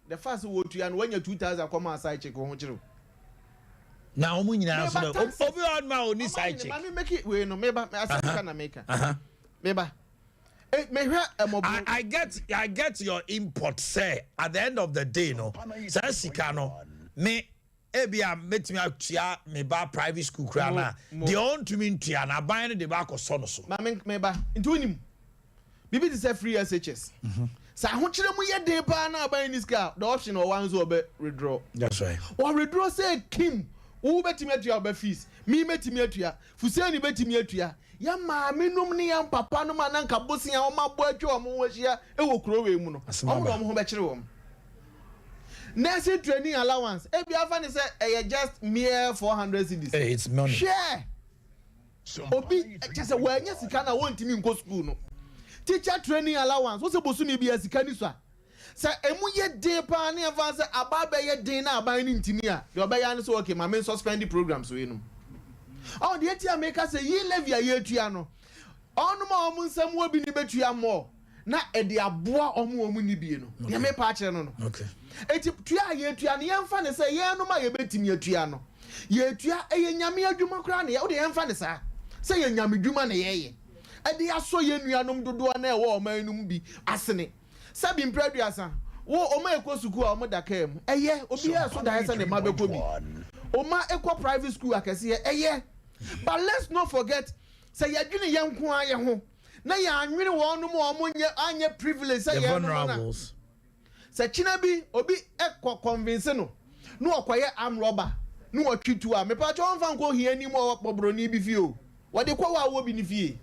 The first word you and when you 2000 come outside check ho chiro. Now omu nyina so no obi on ma oni side check. Mami make it we no meba asaka na make. Meba. I get your import say at the end of the day no. Say sika no me ebia metimi atua me ba private school kra na de on to me ntua na ban ne de ba koso no so me ba ntunim bibi ti say free SHS sa ho kire mu ye de ba na ban ni ska the option or one so be withdraw. That's right. Or withdraw say Kim wo betimi atua ba fees me metimi atua Fuseni betimi atua ya ma menum ni ya papa no ma na nka bosia o ma bo atwa o mo hia e wo kuro we mu no o mo ho be kire wo. Nursing training allowance. If you have say just mere 400 cedis. Hey, it's money. Share. Obi just say when you sika na won timi go school no. Teacher training allowance. What's supposed to be sika ni so. Say emu ye dey pa na advance ababa ye dey na aban ni ntimi a. The oba so okay, ma men suspend the programs we no. Oh, the etia make say ye levy ye tua no. Onu ma omu nsam wo bi ni betua mo. Na edi aboa omu ni bi no. Ye me pa kire no. Okay. Eti tua ye tua ne yemfa ne se ye no ma ye betimi atua no ye tua eye nyame adwuma kra ne ye wo de yemfa ne sa se ye nyame dwuma ne ye edi aso ye nuanom dodo na e wo omanum bi asene sabi mpraduasa wo oma ekosuku a omo daka em eye obi ye so da yesa ne ma beko bi oma ekọ private school akese ye eye but let's not forget say ye dwene ye nko aye ho na ye anwene wo no mo omo nye anye privilege say ye no se china bi obi ekọ convince no okoye am robber no otwitu a me pa cho mfa nko hia ni mo obobroni bi fie o wo de kwa wa wo bi ni fie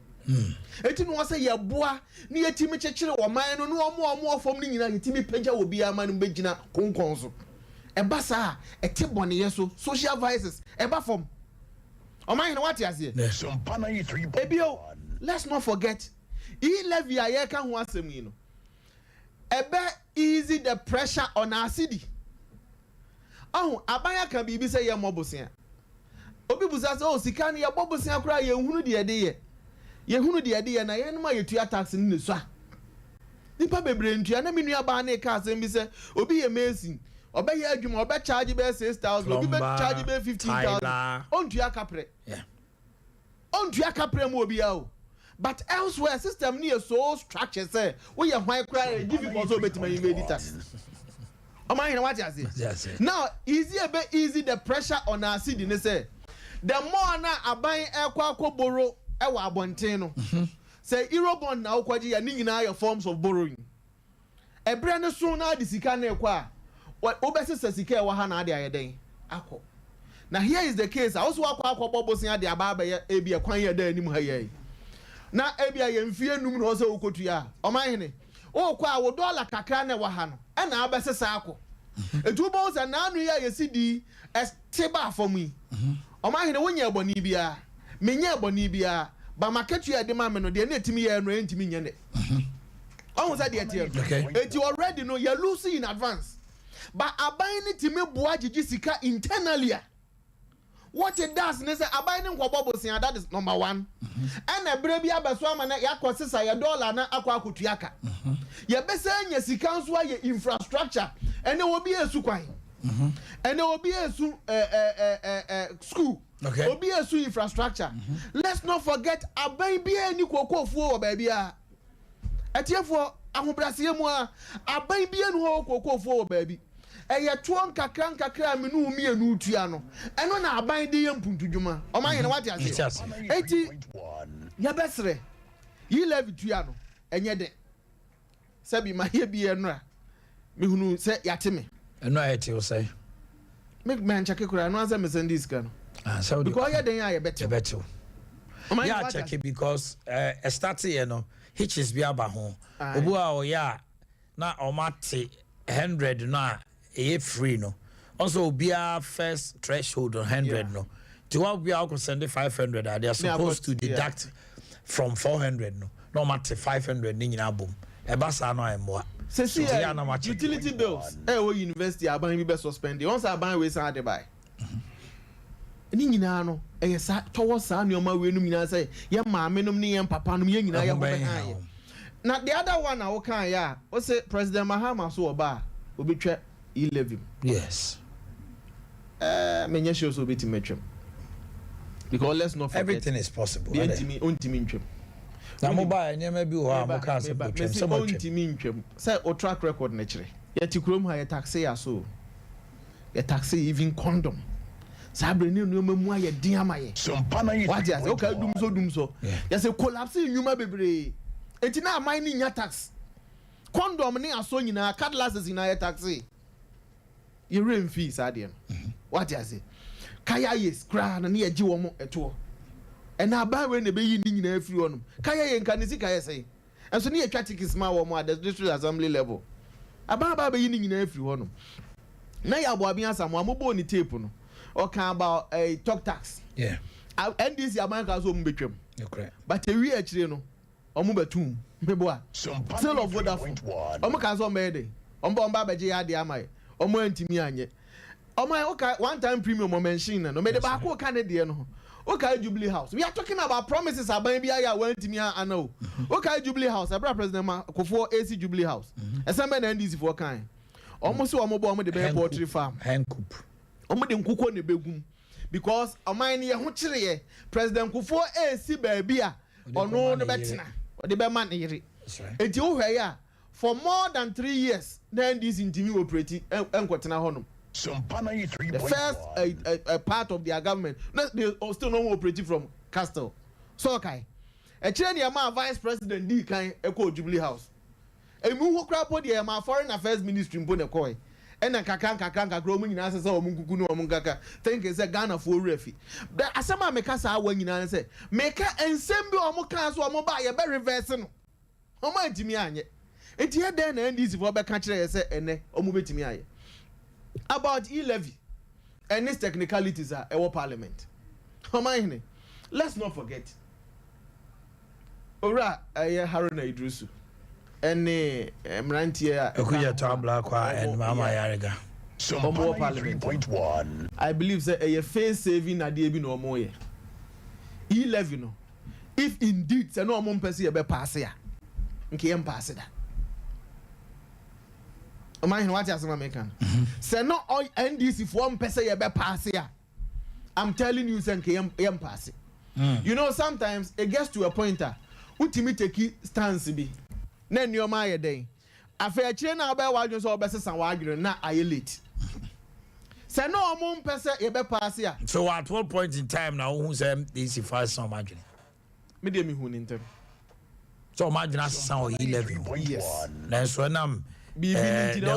eti no say ye boa ni yetimi chekere wo man no omo ofom ni nyina yetimi pagya obi ama no begina konkon so eba sa ete bone yeso social vices eba from oman what you say Sumpana 3.1 ebio let's not forget e levy aye ka ho asem yi no ebe easy the pressure on our city oh abaya kan bibi say ye mobosia obi busa say oh sika ne ye bobosia kura ye hunu de ye na ye no ma ye tua tax ni so a nipa bebre ntua na menua ba na ka asem bi say obi ye amazing obe ye adwuma obe charge be 6,000 obi be charge be 15,000 ontua kapre ontua kapre mo obi a o but elsewhere system ni so structure say we ye hwan kra difficult so betima invade tax what you say now easy the pressure on our city ne say the more na aban ekwa akoboro e wa abonten no say eurobond na okwaji ya ni nyina your forms of borrowing ebre ne so na de sika na ekwa obesese sika e wa ha na ade ayeden akọ na here is the case also akọ bobosin ade ababa ya ebi ekwan ya da anim ha ye na ebi aye mfie num no so okotu ya omahene o kwa wo dollar kakra na wa ha no e na abesese akọ etu bo se na anu ya yesidi esteba for me omahene wonya eboni bia menya eboni bia ba marketu ya de ma me no de na etimi ya no entimi nye ne ohun say de tie eti already no you lose in advance but aban ni timi boa gigi sika internally what it does ne say aban ni nkwobo bosia that is number 1 and ebre bia beso ama na yakosesa ya dollar na akwa akutuaka ye bese nya sika nso aye infrastructure ene obi esu kwan ene obi esu school obi esu infrastructure let's not forget aban bia ni kokofuo wo ba bia etiefo ahobrasiye mu a aban bia nu ho kokofuo wo ba bi eye tuon kakra menu mi enu tua no eno na aban de ye mpuntudwuma o ma ye na wate ase eti ya besre yi levi tua no enye de sabi ma ye bi eno a mehunu se yateme eno ayete o say make man check kura no answer me send this kan so because ye den ya ye beto yeah check it because start here no hitches bi aba ho obu a o ya na o mate 100 na free no also obia first threshold on 100 no to what we are send 500 they are supposed to deduct from 400 no matter 500 ni nyina bom e ba sa no emwa so utility bills wo university aban bi be suspend once aban we san de buy ni nyina no e sa towo sa neoma we num nyina say ye maame num ni ye papa num ye nyina ye ho be na the other one na wo kan ya o say President Mahama so oba obetwa 11 yes menya show so beti metwem because let's not forget everything is possible the ontimi ntwem na mobile nyema bi ho am ka se botwem so ontimi ntwem say o track record na kire ya tikrom ha ya taxi ya so ya taxi even condom sabre ni no mamu aye din amaye what ya say o ka dum so ya say collapse nyuma bebre enti na amai ni nya tax condom ni aso nyina card lasses na ya taxi you rain fees adie what you say kaya yes kra na ne agi wo mo eto e na ba we na be yi ni nyina afiri onum kaya ye nka ne sika ye say enso ne ye twa tickets ma wo mo at the district assembly level aba be yi ni nyina afiri onum na ya bo abia asamo amobo ni tape no o kan about a talk tax yeah NDC abanka so mo betwem correct but e wi akire no omo betum mebo a sale of Vodafone omo kan so me dey omba abaje ya de amaye omo antimi anye omo okay one time premium mention no me dey ba ko kan de no okay Jubilee House we are talking about promises aban bia ya wantimi ana o okay Jubilee House abra president Akufo AC Jubilee House esembe na NDC for kan omo se omo bo omo de be poultry farm Henkup omo de nkuko ne begum because oman ne ho kire president Akufo AC ba bia ono no betina de be man yiri enti wo hwe ya for more than 3 years then this intimi operate enkotena honum the first part of their government they still no operating from Castle so okay e kire ne ma vice president di kan eko Jubilee House emu ho krapo de ma foreign affairs ministry mbo ne koy ena kakran omu nyina asese omu nkuku no omu nkaka think say Ghana for refi the asema meka sa awa nyina say meka ensem bi omu kan so omu ba ye be reverse no omu antimi anye enti e den na NDC for be ka kire say ene omu betimi aye about e-levy and its technicalities are our parliament. Let's not forget. Ora Haruna Idrusu and Mrantia Okuya Tabla and Mama Yariga. Sompana 3.1. I believe that a face saving a dear no more. E-levy no. If indeed say no more person a be pass here. Nkem pass that. What you say American? Say no all NDC for one person a be pass here. I'm telling you say nkem pass it. You know sometimes it gets to a pointer. Utimi take stance bi. Na nneoma aye den. Afa kire na ba wa dwon so obesesa wa adwene na aye late. Say no omum pese e be pass ya. So at what point in time now who say this first some adwene? Me dey me hu ntem. So imagine as sound 11. Yes. Then so nam the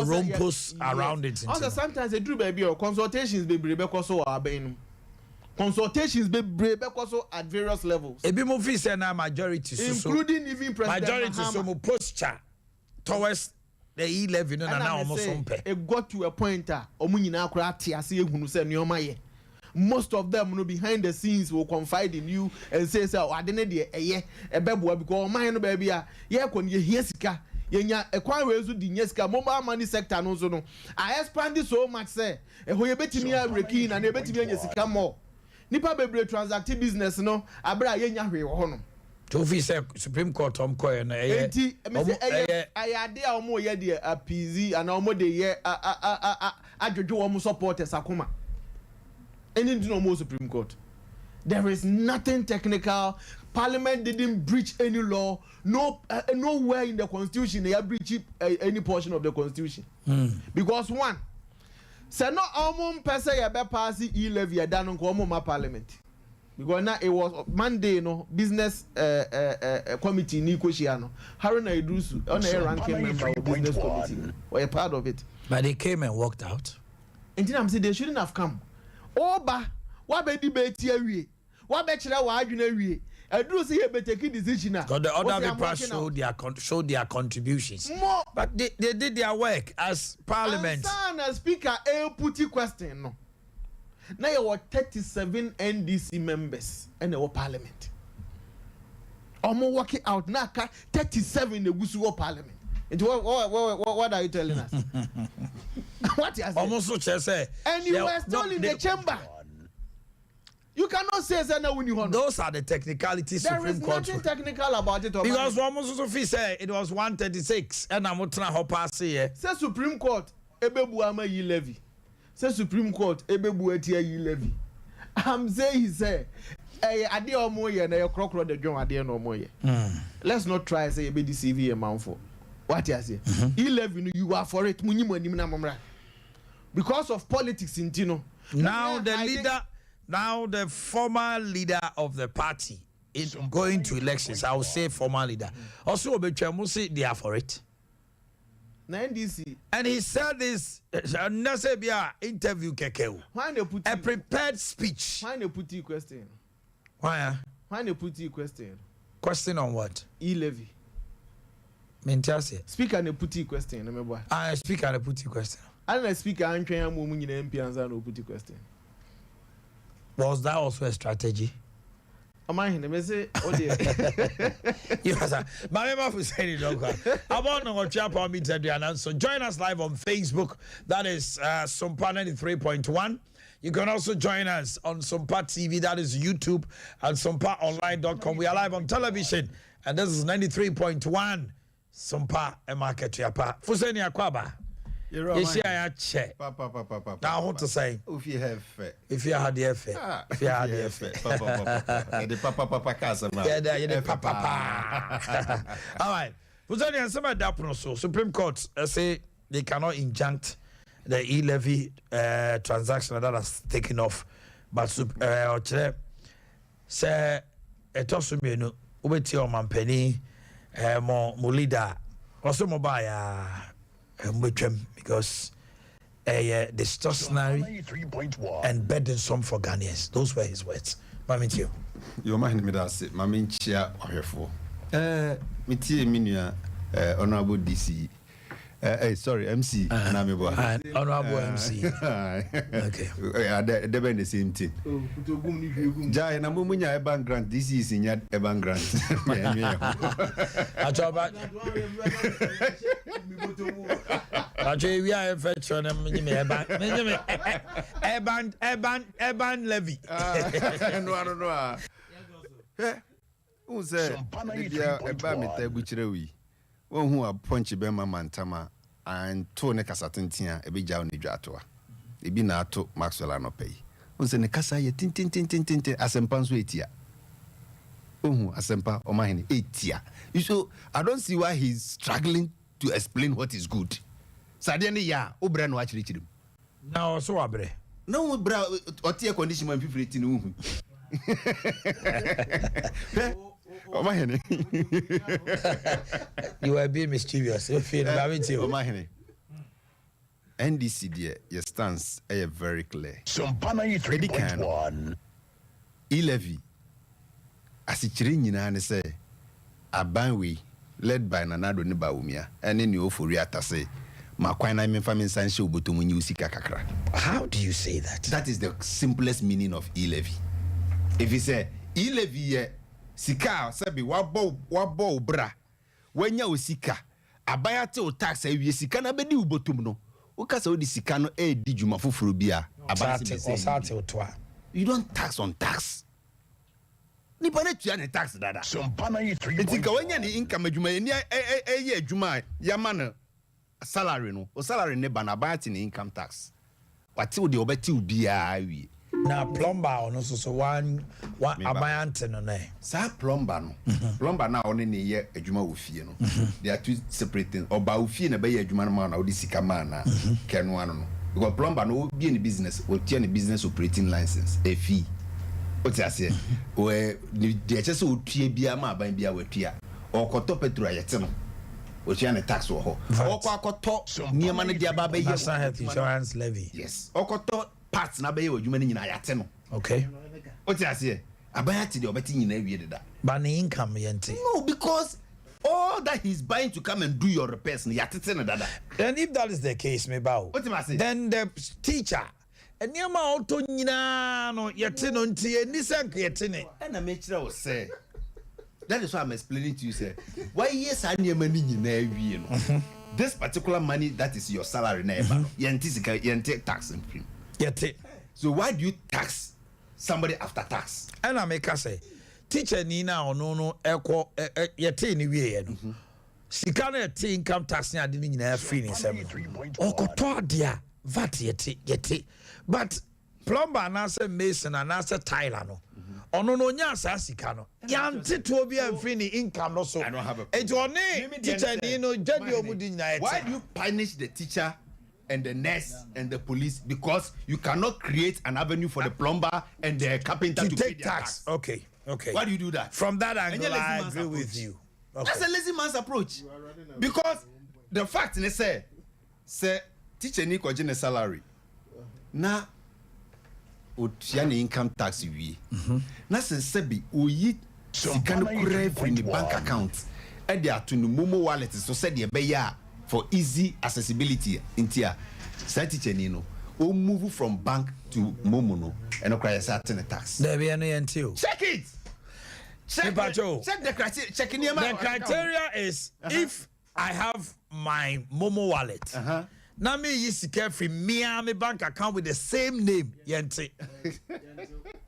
rompos around it. Also sometimes they do baby or consultations be brebe so aben. Consultations be brebe so at various levels. Ebi mo fi say na majority so including even President majority Mahama. So mo posture towards the E11 no na almost sompe. It got to a point omu nyina akura ate ase ehunu say nneoma ye. Most of them no behind the scenes will confide in you and say ade ne de eye ebeboa because man no baby a ye kon ye hia sika yenya ekwan we zu di nyesika mobile money sector no so no I expand so much say eho ye betimi a breaking na betimi anya sika more nipa bebre transact business no abra yenya hwe wo ho no to fi say Supreme Court koy na eye enti ayade a omo ye de apz and omo de ye adwodwo omo supporters akoma any no Supreme Court. There is nothing technical. Parliament didn't breach any law. Nowhere in the Constitution they have breached any portion of the Constitution. Because one, say no almost person ya be pass e-levy ya done on Parliament. Because now it was Monday no business committee ni kweshiano. Haruna Idrusu on a ranking member of business committee or a part of it. But they came and walked out. And then I'm saying they shouldn't have come. Oba wa be debate awie wa be kire wa adwene awie aduru say be take decision because the other people showed their contributions more, but they did their work as parliament and as speaker put question no now you were 37 NDC members and our parliament omo working out now 37 the gusu parliament. What are you telling us? What you almost say and you were still in the chamber. You cannot say that now when you those are the technicalities. There is nothing technical about it. Because almost also say it was 136 and I'm not how pass here. Say Supreme Court ebebu ama yi levy. Say Supreme Court ebebu etia yi levy. I'm saying he say ade omo ye na ye krokro de dwon ade no omo ye. Let's not try say ebe deceive a man for. What you say? E11 you are for it. Because of politics in Tino. Now the leader, now the former leader of the party is going to elections. I will say former leader. Also, Obechemusi, they are for it. NDC. And he said this interview kekeu. A prepared speech. Why they put you question? Why? Why they put you question? Question on what? E-levy. Speaker ne put you question. Speaker ne put you question. And the speaker and train moving in MP and no put you question. Was that also a strategy? Am I in say? Oh dear. Yes, sir. My member for saying it. About no chapter meter the announce. So join us live on Facebook. That is Sompa 93.1. You can also join us on Sompa TV. That is YouTube and sompaonline.com. We are live on television, and this is 93.1. Sompa e market yapa. Fuseni akwaba. Yeshi ayache. Papa. Now what to say? If you have if you had the effect. If you had the effect. Papa. The papa casa man. Yeah, the papa. All right. Fuseni and some of that so Supreme Court say they cannot injunct the e-levy transaction that has taken off. But say etosumenu ubeti o mampeni mo leader also mobile because distortionary and burdensome for Ghanaians. Those were his words. Mami Tio. Your mind me that say Mami Chia Ohefo. Me tie minua honorable DC Hey, sorry, MC. Honorable MC. Okay. They're the same thing. Jai, na mumunya Eban Grant. This is in Eban Grant. Actually, we are fetching Eban Levy. No. Who said, Eba Meta Buchrewi? One who are punchy Bema Mantama and Tone Casatintia, a big jown Jatua. A binato Maxwell no pay. Who said, Casa, tin, as in Panswetia. Oh, Asempa, or mine, 8 year. So I don't see why he's struggling to explain what is good. Sadiani ya, Obran watch Richard. Now, so abre. No, bra, or tear condition when people in Oh my honey. You are being mischievous. You feel oh my honey. NDC dear, your stance is very clear. Sumpana 3.1. E-levy. As it nyina say Abanwe led by Nanado Nibaumia and in your Furiata say Makwana me famine sancho botumu usika kakra. How do you say that? That is the simplest meaning of e-levy. If you say e-levy sika sabi wabo bra wenya osika abayate o tax awie sika na bedi ubotum no ukasa odi sika no di djuma foforo bia abase osate otoa. You don't tax on tax. Ni bana tua ne tax dada. Sumpana 3.1. Etika wenya ni income adwuma ni adwuma yama no salary no o salary ne bana abayate ni income tax. Wati o de obeti ubia awie. Na plumber ono so one abayante no na. Sa plumber no. Plumber na one ne ye adwuma wo fie no. They are two separate things. Oba wo fie na be ye adwuma no ma na wo di sika ma na kenu ano no. Because plumber no be in business, wo tie ne business operating license, a fee. What I say? We the just wo tue bia ma aban bia wo tua. Okoto petrol ayete no. Wo tie ne tax wo ho. Okoto niema ne dia ba be ye National Health Insurance Levy. Yes. Okoto parts na be ye adwuma ne nyina ayate no. Okay. What I say? Abayate de obeti nyina awie deda. But the income yente. No, because all that he's buying to come and do your repairs, yatete no dada. And if that is the case, me bow. What am I saying? Then the teacher and yama auto nyina no yete no ntie ni sank yete ne. And I make sure say. That is why I'm explaining to you, sir. Why yes, I need money you know. This particular money that is your salary never. You tax and premium. Yete. So why do you tax somebody after tax? And I make say teacher ni na ono no ekwo yete ni wie no. Sika na yete income tax ni ade ni nyina free ni sem. Okoto adia VAT yete. But plumber na say mason na say tiler no. Ono no nya asa sika no. Yante to obi free ni income no so. I don't have a problem. Ejone teacher ni no jadi omudi nyina yete. Why do you punish the teacher and the nurse and the police? Because you cannot create an avenue for the plumber and the carpenter to take pay their tax. Okay. Why do you do that? From that angle, I agree with you. Okay. That's a lazy man's approach. Because the fact they say teacher ni ko jine salary. Na otua ni income tax wi. Na se bi oyi sika no kura in the bank account. E dey ato no Momo wallet so said e be ya for easy accessibility intia. Say teacher ni no o move from bank to Momo no and okra certain tax. There be any until. Check it. Check the criteria. The criteria is if I have my Momo wallet. Now me yisika free me bank account with the same name. Yente.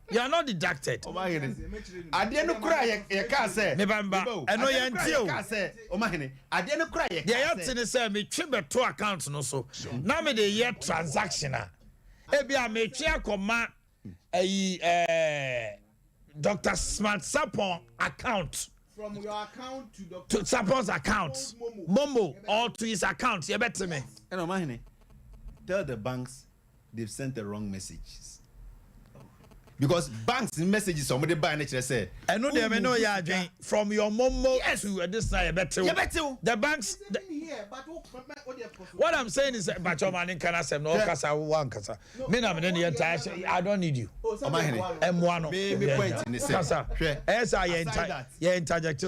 You are not deducted. Adeno kura ye ka say. Me bamba. Eno yente ka say. Omahene. Adeno kura ye ka say. The yente say me twibe to account no so. Now me the year transactional. Ebia me twa koma Dr. Smart Sapon account. From your account to Dr. To Sapon's account. Momo or to his account. You better me. No, Mahine. Tell the banks they've sent the wrong messages. Because banks messages somebody buy nature say. I know they may know ya from your Momo to this side. Better. The banks. What I'm saying is, but your man in Canada, no Casa, one Casa. Me na me the entire. I don't need you. M1. Me point in the Casa. As I interject.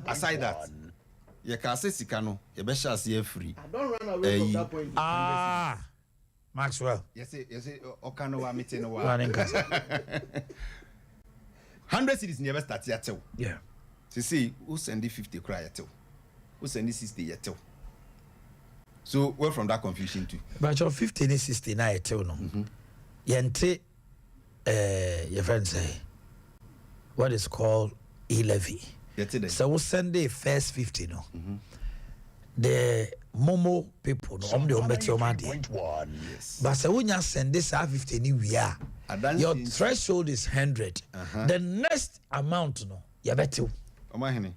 Aside that, ye ka se sika no ye be sha se free. I don't run away from that point. Maxwell. Yes, okano wa mete no wa. 100 cities never start yet. Yeah. To see who send the 50 cry yet. Who send the 60 yet. So where from that confusion too. But your 50 and 60 na yet no. Yente your friend say what is called e-levy. So we send the first 50 no. The Momo people no the ombeti omade. Yes. But so when you send this 50 ni we are. Your threshold is 100. The next amount no you better. Omahene.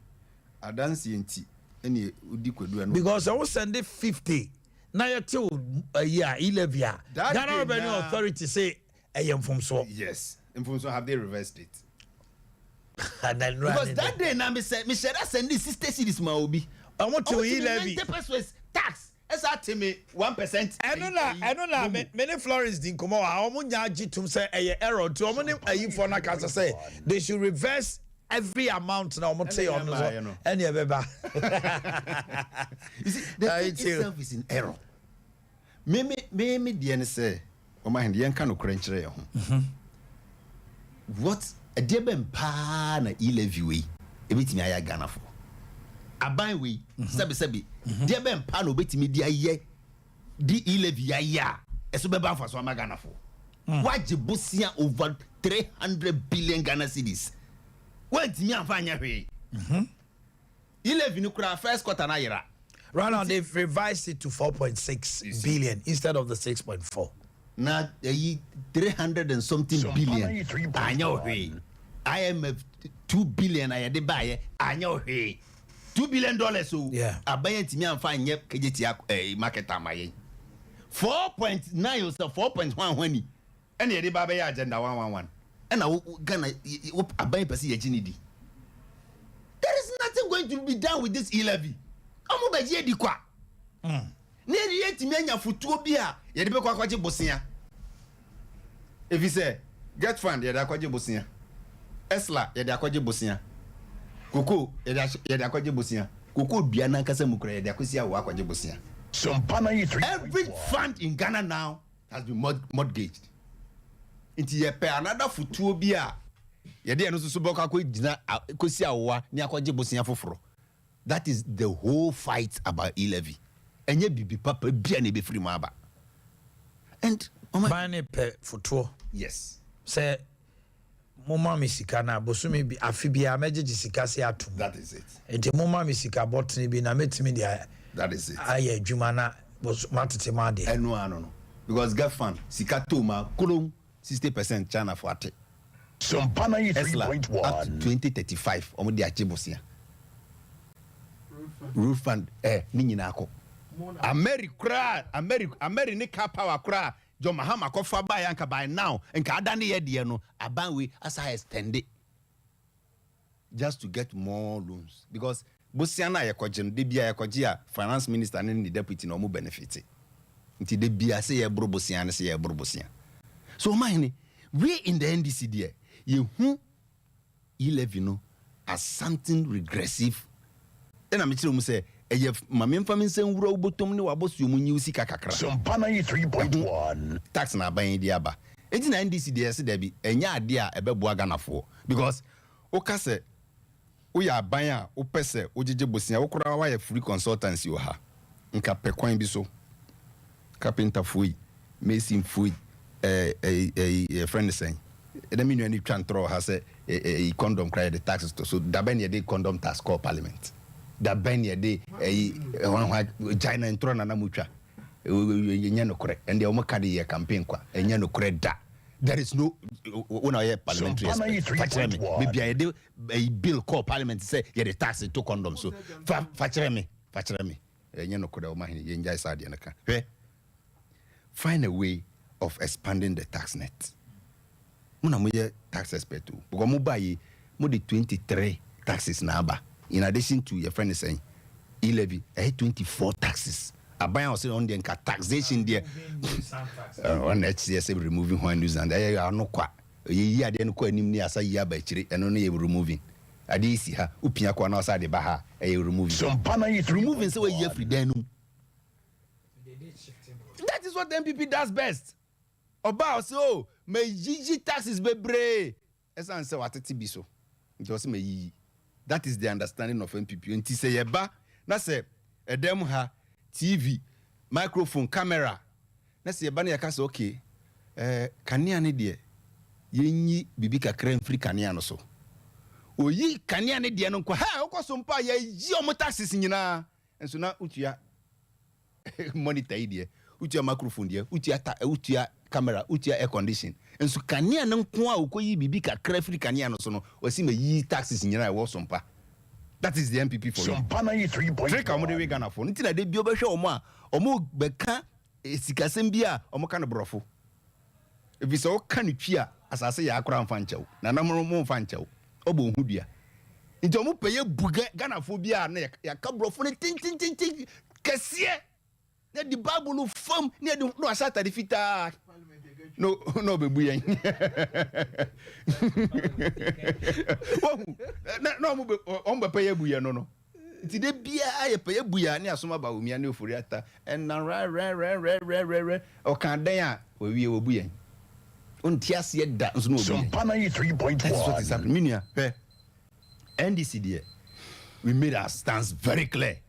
Adansi enti eni udi kwedu anu. Because I will send it 50. Now you till a year e-levy. Ghana Revenue Authority say I am from so. Yes. And from so have they reversed it? And then because that day now me said I send this 60 cities ma obi. I want to e-levy. 90% tax. Esa teme 1%. I don't know. Many Florence din komo a omo nya gitum say error to omo ne ayi for na kasa say they should reverse every amount now omo say on no. Any beba. You see the thing itself is in error. Me dey say omo hen yen kan okran kire ye ho. What a dear ben pa na e-levy we ebitimi aya Ghana for. Aban we sebi dear ben pa no betimi dia ye di e-levy ya eso be ban for so Ghana for. Waje bosia over 300 billion Ghana cedis. What me afanya hwe. E-levy no kura first quarter na yera. Right now they've revised it to 4.6 billion instead of the 6.4. Now 300 and something billion. Anyo hwe. IMF 2 billion I dey buy anyo hwe. $2 billion so abaye ntimi amfa nye kejeti market amaye 4.9 or 4.1 when ene ye dey ba be agenda 111 ena Ghana abaye pese ye ginidi. There is nothing going to be done with this e-levy. Omo be je di kwa na ye ntimi anya futuo bi a ye dey be kwa kwaje bosia. If you say get fund ye dey kwaje bosia. Esla ye dey kwaje bosia. Koko yede akwaje bosia. Koko bia na kasa mukura yede akosia wo akwaje bosia. Every fund in Ghana now has been mortgaged. Inti ye pe another futuo bi a yede eno so boko akogina kosia wo ni akwaje bosia foforo. That is the whole fight about e-levy. Enye bibi papa bia na be free ma aba. And bane pe futuo. Yes. Say mama misika na bosumi bi afibia mejeji sika se atum. That is it. Enti mama misika botni bi na metimi dia. That is it. Aye adwuma na matete ma de. Eno ano no. Because get fund sika to ma kolon 60% China for ate. Sompana 3.1 up to 2035 omo di achibosia. Roof fund ni nyina akọ. America ne car power kra John Mahama kofa by anka by now nka adane ye de no abanwe as I extend it just to get more loans because bosia na yekoje no de bia yekoje a finance minister ne the deputy no mo benefit nti de bia say ye bro bosia ne say ye bro bosia. So man we in the NDC there ye hu e-levy no as something regressive. Then I'm telling you say mame mfa mensen wura ubotom ne wabosu mu nyi usika kakra. Sompana 3.1 tax na ban di aba. Enti na NDC dey say there be enya ade a ebeboa Ghanafo because o ka se o ya ban a o pese o jeje bosia o kura wa ya free consultancy o ha. Nka pekwan bi so. Carpenter foi, mason foi, friend saying. Eda mi nua ni twantro ha se condom cry the taxes to so da ban ye dey condom tax call parliament. Da ben ye de China intro na mutwa enye no correct and the omaka de campaign kwa enye no correct da. There is no una ye parliamentary aspect. Maybe I de a bill call parliament say ye the tax to condom so fachere me enye no correct o mahini ye njai side na ka. Find a way of expanding the tax net. Muna mo ye tax expert o. Because mo buy mo de 23 taxes na aba. In addition to your friend is saying e-levy 24 taxes. Abayan was on the taxation there. On HCS removing one news and I are no qua. Ye then ko anim ni asa ya ba chire eno no ye removing. ade ha upia kwa na osa de ba ha removing say we ye free then that is what the MPP does best oba so me yiji taxes bebre esan say watete bi so nti me yi that is the understanding of MPP nti say ye ba na say edem ha TV microphone camera na say ye ba na ye ka say okay kanea ne de yenyi bibi kakra mfiri kanea no so oyi kanea ne de no kwa ha okosompa ya yi omo taxes nyina enso na utua monitor ide utua microphone de utua camera utua air condition enso kanea ne nko a okoyi bibi kakra mfiri kanea no so no osi ma yi taxes nyina e wo sompa. That is the MPP for you. Sompana 3.1. Drake amode we Ghana for ntina de bi obehwe omo a omo beka esikasem bi a omo ka no brofo if you so can twia asase ya akora mfa nchew na namro mo mfa nchew obo hudua nti omo peye buga Ghana fo bi a na ya ka brofo ne tin kese na di bible fam na di no asata di fita no be buyen no mo be peye buya no nti de bia aye peye buya ne asoma ba omia ne ofori ata en na re o kan den a we wie wo buyen Untiasia da nso no Sompana 3.1. That's what is happening. Minia, NDC there. We made our stance very clear.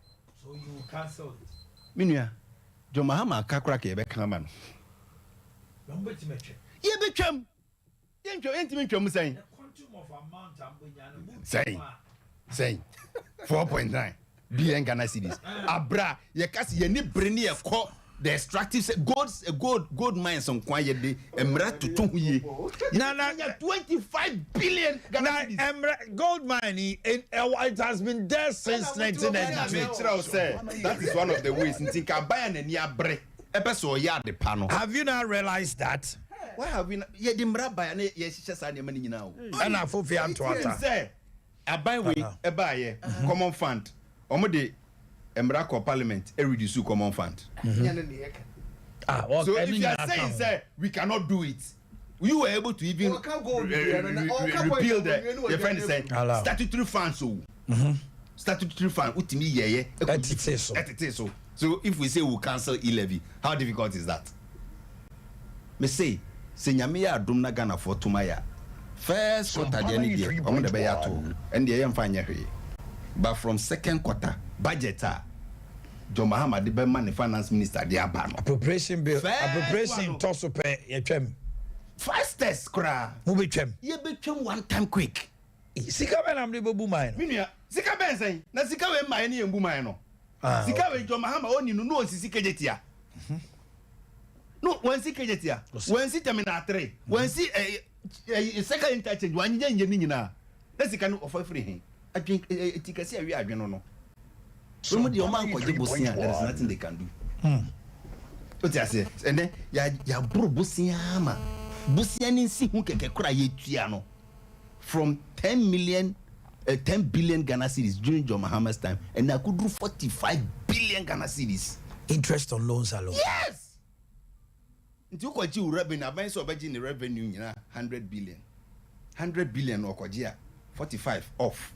So you cancelled it. Minia, John Mahama kakra ke be kan man. Ye be twam. Ye ntwa entimi twam say. The quantum of amount am say 4.9 billion Ghana cedis. Abra ye kasi ye ni breni e ko the extractive gold mines on kwa yede emra tutu ye na 25 billion Ghana gold mine it has been there since 1992. That is one of the ways ntinka buy na ni abre ebe so ya de pa no. Have you not realized that? Why have we not ye de mra buy na ye hihye sa na mani nyina o na fofi antoata say aban we e ba ye common fund omo de Emrako Parliament reduce common fund. Well, so if you are saying say we cannot do it, you were able to even repeal the friend saying statutory fund statutory fund utimi yeye so if we say we cancel e-levy, how difficult is that? Me say nyame ya adom na Ghana for tomaya first quarter de ni dey omo de be ya to and dey em fanya hwe. But from second quarter budget John Mahama de Benman the finance minister de aba no appropriation bill appropriation toso pe ye twem fastest kra mo be twem ye be twem one time quick sika be nam de bobu man no minua sika ben sen na sika we man ne embu man no sika we John Mahama oni no no sisi kejetia no one si kejetia one si terminal 3 one si second interchange one nje ni nyina na sika no offer free hin adwen etikasi awi adwen no so the man ko jibosia there is nothing they can do what you say and then ya bro bosia ma bosia ni si hu keke kura ye tua no from 10 billion Ghana cedis during John Mahama's time and I could do 45 billion Ghana cedis interest on loans alone. Yes nti ko ji revenue aban so obaji ni revenue nyina 100 billion okoji 45 off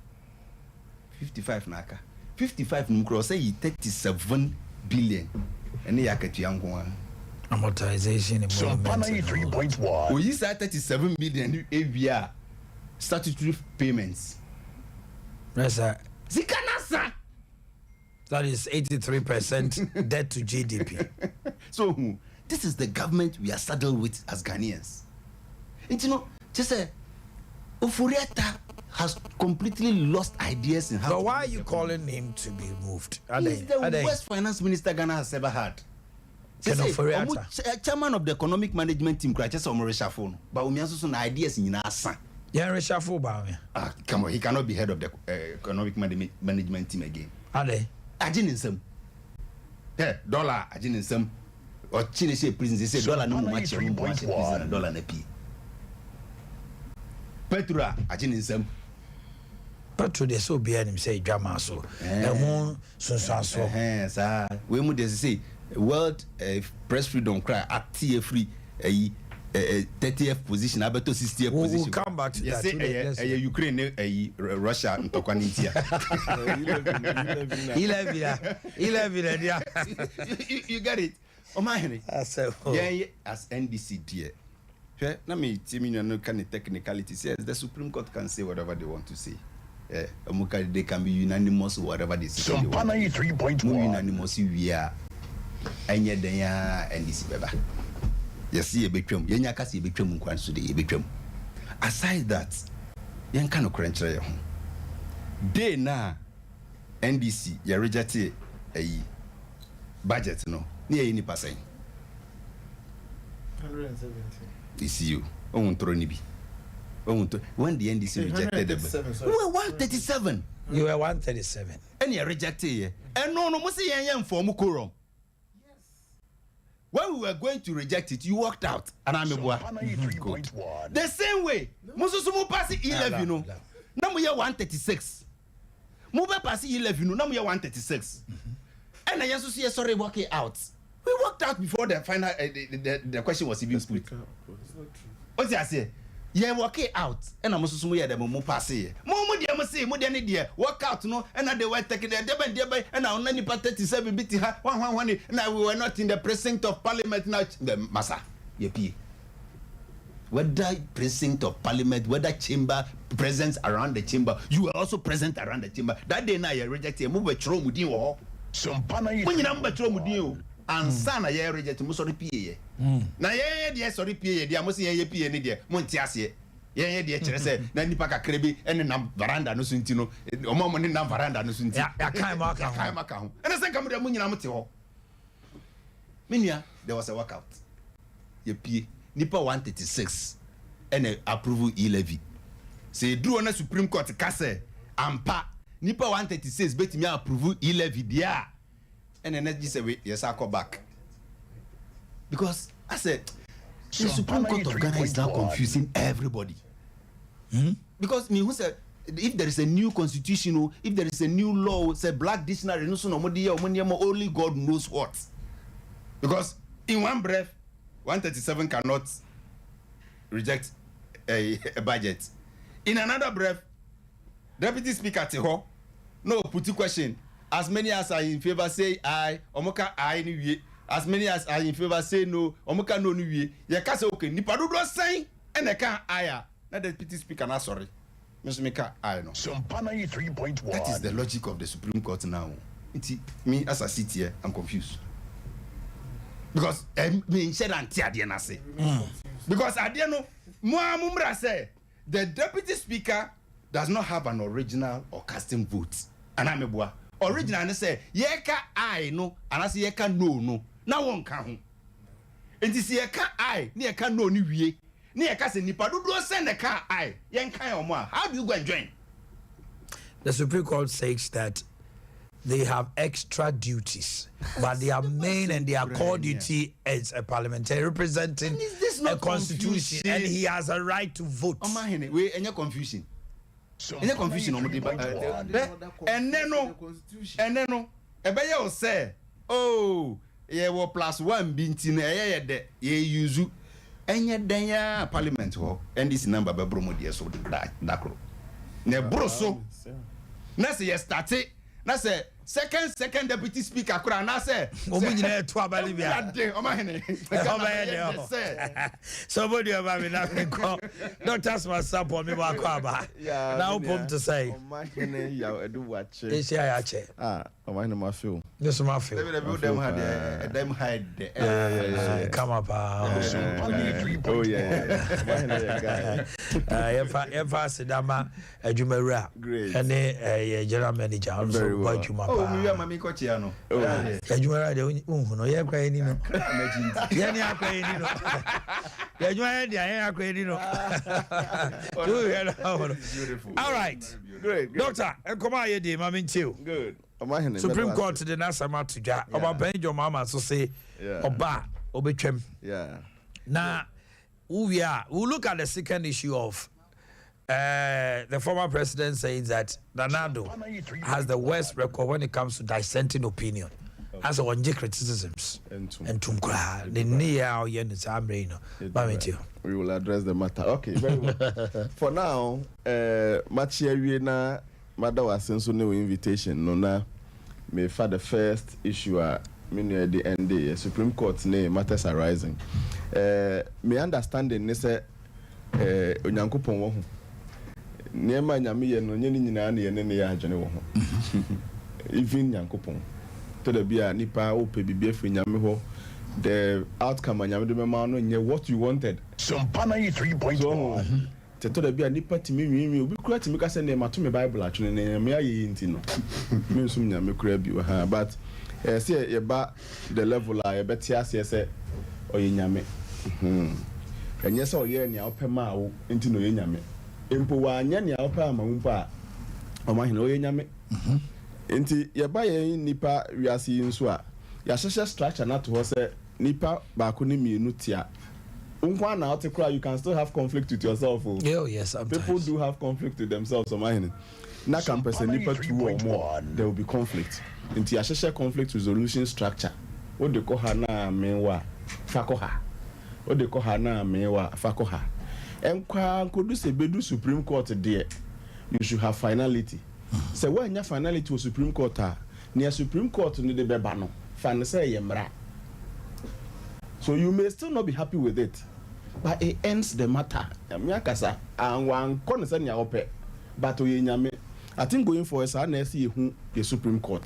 55 naka 55 numkro say 37 billion and ya katua nko amortization Sompana 3.1. we use 37 million avia statutory payments. Yes sir. Zikanasa that is 83% debt to GDP. So this is the government we are saddled with as Ghanaians. And you know just say Oforiata has completely lost ideas in how. So why are you calling him to be moved? He's the worst finance minister Ghana has ever had. Chairman of the economic management team, Krachesa Omoreshafo, but we also some ideas in Asa. Yeah, Reshafo ba me. Come on, he cannot be head of the economic management team again. Ade. Ajin in some. Dollar ajin in some. Or Chile say prison, they say dollar no much prison dollar na p. Petra ajin in some. Petro de so bia nim say dwama so. Emo sunsan so. Sir. We mu dey say World Press Freedom cry at free 30th position, about 60th position. We'll come back to that. Yes, Ukraine, Russia, and Tokanintia. 11, yeah. You get it. Oh, my Henry. As NDC, dear. Let me tell you, no kind of technicalities. Yes, the Supreme Court can say whatever they want to say. They can be unanimous, whatever they say. Champana 3.1. Unanimous, we are. And yet, they are NDC, baby. You see a between Yanakasi between Kwansu, the between. Aside that, you can't crunch your home. They now, NDC, you reject a budget, no, near any percent. 170. This you. When the NDC rejected them, we were 137. You were 137. And you rejected. And no, must say I am for Mukurum. When we were going to reject it, you walked out. And I'm a boy. The same way. Mususumu pass 11, no. Now we are 136. Move pass 11, now we are 136. And I just see sorry walking out. We walked out before the final. The question was even put. What's I say? Yeah, walk it out. And I'm also here. The moment pass here. More dear, must say more than idea. Walk out, no. And I they were taking the debate, and now only 37 bit her 1. Now we were not in the precinct of Parliament. Now the massa, ye whether precinct of Parliament, whether chamber presence around the chamber, you were also present around the chamber. That day now you rejected. Move a throw with you. When you number throw with you. And sana ye reject mo sorry pie na ye de sorry pie de amosi ye pie ne de mo ntiase ye de kire se na nipa kakra bi ene na veranda no sunti no omo ne na veranda no sunti ya kan maka ho ene se kam de mo nyina mo te ho minia there was a workout ye pie nipa 136 ene approve e-levy se duro na Supreme Court ka se ampa nipa 136 betimi approve e-levy dia. And then just say, yes, I go back. Because I said, the Supreme Court of Ghana is now confusing everybody. Because me who said, if there is a new constitution, if there is a new law, say black dictionary, only God knows what. Because in one breath, 137 cannot reject a budget. In another breath, Deputy Speaker Teho, no put the question. As many as are in favor say aye, omoka aye ni wie. As many as are in favor say no, omoka no ni wie. Ye ka say okay, nipa do sign and they can aye. Na the deputy speaker na sorry. Mr. Meka aye no. Champana 3.1. That is the logic of the Supreme Court now. Me as I sit here, I'm confused. Because me said anti ade na say. Because ade no mo amumra say the deputy speaker does not have an original or casting vote. Anameboa. Original ne say yeka I no and I say yeka no na won ka ho enti se yeka I ne yeka no ni wie ne yeka se nipa dodo send the car I yen kan omo a how do you go and join? The Supreme Court says that they have extra duties, but their main and their core duty is a parliamentary representing a constitution, and he has a right to vote. We any confusion. Any confusion on the and then no ebeye o say oh ye wo +1 binti na ye de ye use enye den ya parliament ho and this number be bromo de so dakro na bro so na say ye start na say second deputy speaker kura na say omunyina to abali bia somebody about me na ko doctors must support me ba ko aba now pom to say omahene ya edu wache they say ya che omahene ma feel this ma feel them hide come up oh yeah guy ever sidama adwumawura ene general manager also badwuma oh we are mami ko chia no adwumawura de unhu no ye kwa ni no ye ni akwa ni no adwumawura de ye akwa ni no all right great doctor come on here dey mami chill good Supreme Court the Nasama to Ja oba benjo mama so say oba obetwem na we'll look at the second issue of the former president saying that Nanado has the worst record when it comes to dissenting opinion. as a one criticisms and to cry the near yen is amrino. We will address the matter. Okay, very well. For now, much here na mother was sent no invitation. No na me for the first issue at the end Supreme Court name matters arising. Me understanding ne say onyankopon wo ho. Niema nyame ye no nyeni nyina na ye ne ya adwene wo ho. Even nyankopon. To the bia nipa ope bibia fri nyame ho. The outcome nyame de mema no nye what you wanted. Sampana 3.1. To the bia nipa timi obi kura timi ka se ne mato me Bible atwene ne me aye nti no. Me nsum nyame kura bi ha but say ye ba the level a ye beti ase se oye nyame. Enye se oye ne opema wo nti no ye nyame. Empo wa anya ne opema mpo a o ma hene oye nyame. Nti ye ba ye nipa wiase nso a ya hyehyɛ structure na to ho se nipa ba ko ne mienu tia. Unkwa na otekura you can still have conflict with yourself. Oh yes, sometimes. People do have conflict with themselves o ma hene. Na can person nipa 2 or more there will be conflict. Nti ya hyehyɛ conflict resolution structure. O de ko ha na menwa fa ko ha. O de ko ha na menwa fa ko ha. Enkwa nkodu se bedu Supreme Court there. You should have finality. Say when your finality to Supreme Court near Supreme Court ni de beba no fan say yemra. So you may still not be happy with it, but it ends the matter. Miakasa and one concern ya ope, but nyame. I think going for us na see who the Supreme Court.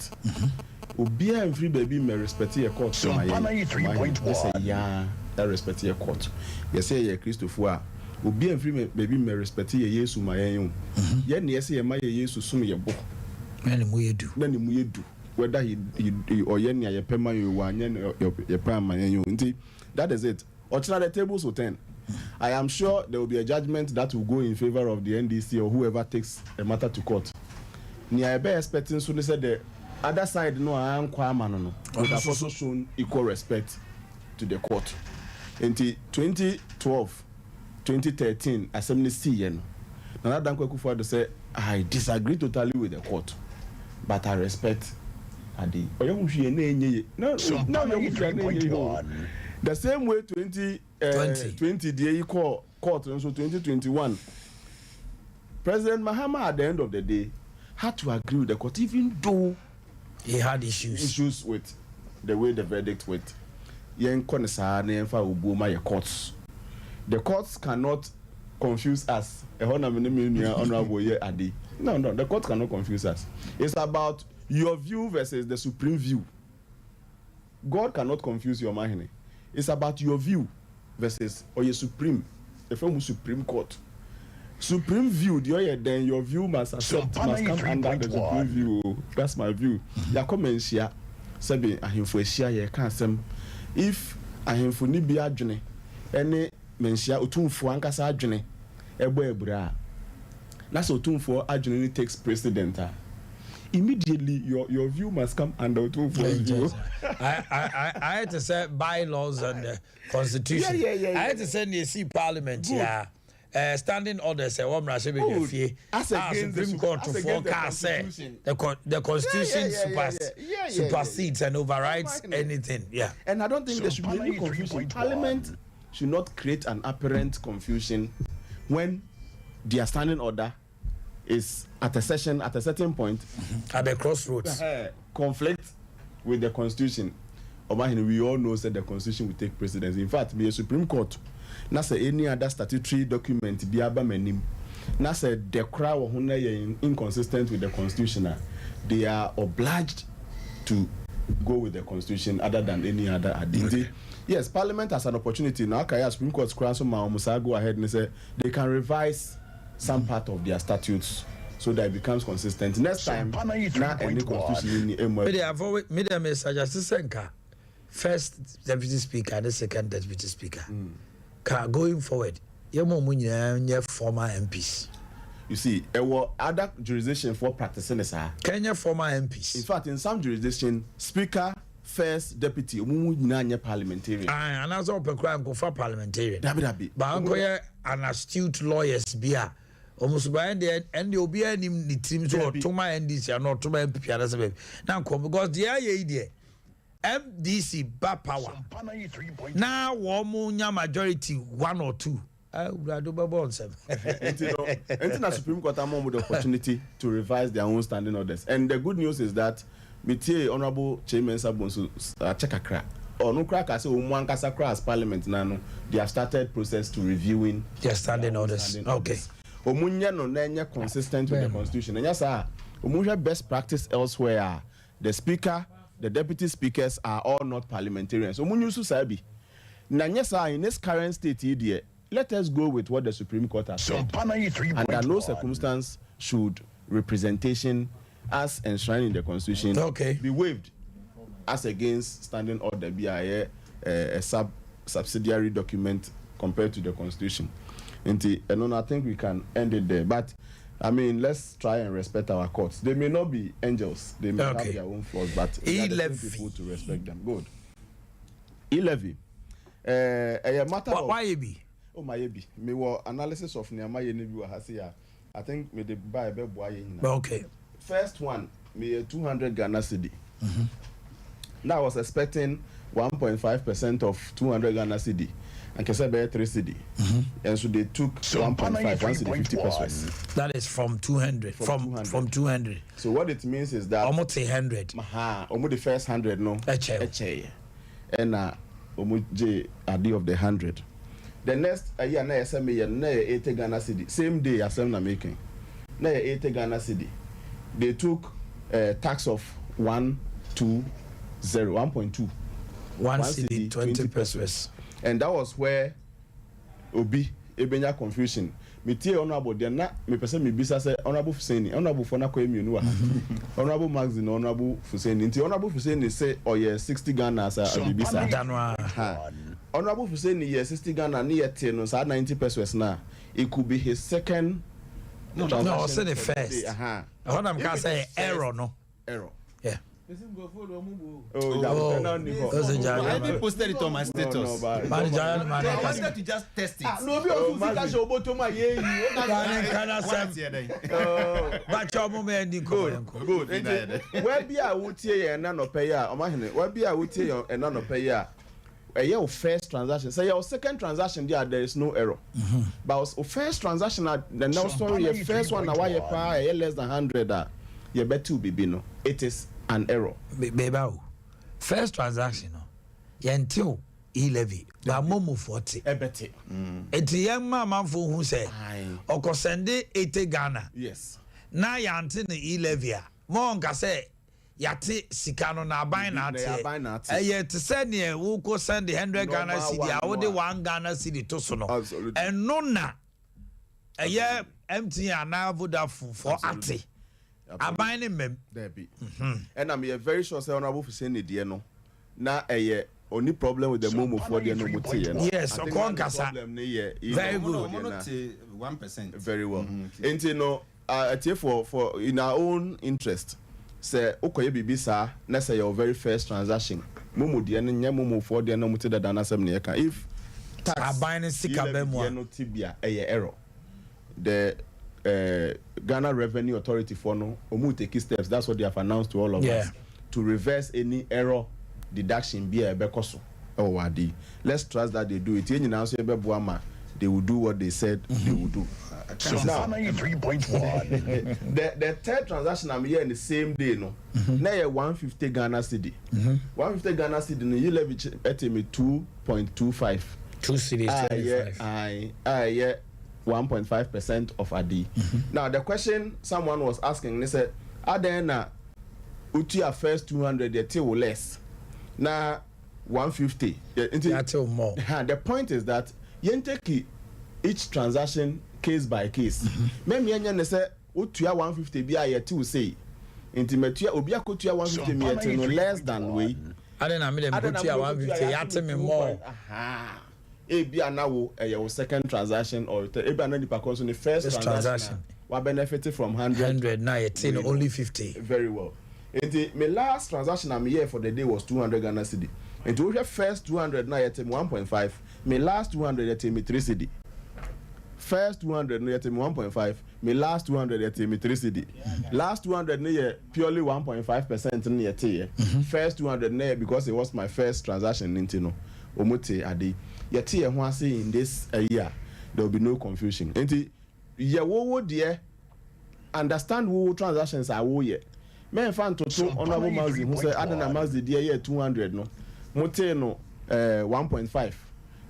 Obia and free baby may respect your court. So my 3.1. Yeah, that respect your court. You say ye Christopher. Obi and free baby may respect ye Yesu my own. Yen yes, ye my Yesu sum ye book. Many mu do. Many mu do. Whether he or yen ya pema you one yen your pam my that is it. Or the tables will turn. I am sure there will be a judgment that will go in favor of the NDC or whoever takes a matter to court. Near be expecting soon said the other side no I am no. But have also shown equal respect to the court. Until 2012. 2013 assembly CN. Nana Dankwa Akufo-Addo say I disagree totally with the court, but I respect Adi. No, the same way 2020 the equal court and so 2021. President Mahama at the end of the day had to agree with the court, even though he had issues with the way the verdict went. Yen konesa na yenfa obuma ye courts. The courts cannot confuse us. No, the court cannot confuse us. It's about your view versus the supreme view. God cannot confuse your mind. It's about your view versus or your supreme. The from Supreme Court. Supreme view, then your view must accept, must come under the supreme view. That's my view. Ya comment here. Sabi ahimfo ehia ye kan asem. If ahimfo ni bi adwene ene mensia otumfo ankasa adwene ebo ebura na so otumfo adwene takes precedent immediately your view must come under otumfo view. I had to say bylaws and the constitution. I had to say the see parliament standing orders as against Supreme Court to forecast the constitution supersedes and overrides anything. And I don't think there should be any confusion. Parliament should not create an apparent confusion when their standing order is at a session at a certain point at the crossroads conflict with the constitution. We all know that the constitution will take precedence. In fact, the Supreme Court na say any other statutory document be aba manim na say the crowd or inconsistent with the constitution, they are obliged to go with the constitution other than any other identity. Yes, Parliament has an opportunity now. Supreme Court must go ahead and say they can revise some part of their statutes so that it becomes consistent. Next time, not any constitution. First deputy speaker, the second deputy speaker. Going forward, former MPs. You see, there were other jurisdictions for practicing this. Kenya former MPs. In fact, in some jurisdictions, speaker, first deputy, parliamentarian. And as all for parliamentarian. But an astute lawyers beer. Almost by the end, you'll be any team to my NDC or not to my MPP. Now, because the idea. MDC ba power na wɔn nya majority 1 or 2 Urado Babon said. Until the Supreme Court am with the opportunity to revise their own standing orders. And the good news is that Mitie Honorable Chairman Sabonsu check a crack. Or no crack as one kasa as Parliament now. They have started process to reviewing their standing orders. Okay. Omunya no nenya consistent with the Constitution. And yes, Omunya best practice elsewhere. The Speaker, the Deputy Speakers are all not parliamentarians. Omunya su sabi. Na yes, in this current state here. Let us go with what the Supreme Court has said. Under no circumstance should representation as enshrined in the Constitution be waived as against standing order be a subsidiary document compared to the Constitution. And I think we can end it there. But I mean, let's try and respect our courts. They may not be angels. They may have their own flaws, but we are the people to respect them. Good. E-levy. A matter of... Why be? Oh my baby, me wa analysis of Niama Yenibi Wahasia. I think me the buy be boy. Okay. First one, me 200 Ghana cedi. Now I was expecting 1.5% of 200 Ghana cedi, and Kesebe 3 cedi. And so they took 1.5, 1 cedi 50 pesos. That is from 200. From 200. So what it means is that almost 100. Almost the first 100 no. Eche. And almost J adi of the 100. The next year na yeseme ye na 80 Ghana cedi. Same day as I'm making. Na 80 Ghana cedi. They took a tax of 1.2. 1 cedi 20 pesos. And that was where Obi ebenya confusion. Me tie honorable there na me person me bisa say honorable Fuseni, honorable Fona ko emi nuwa. Honorable Maxine, honorable Fuseni. Nti honorable Fuseni say oye 60 Ghana as a bibisa. Honorable Fuseni ye 60 Ghana ni yete no sa 90 pesos na. It could be his second. No, say the first. What I'm gonna say error no. Error. Yeah. I posted it on my status. I wanted to just test it. No, we also good. Where be I would say and none of pay ya? Where be I would say and none of pay ya? Your first transaction. Say your second transaction there is no error. But first transaction the now story your first one why you pay less than 100 you bet to be no. It is an error. Baby, first transaction, until E-levy, but Momo 40. Ebete. It's a young man who say, Oko send 80 Ghana. Yes. Now yantin E-levy. Monka say, Yati Sikano na buy not. Yet to send ye who could send the 100 Ghana city, I would the 1 Ghana city to Sono. Absolutely. And nona a year empty and now would have for Ati. I buy him, there be. And I'm very sure, say, honorable for saying it, no. Now, a only problem with the Momo for the no. Yes, of course, very good. 1%. Very well. And you know, I tell for in our own interest, say, okay, be sir, let's say your very first transaction. Momo, the end, Momo for the no muted than us. If tax, I buy a sick no tibia, a error. The Ghana Revenue Authority for no take steps. That's what they have announced to all of us to reverse any error deduction be a bekoso. Oh, wadi. Let's trust that they do it. They will do what they said they will do. Now, 3.1. The third transaction I'm here in the same day, no. Now 150 Ghana cedi. 150 Ghana cedi. No, you levy at me 2.25. 2 cedis. Yeah. 1.5% of AD. Now the question someone was asking, they said, are there na utia first 200 they till less? Now 150. Till more. The point is that yenteki each transaction case by case. Maybe you say utia 150 be a till say. Intimatia obia kutia 150 me no less than way. I don't know me utia 150 yate me more. Ebi anawo your second transaction or ebi anadi pakos on the first transaction. We benefited from 100 now it's only 50. Very well. And my last transaction I'm here for the day was 200 Ghana cedi. And to your first 200 now it's 1.5. My last 200 it's me 3 cedi. first 200 no yet me 1.5, me last 200 yet me 3 cedi. Last 200 no yet purely 1.5% no yet. First 200 no because it was my first transaction into no. Omote ade. Yet here who say in this year there will be no confusion. Enti ye wo dear understand wo transactions are wo ye. Men fan to honorable Mazi who say Adana Mazi dear year 200 no. Mote no 1.5.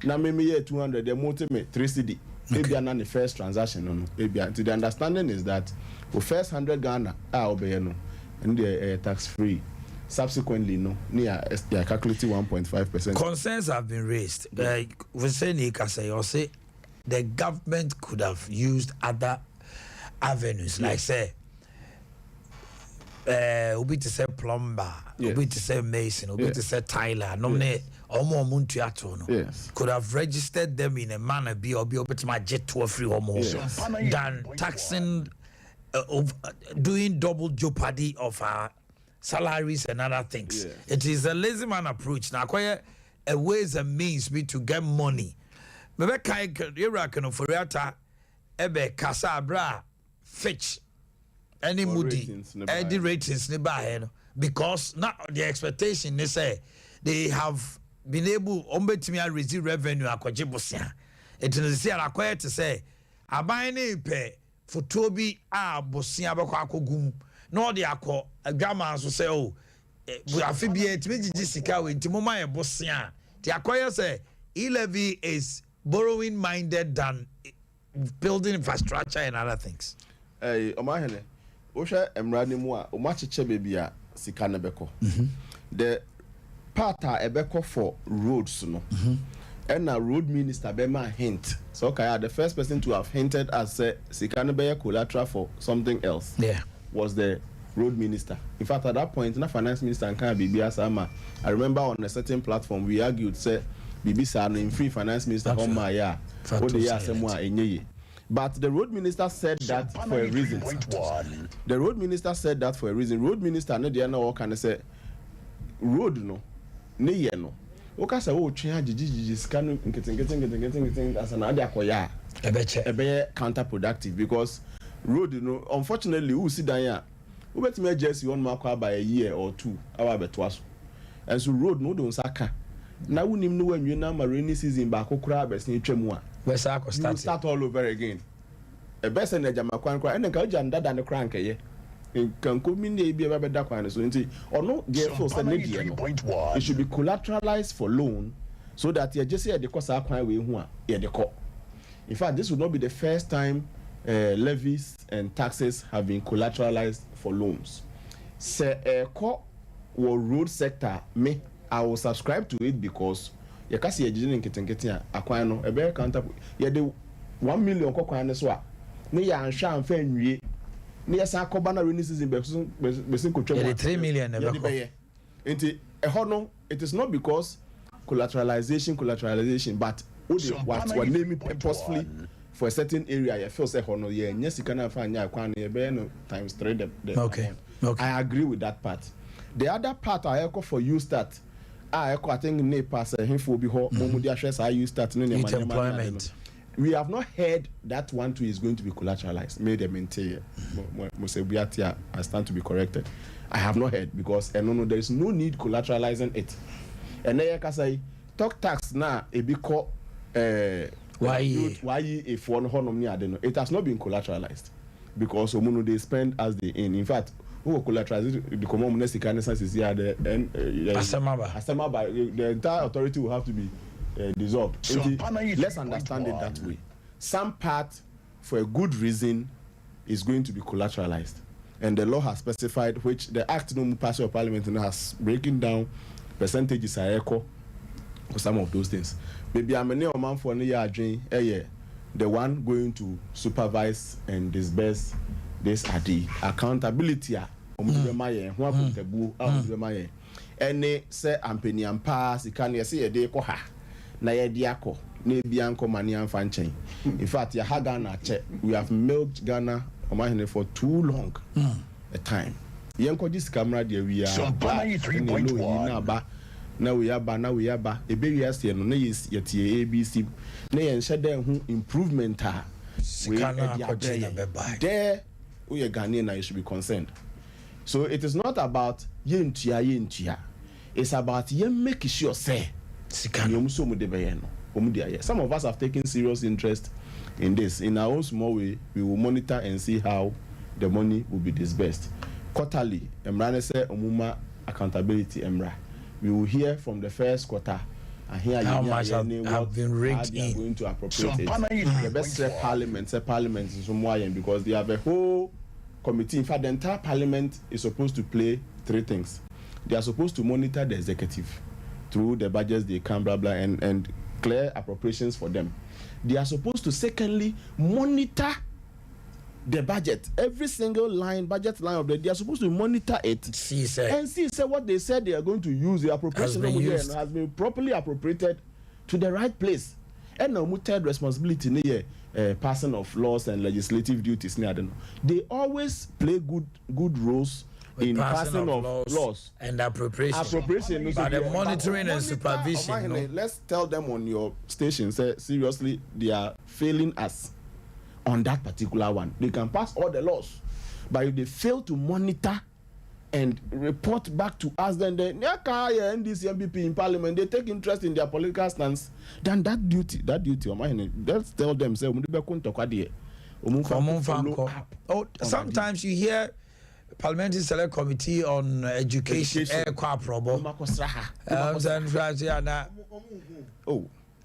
Na me year 200 the mote me 3 cedi. Maybe the first transaction no. Maybe the understanding is that for first 100 Ghana obey no and the tax free. Subsequently, no, near calculating 1.5%. Concerns have been raised. We say the government could have used other avenues, like say, obi to say plumber, obi to say mason, obi to say Tyler, could have registered them in a manner be obi to my jet to a free than taxing, doing double jeopardy of our salaries and other things. It is a lazy man approach. Now, quite a ways and means me to get money. Maybe kai Iraqan for Riata Ebe Casabra fetch any moody any ratings nearby because now the expectation they say they have been able to receive revenue akwajibusia. It is here acquired to say I buy pay for Toby bosia bakwa no de akọ grandma so say oh afi bi etimi sika we ntimo ma e bosia the acquire say e-levy is borrowing minded than building infrastructure and other things. Omahene o hwe emra ni mu a o ma cheche bebi a sika ne beko the part a ebeko for roads no and a road minister be ma hint so okay the first person to have hinted as say sika ne be collateral for something else was the road minister. In fact, at that point, the finance minister and kind of BB Asama, I remember on a certain platform we argued, say, BB Sano in free finance minister on my year, but the road minister said that for a reason. The road minister said that for a reason. Road minister, no, they know can say, road no, ne no. Okay, so oh, change scan getting as an idea koya. A better counterproductive because road, you know, unfortunately, who see that we bet me just one mark by a year or two. Our bet was, and so road no don't saka. Now we know when you know rainy season back okra best ni twemwa. We start all over again. A best and a jamakwan cry and then kaja and dada and crank ye. Can come in the be a better kwan so inti or no therefore said it should be collateralized for loan so that you just say the cost akwan we hu a ye the call. In fact, this would not be the first time levies and taxes have been collateralized for loans. Say road sector me I will subscribe to it because you can see a general getting acquire a better counter. You do 1 million coquine as well. Me and Shan Fen near Sakobana releases in Bessin 3 million. It is not because collateralization, but what were named purposefully for a certain area. You feel say hono yes you can find your times 3 okay. I agree with that part. The other part I echo for you start. I think ne pass him for be ho momudi assess I use start employment. We have not heard that one too is going to be collateralized. Made them maintain. I stand to be corrected. I have not heard because there is no need collateralizing it. And then I say talk tax now a bit called why if one honor it has not been collateralized because they spend as they in fact who collateralize the common is here the entire authority will have to be dissolved. Let's understand it that way. Some part for a good reason is going to be collateralized and the law has specified which the act no pass of parliament has breaking down percentages are echo for some of those things. Maybe I'm a man for the one going to supervise and disburse this at the accountability. And they say I'm penny and pass, you can see a day koha. Na ye diako, ne bianco money and fan chain. In fact, ya Ghana check. We have milked Ghana for too long a time. Yanko this camera there we are. Now we are a baby as no is yet ABC. Nay and shed them improvement there we are Ghanaian and you should be concerned. So it is not about yentia. It's about making sure say some of us have taken serious interest in this. In our own small way, we will monitor and see how the money will be disbursed. Quarterly, Emrane say Omuma accountability Emra. We will hear from the first quarter and hear how much have been raked in. Going to appropriate it. The best say parliament is some because they have a whole committee. In fact, the entire parliament is supposed to play three things. They are supposed to monitor the executive through the budgets they can blah blah and clear appropriations for them. They are supposed to secondly monitor the budget, every single budget line of they are supposed to monitor it and see what they said they are going to use the appropriation has been properly appropriated to the right place. And now third responsibility passing of laws and legislative duties. They always play good roles in passing of laws and appropriation. But the monitoring and supervision. Let's tell them on your station, say seriously, they are failing us on that particular one. They can pass all the laws, but if they fail to monitor and report back to us, then the NDC MPP in Parliament, they take interest in their political stance. Then that duty, let's tell them, say, sometimes you hear Parliamentary Select Committee on Education.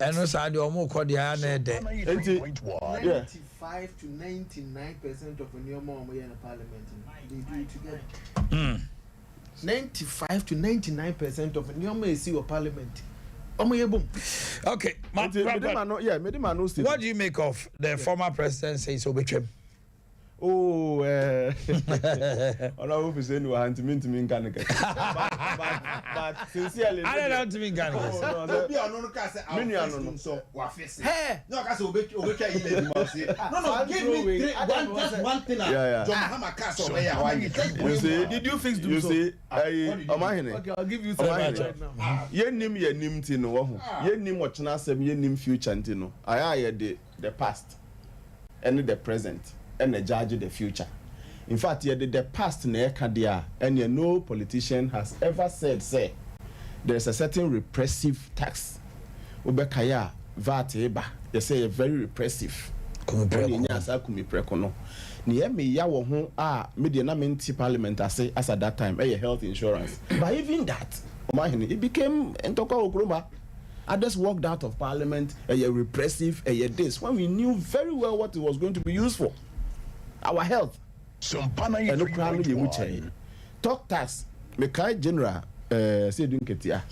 And also, I do more call the 95 to 99% of the in Parliament they do it together. 95 to 99% of the is your Parliament. Okay, what do you make of the former president says Obichem? Oh, honorable saying you are to mean but sincerely, I don't know to mean Ghana. Hey, no, give me just one thing. Did you fix you see? Okay, I'll give you some. Nim Tino, nim what nim future Tino. I the past and the present. And the judge the future. In fact, the past and no politician has ever said, say, there's a certain repressive tax. Ubekaya, VAT, they say very repressive. Parliament as at that time, health insurance. But even that, it became others walked out of Parliament, repressive, this, when we knew very well what it was going to be used for. Our health. Talk tax. Mekai General say doing ketia.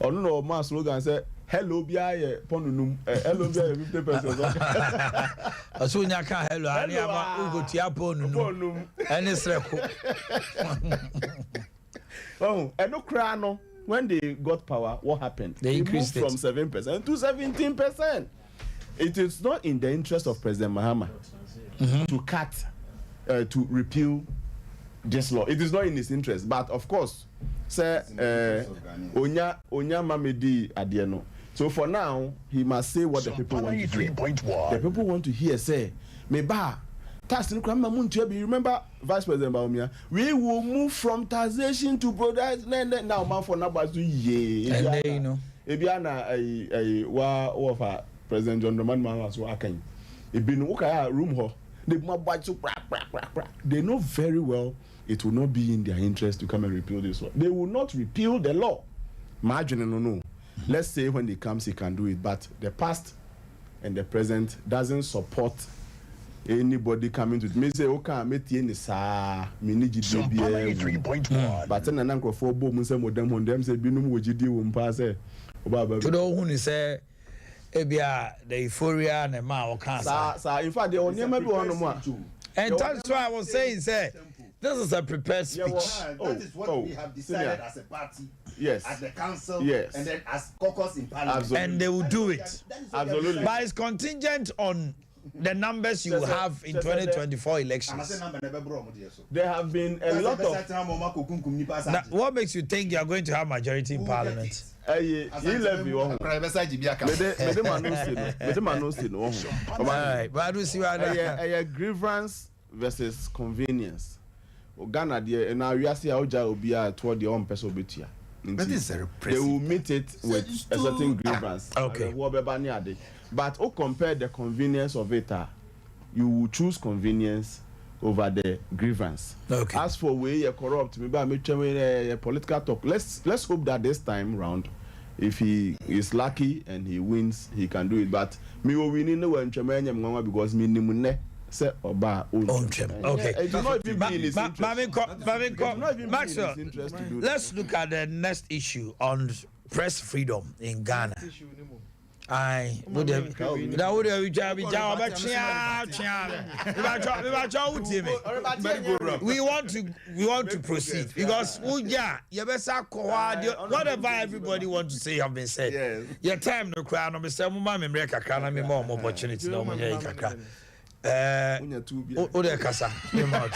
Ono no ma slogan say hello bia ponunum hello bia 50%. Aso nya ka hello ani ama ugotia ponunum. Ene sreko. Oh, enokra no when they got power, what happened? They increased moved from 7% to 17%. It is not in the interest of President Mahama to cut, to repeal this law. It is not in his interest. But of course, say, Onya Mamedi Adieno. So for now, he must say what the people want to hear. The people want to hear, say, Meba, remember, Vice President Baumia, we will move from taxation to product. Now, man for numbers, Ebiana, President John Dramani was working. It been room ho. They know very well it will not be in their interest to come and repeal this law. They will not repeal the law. No. Let's say when he comes, he can do it. But the past and the present doesn't support anybody coming to me say okay meti sa me ni gidi bia 3.1 but na nanko for bo mun say modem hondem say binum wo gidi wo mpa say oba to do hu ni say ebia the euphoria na ma o kan sa in fact the onyema bi wono mo and that's why I was saying say this is a prepared speech. That is what we have decided as a party, yes, as the council, yes, and then as caucus in parliament. Absolutely. And they will do it. Absolutely. But it's contingent on the numbers you have in 2024 elections. There have been a lot of... Now, what makes you think you are going to have majority in parliament? Ye levy one. Private Jibiaka. But I do see what a grievance versus convenience. Ghana there and now we are see how will be toward the own person betia. That is a they will meet it with a certain grievance. Okay. But compare the convenience of it, you will choose convenience over the grievance. Okay. As for way you corrupt, maybe I make a political talk. Let's hope that this time round, if he is lucky and he wins, he can do it. But me will win in the way because me nimune. Okay. Maxwell, let's look at the next issue on press freedom in Ghana. We want to proceed because whatever everybody wants to say have been said. Yes. Your time no crowd no be say more opportunity no more. Ode kasa me mouth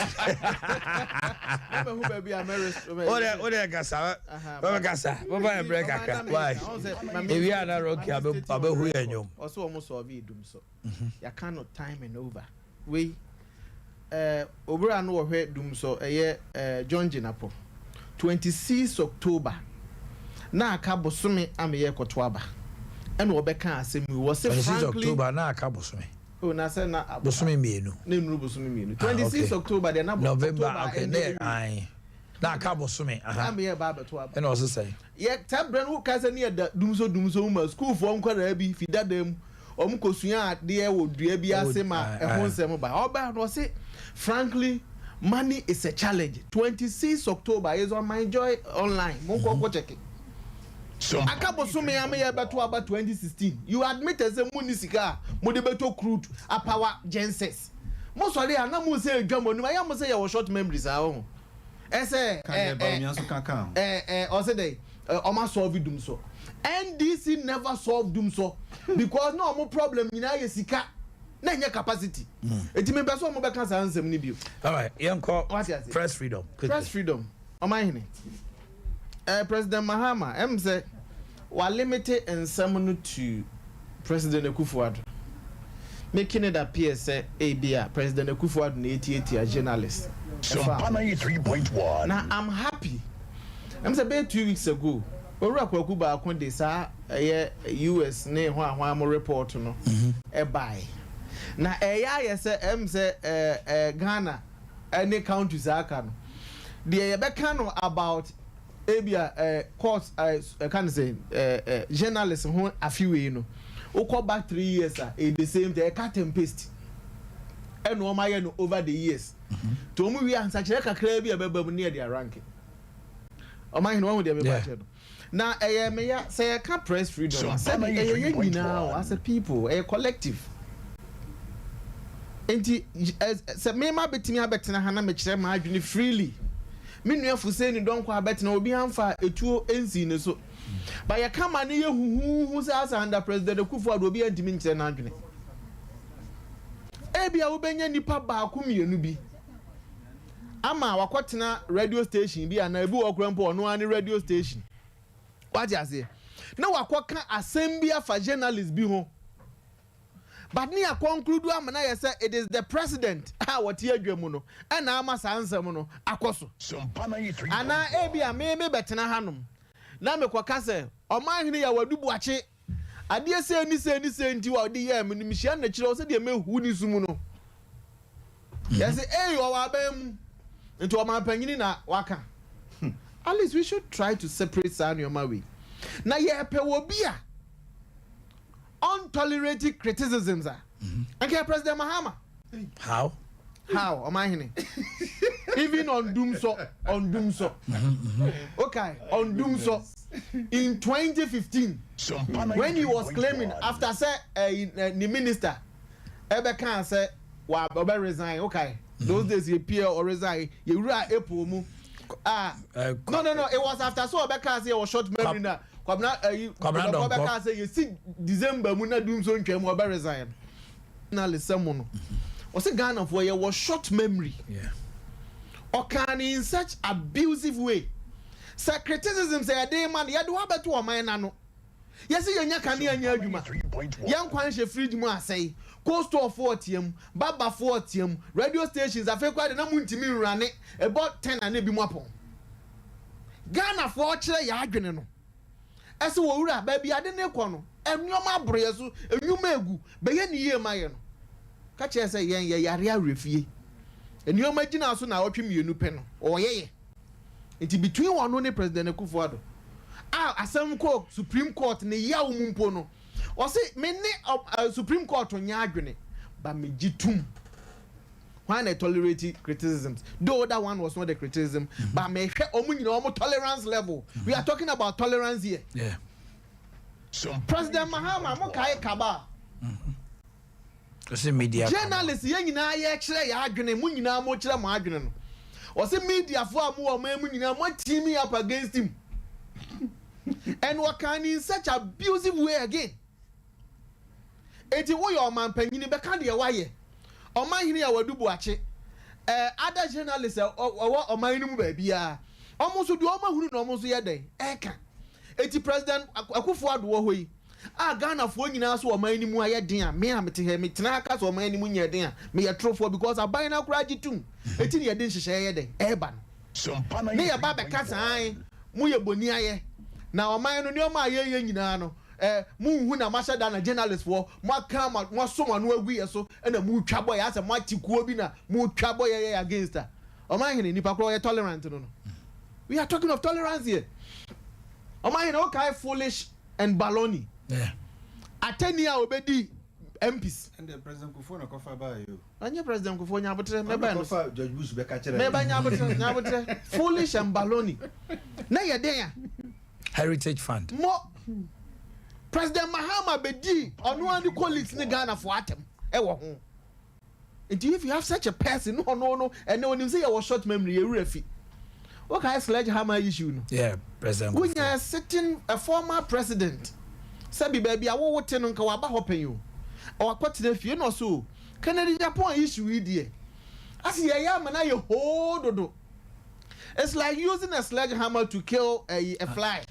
ode kasa baba kasa baba break aka why if we are not rocky abehu enyom also almost solve dum so ya cannot time and over we obura no wo dum so John Jinapo 26 October na aka bosome ameye kotoaba and wo beka asemi wo say frankly October na aka bosome. Oh, na say na Bosumi mienu. Nenu Bosumi mienu. 26 October de na November okay there ai. Na ka Bosumi. Aha. Am here ba beto aba. And also say. Ye tabran wo ka say ne da dumso ma school for nkwara bi fidadam. Om kosua ade wo dua bi ase ma ehon nsem ba. Oba no say frankly money is a challenge. 26 October is on my joy online. Mo ko check it. Akabosome ame ye beto aba 2016. You admitted say munisika mo de beto crude a power genses. Mo sori ana mo say adwamo no ya mo say your short memories ah ho. Say o say dey o ma solve dum so. NDC never solved dum so because no mo problem nyina ye sika na nye capacity. Eti me person mo be kan sa ansem ni bio. All right, yanko press freedom. Press freedom. O ma hine. President Mahama, say, we limited and summon to President Akufo-Addo, making it appear say, President Akufo-Addo na 80 a journalist. So, Pana 3.1. Now I'm happy. Say, about 2 weeks ago, Ora Kwakuba Akonde sa US ne ho mo report no e buy. Na say Ghana any countries aka no. The no about course can say journalists who a few no go back 3 years the same they cut and paste and no my no over the years to mu we answer kakra bi ababa near their ranking o my no one dey be na me ya say can press freedom say now as a people a collective enti say me ma betimi abetena ha na me kire ma adwene freely minua fuseni don kwa bet na obi amfa etuo ensi ne so ba ye kama ne ye huhu se asa under President Akufo-Addo obi antimi nkire na adwene ebia wo benya nipa ba ku mienu bi ama wakotena radio station bi ana ebi wo krampo ono ani radio station what you say na wakoka assembly afa journalist bi ho but ni a conclude am na say it is the president what ye adwamu no and ama sansam no akoso ana ebia me betena hanom na me kwaka say o man hene ya wadubu ache ade se ni nti wa odi ye me ni mihia na kire o se de mehu ni sumu no yes o wa bam nti o man panyini na waka at least we should try to separate Sanyoma way na ye pe wo bia untolerated criticisms are. Okay, President Mahama. How? Am I hearing? Even on Doomso. Okay, on Doomso. In 2015, when he was claiming after the minister, Ebeka said, "Wa Baba resign." Okay, those days he appear or resign. You write April. No. It was after so Ebeka said was short memory now. Kwabna say you see December muna dum so ntwam oba resign na lesamu no o say Ghana for was short memory, or can in such abusive way Say criticism say a day man, ya do beto o man na no. Yes, you nya kan anya adwuma. Yan kwan hye fridge mu asai. Coast of 40 Baba 40 radio stations afekwa de na muntimi nrane about 10 and bi mu apon. Ghana for kire ya adwene no. Ese wo wura ba bia de ne kɔ no. Enwoma abroye so, enwuma egu, be ye ni ye maye no. Ka kire se yen ye yare arefie. Enwoma gina so na otwe mienu pe no. Oyeye. Enti between one no ne President Akufo-Addo. Asem ko Supreme Court ne ya umumpo no. O say me ne Supreme Court nya adwene ba me gitum. Why they tolerate criticisms? Though that one was not a criticism, but me omu tolerance level. We are talking about tolerance here. Yeah. President Mahama mo kai kaba. Media. Journalists ye nyina ye kire ya adwene mu nyina mo kire mo adwene no. O say media for amu o mu nyina mo team up against him. And what can in such abusive way again? Eti wo your man panyini be kan de waye. Oman hini ya wadubu ache. Other journalists oman hini mu ba bia. Omo so do oman hunu na omo so ye den. Eka. Eti President Akufo-Addo wo hoyi. Ghana fo nyina so oman hini mu aye den a me amete he me tena aka so oman hini mu nya den a me ye trofo because aban na kura gitum. Eti ne ye den hyehyɛ ye den. Eba no. Ne ye ba be ka san mu ye boni aye. Na oman no ne oman aye nyina no. Mu na masha da na journalist for mo aka mo so no agu ye so na mu twa boy ase mo atikuo bi na mu twa boy ye against her. Oman hene nipa kro ye tolerant no. We are talking of tolerance here. Oman hene okay foolish and baloney. Yeah. Atenia obedi MPs. And the President Kufuor na kofa ba yo. Anya President Kufuor nya botre me ba no. Kofa George Bush be ka kire. Me ba nya botre foolish and baloney. Na ye den Heritage Fund. Mo President Mahama Bedi ono and colleagues in Ghana for atem ewo ho. If you have such a person no and no him say you short memory you refi. What kind of sledgehammer issue no? Yeah, President. When you are sitting a former president. Sabi baby awo wote no nka wa ba hopen you. Or kwatire fie no so. Kennedy Japan issue idie. As ye ya mana ye hododo. It's like using a sledgehammer to kill a fly.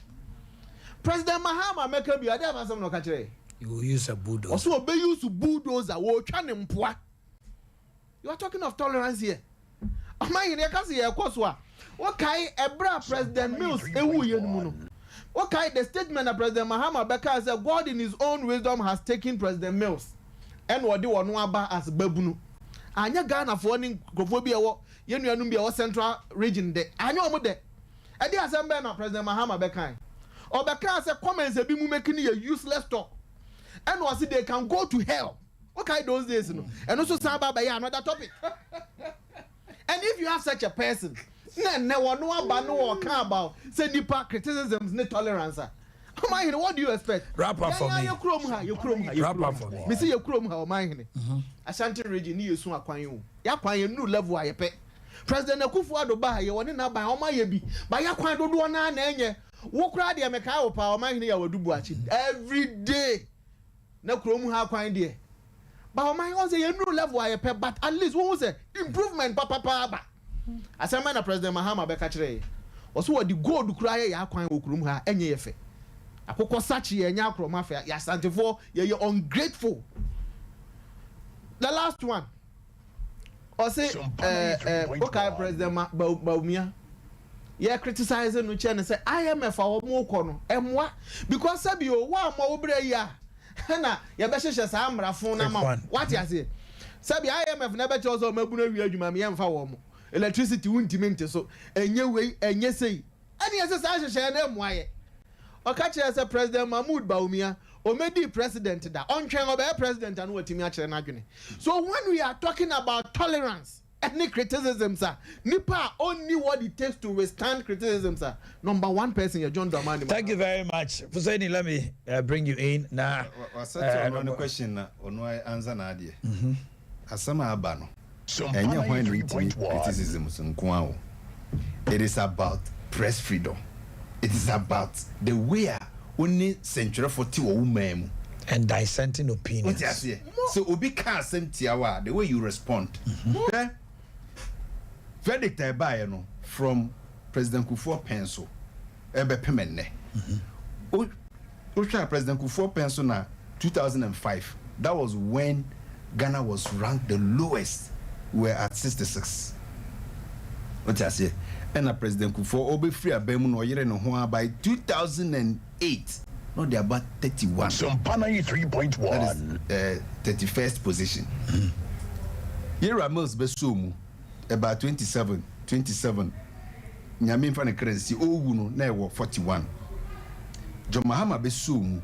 President Mahama make bi ade abasam no ka kire. You will use a bulldozer. Also obey use bulldozer wo twa ne mpoa. You are talking of tolerance here. Amai ne ka se ye koso a. What kai ebra President Mills ewu ye no mu no. What kind the statement of President Mahama Beka said God in his own wisdom has taken President Mills and what do one aba as babunu. Anya Ghana for any Grofobia ye nuanum bi central region de. Anya omo de. E dey assemble na President Mahama Beka. Or Beka say comments e bi mu making a useless talk. And was it they can go to hell. What kind those days no. And also samba by another topic. And if you have such a person no one about say nipa criticisms ne tolerance. What do you expect? Wrap up for me. Wrap up for me. Me see your chrome ha o man hene. Ashanti region ni yesu akwan yo. Ya kwan ye new level ayepe. President Akufo-Addo ba ye woni na ban o ma ye bi. Ba ya kwan dodo na na enye. Wo kura de me kai o pa o man hene ya wadubu achi. Every day. Na chrome ha kwan de. Ba o man won say ye new level ayepe but at least won say improvement papa ba. Asema na President Mahama Beka kire oso wo di gold kura ye akwan okurum ha enye ye fe akokọ sachi ye nya akro mafia ya santefo ye ungrateful. The last one o say okay President Baumia ye criticize no che ne say IMF a wo mo kọ no emwa because sabi o wa ma wo bre ya na ye be hyehyɛ sa amrafo na ma what you say sabi IMF na be che ozo mabu na wi adwuma me yemfa wo mo electricity wuntimenti so enye wei enye sei ani ese sa hyehyɛ na emuaye okache ese President Mahmoud Baumia omedi president da ontwen obe president anu watimi a kire na adwene. So when we are talking about tolerance ethnic criticism sir nipa only what it takes to withstand criticism sir number one person you John Dramani. Thank you very much Fuseni. Let me bring you in now. One question na ono answer na ade asama abano and when reading criticism, it is about press freedom. It is about the way only century 40 women and dissenting opinions. So Obi can't send the way you respond. Verdict I buy from President Kufuor pencil. ebe pemenne President Kufuor penso na 2005 that was when Ghana was ranked the lowest. We were at 66. What I say? And President Kufuor obe free abemu no yere no ho by 2008. No, they are about 31. Sampana 3.1. That is 31st position. Yera Mills besumu about 27. Nyamin fan currency owu no na ewo 41. John Mahama besumu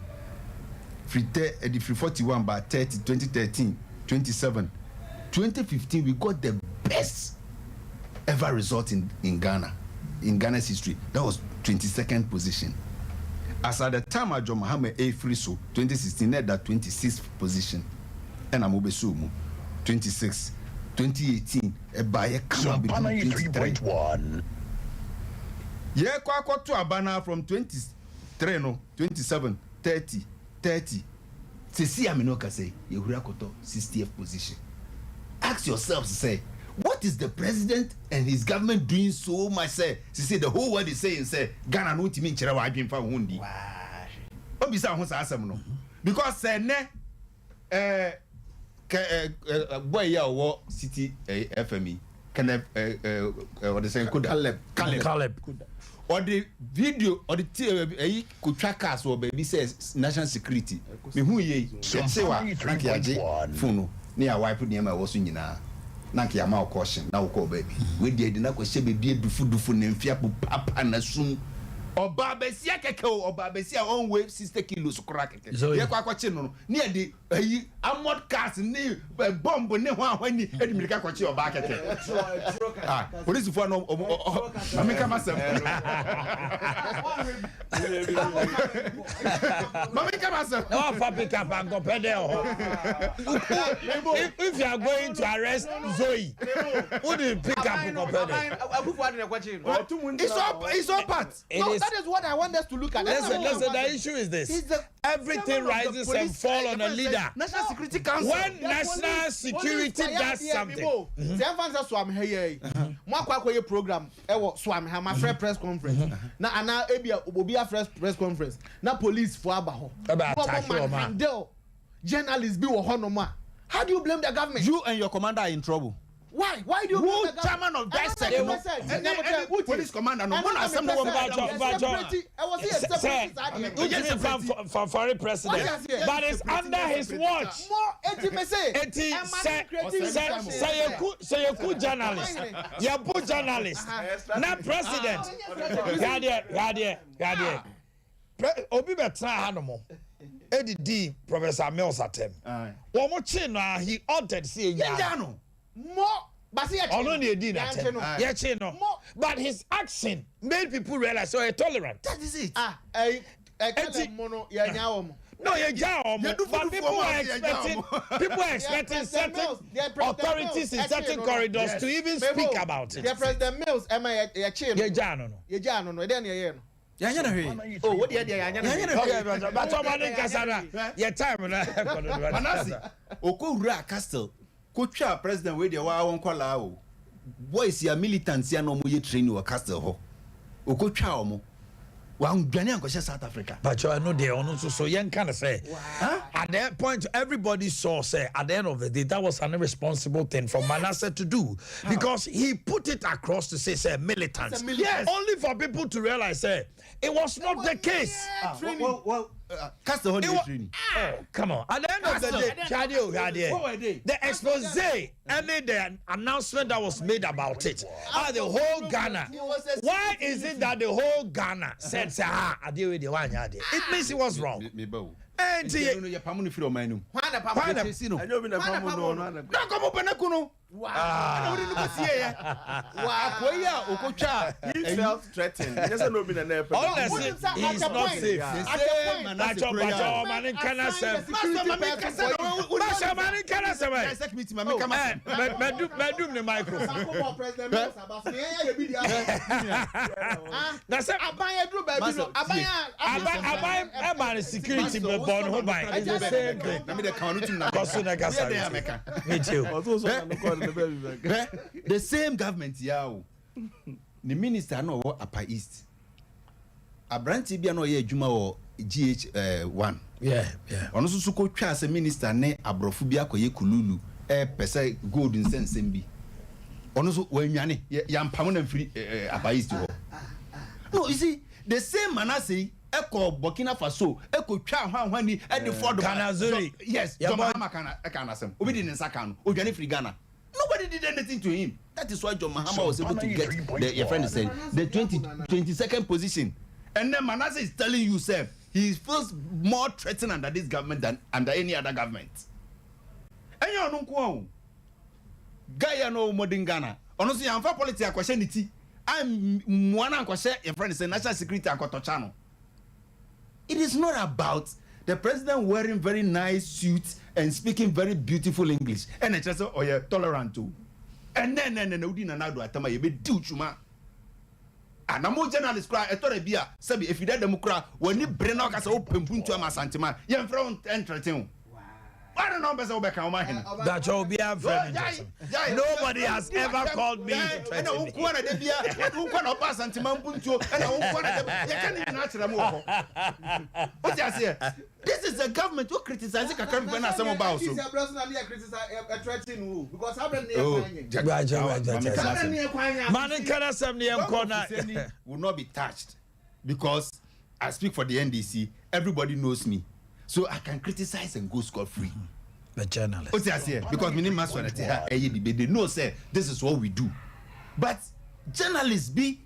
free 41 by 30 2013 27. 2015 we got the best ever result in Ghana, in Ghana's history. That was 22nd position. As at the time of John Mahama A free so 2016 at that 26th position. And I'm Obesumu 26. 2018 a buyer come 3.1. Yeah, kwa to Abana from 23 no 27 30. See Aminoka say Yehurakoto 60th position. Ask yourself, say, what is the president and his government doing so much? Say the whole world is saying, say, Ghana no timin chera wa adwin fa hundi. Obisa ho sa asem no. Because say ne boy ya wo city FME can what they say Caleb. Or the video or the kutwaka so baby says national security. Me hu ye say wa phone ni a wipe ni ma wo so nyina na nke ama caution na wo call baby we dey na ko hye baby dufu na mfia papa na sum oba besia keke oba besia on weigh 60 kilos kura keke ye kwa kwache no ni e di ayi amod cars ni bomb ni ho ahwani e di mirika kwache oba keke police for no amika masem mamika masem no for pick up and go pedal. If you are going to arrest Zoe, who do you pick up and go pedal? It's all part. That is what I want us to look at. Listen, the issue is this. Everything rises and falls on a leader. National Security Council. When National Security does something. Swam here. Mwakwa program. Swam here. My press conference. Na ana ebia obia press conference. Na police for abaho. Journalists be wo honoma. How do you blame the government? You and your commander are in trouble. Why do you blame the chairman of that sector? Police commander no one assembly for foreign president, but it's under his watch. Say you cool journalist, you put journalist, not president. Gadia. Obi betra hanomo. Eddie Professor Mills atem. One more chin he ordered see Yano. More, but his action made people realize so tolerant. That is it. No, but people are expecting certain authorities in certain corridors to even speak about it. The President Mills, oh, what the idea? Okowura Castle. Kocha president we dey wa won kwala o. Boys ya militants ya no mo ye train o Castle ho. Okotwa o mo. Wa ndwane ankoshe South Africa. But I know they on so young kind of say. At that point everybody saw say at the end of the day that was an irresponsible thing for Manasseh to do because he put it across to say militants. Yes. Only for people to realize say it was not the case. Castle training. Oh, come on. At the end of the day, the expose and the announcement that was made about it. The whole Ghana. Why is it that the whole Ghana said, it means it was wrong? He felt threatened. He doesn't know being an airport. Honestly, he's not safe. Security born home by me too. The same government, yeah. The minister no Upper East. abranti bia no ye adwuma wo GH1 yeah ono so ko twa as minister ne abrofo bia koye kululu pese gold nsensem bi ono so wanwane ya mpam na mfiri abayist ho no you see the same Manasseh eko Burkina Faso eko twa hwanhwani e de Ford Kanazuri yes John Mahama kana sem obi di nsaka no odwane free Ghana. Nobody did anything to him. That is why John Mahama was able to get your friend is saying the 22nd position. And then Manasseh is telling you, sir, he feels more threatened under this government than under any other government. And you know who? Guy no modern Ghana. Honestly, I'm for politics. Question it. I'm one and question your friend is saying national security and channel. It is not about the president wearing very nice suits and speaking very beautiful English. And it's just oh yeah, tolerant too. And then Udi na nado atama ye be do chuma. And I'm journalist cry etorebia sabi if you that democrat when you brain out as open punto amasantima ye front entertain. I don't know better obeka oma hen. That will be a friend. Nobody has ever called me. And who kwana de bia who kwana pass santima punto and who kwana de you can't even answer them. What you say? This is a government who criticizes Kakam when I some about so. Personally, I criticize threatening who because how many will not be touched because I speak for the NDC. Everybody knows me, so I can criticize and go scot-free. The journalist. What you say? Because we need mass they know say this is what we do, but journalists be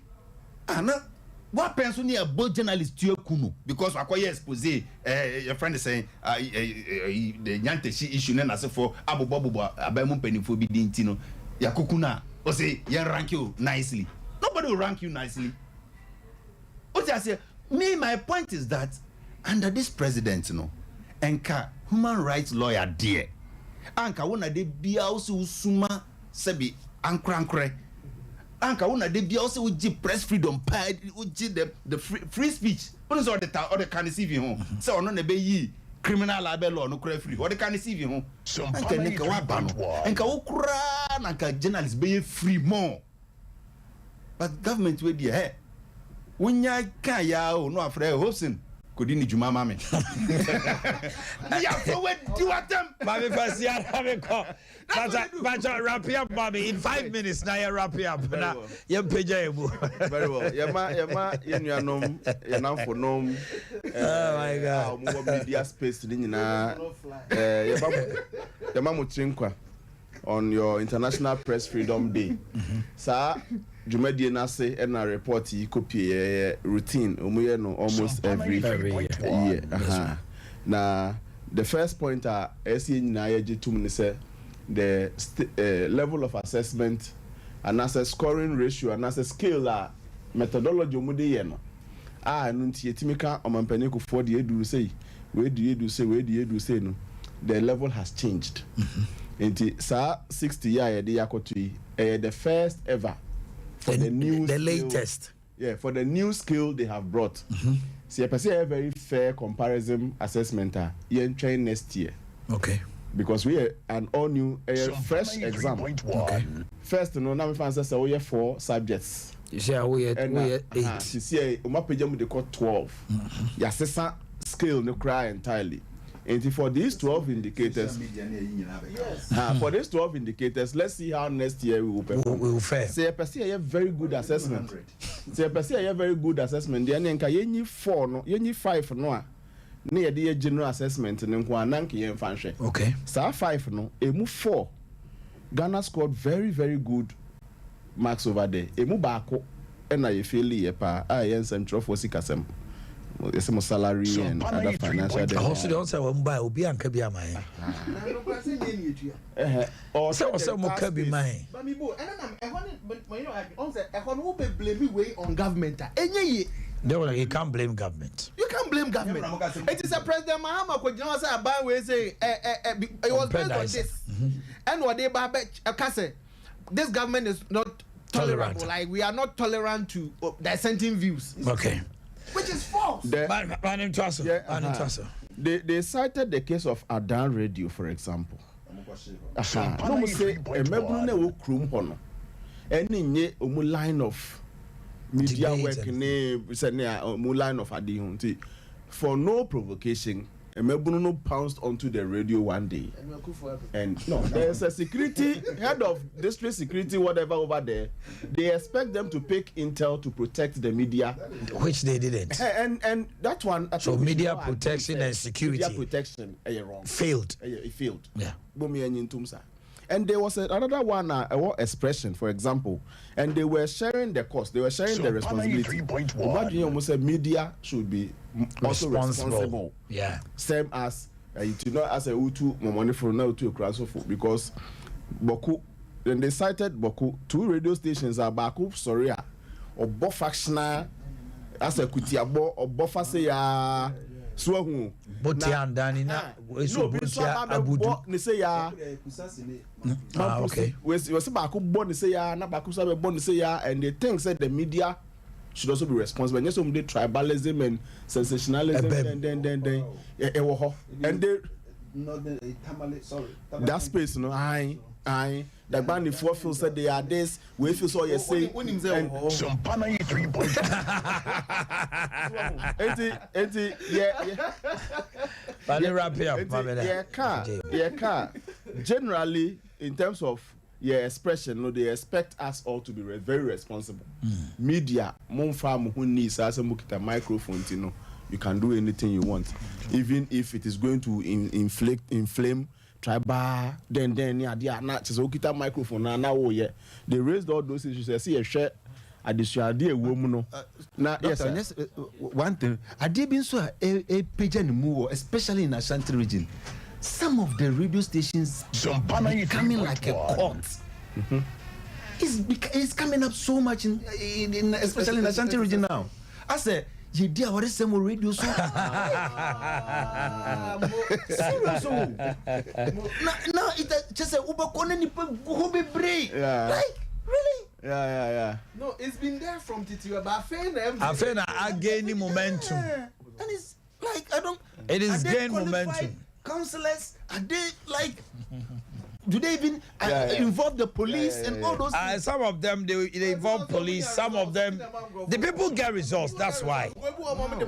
what person near both journalists to kuno because akoye expose your friend is saying the Nyanteshi issue na say for abobobo abamu penifo bi dintino yakukuna o say you rank you nicely. Nobody will rank you nicely. What I say, my point is that under this president enka human rights lawyer there anka wona de bia also suma sebi ankrankre anka wona de bia also uji press freedom pad uji the free speech what is all the can receive him say ono na be yi criminal libel law no kra free what can receive him anka nka wa ba no anka wo kra na anka journalists be free more but government we there hey wonya ka ya o no afre hosting Kodini Juma mame. Yeah, so when do at them? Mami Fasia have call. But wrap up, mommy. In 5 minutes now you wrap up. Now you very well. Yama yenuanom yenam for nom. Oh my God. Mo media space ni nyina yama mo trinkwa on your International Press Freedom Day. Sir Jumadi na say na report yi copy routine omuye no almost every year. Now the first point SE nyina ye gitum ni say the level of assessment and as a scoring ratio and as a scale methodology omude ye no no nti yetimika omampani ko for the edu say we do say no the level has changed. Nti sa 60 year de yakotu the first ever for the latest. Yeah, for the new skill they have brought. See, I perceive a very fair comparison assessment train next year. Okay. Because we are an all new fresh exam. Okay. First, now we find say we have 4 subjects. You see, we are 8. You see, we map they call 12. Your skill no cry entirely. And for these 12 indicators, for these 12 indicators, let's see how next year we will perform. We will fare. Say, I perceive a very good assessment. Say, I perceive a very good assessment. Then you 4 no, you 5 no. Near the general assessment and then function. Okay. So 5 no, a move 4. Ghana scored very, very good marks over there. A move back, and I feel yepa. I am some trophy sikasem. Some salary and other financial. Also, don't say one buy Obi and Kabi Amai. Or some more Kabi Mai. But me bo, and I want to blame way on government. You can't blame government. You can't blame government. It is a President Mahama could not say about we say it was based on this. And what they say this government is not tolerant. Like we are not tolerant to dissenting views. Okay. Which is false. They cited the case of Adan Radio, for example. No say a member ne wo krum hono. Any nye omu line of media work ne say line of adi for no provocation. Emebuno pounced onto the radio one day, and no, there's a security head of district security, whatever over there. They expect them to pick intel to protect the media, which they didn't. And that one, I so media protection and security, media protection, wrong. Failed. It failed. Yeah. And there was another one, expression, for example, and they were sharing the cost, they were sharing the responsibility. Almost said media should be also responsible. Yeah. Same as you know, as a Utu money for now to Krasofo, because Boku, then they cited Boku, 2 radio stations are Baku, Soria, or Bofactional, as a Kutiabo, or Bofaseya. Swahu Botia and Danina no Botia Abudu ne say ya okay we say Baku born say ya na Baku sabe born say ya and they think said the media should also be responsible. Yes, some tribalism and sensationalism and then and they that space no I the band if feel said they are this we feel so you say some Panay 3 point yeah generally in terms of expression no they expect us all to be very responsible. Media monfa mo needs as a microphone you can do anything you want even if it is going to inflame tribal then yeah na just okita microphone na wo ye they raised all those issues say a share adisuade ewo mu no na yes one thing ade bi nso a page and move especially in Ashanti region some of the radio stations becoming like a cult. It's coming up so much in especially in Ashanti region now. I say you dear what is some radio so serious no it just a uber corner who be brave like really yeah no it's been there from Titi about Afena gaining momentum and it's like I don't it is gain momentum. Councillors are they like do they even involve the police and all those things? Some of them they involve police. Some of them the people get results. That's why. Not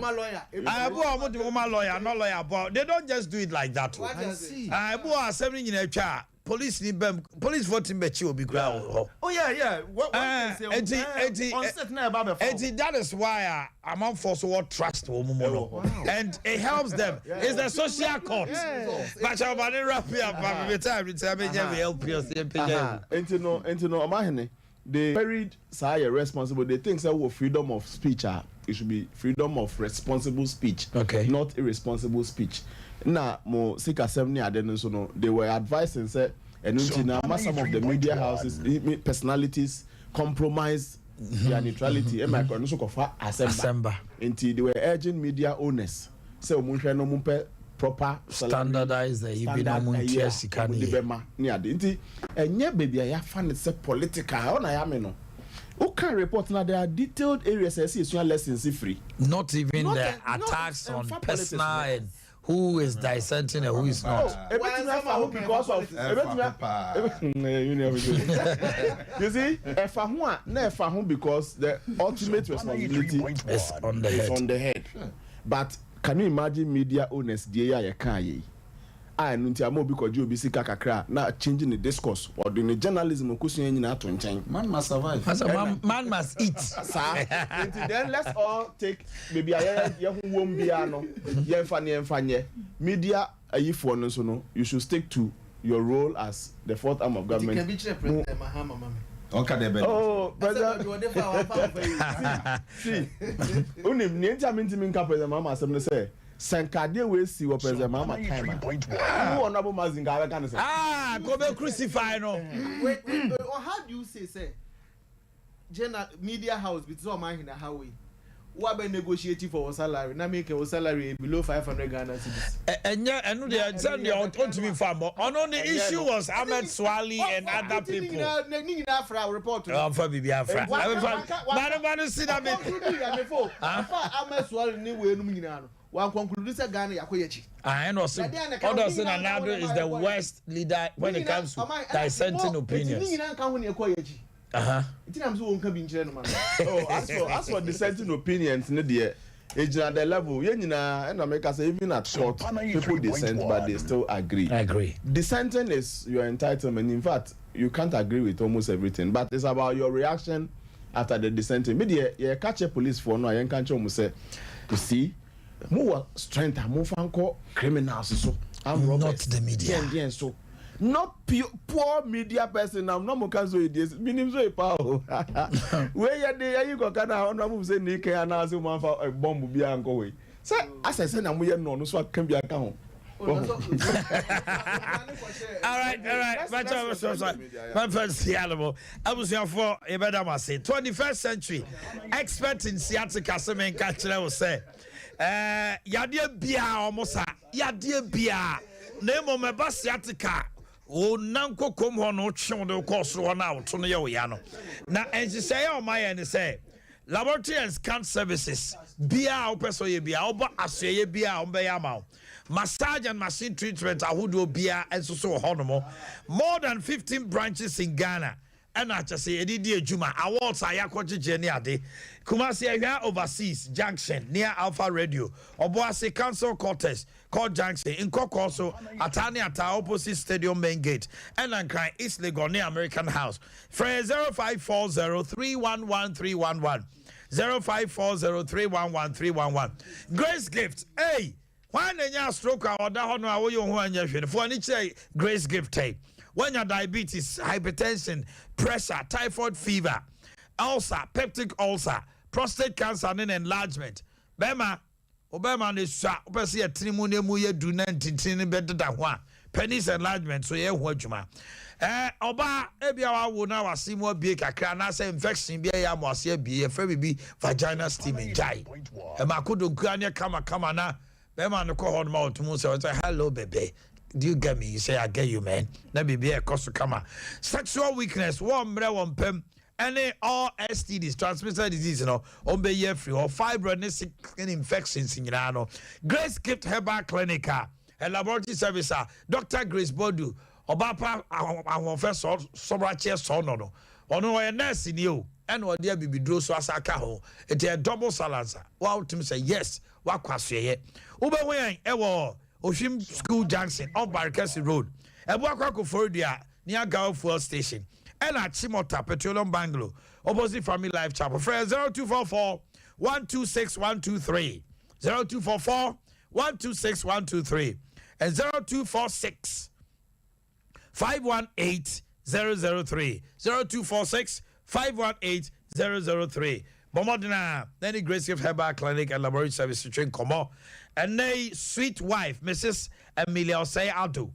lawyer, but they don't just do it like that. I see. Police voting bet you will be ground. Oh yeah. That is why I'm on for so trust and it helps them. It's the social court. But I'm going to wrap it up. They very responsible. They think that freedom of speech it should be freedom of responsible speech, not irresponsible speech. Now, they were advising say and some of the media houses personalities compromise their neutrality Assembly. Until they were urging media owners say proper standardize the baby I find it political who can report now there are detailed areas I see lessons free not even the attacks on personal and who is dissenting and who is not. Because of you see, because the ultimate responsibility is on the head. But can you imagine media owners I because you be now changing the discourse or the journalism man must survive. Man must eat. Then let's all take maybe media you should stick to your role as the fourth arm of government. Oh, see. Sankade we see what president mama time. Who honorable Mazinga can say? Go be crucify no. Wait, how do you say general media house with so man in a highway? What be negotiating for salary? Na make a salary below 500 Ghana cedis. And they send the on to me farm. On the issue was Ahmed Swali and other people. Report. For Biafra. Man see that before. Ahmed Swali ni we no nyina no. One conclude say Ghana yakoyechi. And also Nado is the worst leader when it comes to dissenting opinions. As for dissenting opinions, at the level, even at court, people dissent, but they still agree. Dissenting is your entitlement. In fact, you can't agree with almost everything, but it's about your reaction after the dissenting. Maybe you catch a police for no, you can't almost say, you see, more strength, more fan criminals. So I'm not the media. So not poor media person. I'm not more cancel this. Minimum so power. Where you go? Can I move say Nick and ask you man for a bomb will be anchored. So as I said, I'm here no, so I can be account. All right. My first animal. I was here for a better say 21st century expert in sciatica. Some catcher will say, Yadia Bia almost Yadia Bia. Name of my bus sciatica. O nanko kom ho no twe de course ho na wo to no ye oyano na ensise ya o my and say laboratory and scan services bia opeso ye bia obo asoye bia o be ya ma massage and machine treatment ahodo bia enso so ho no more than 15 branches in Ghana and I just say edidi ejuma awards ayakojeje ni ade Kumasi ahwa overseas junction near Alpha Radio Oboase Council Quarters called Junction in Kokoso Atani Ata opposite Stadium main gate and Ankara East Legon near American House. Free 0540311311 0540311311 Grace Gift. Hey, why nenya stroke or da hono awoyo ho anya hwe for any Grace Gift hey. When your diabetes, hypertension, pressure, typhoid fever, ulcer, peptic ulcer, prostate cancer and enlargement. Bema is shot. Opesi a trimune muye do nantin better than one. Penis enlargement, so ye wajuma. Oba ebiawa wo na wasi mo bie kakra na say infection bia ya mo ase bie e fe bi vagina steaming jai. E makodo nkanya kama na bema no ko hon ma otumu say hello baby. Do you get me? You say I get you, man. That be a cost to come. Sexual weakness, one pem. Any all STDs, transmitted disease, be year free or fibroid skin infections in Grace Gift Herbal Clinic, a laboratory service, Dr. Grace Bodu, Obapa, our first sobrache sono, or no a nurse in you, and what dear be drew so as a caho, it's a double salazar. Wow, to say yes, what was ye? Uber ewo. Oshim School Junction off Barkasi Road. Ebuakwako Fordia near Gao Fuel Station. And at Chimota Petroleum Banglo. Opposite Family Life Chapel. Friend 0244 126 123. 0244 126 123. And 0246 518 003. 0246 518 003. Bomodina, then the Grace Gift Herbal Clinic and Laboratory Service to train Como. And they sweet wife, Mrs. Emilia Osei Ado,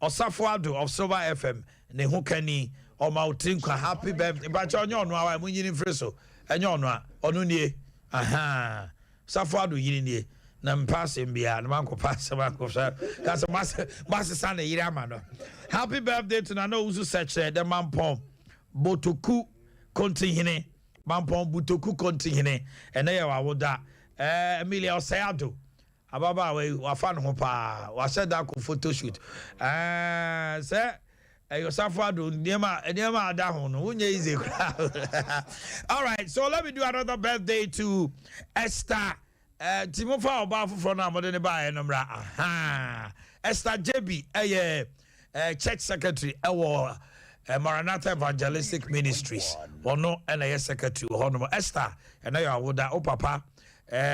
Osafo Ado of Silver FM, ne hukani or Mautinka happy birthday. But you know, I'm winning Friso, and you know, Onunie, aha, Safo Ado Yini, Nam passing beyond Manco Pass, that's a master son of Iramano. Happy birthday to Nano Uzu Seche, the Mampom, Botoku Continue, Mampom Butoku Continue, and there I would that Emilia Osei Ado. Ababa we wafan ho pa wa said that photo shoot say yourself do niema ada ho no unye easy. All right, so let me do another birthday to Esther Timofa oba foforo na modern ba enumra Esther JB church secretary ewo Maranatha Evangelistic Ministries ono na secretary ho Esther and you awoda o papa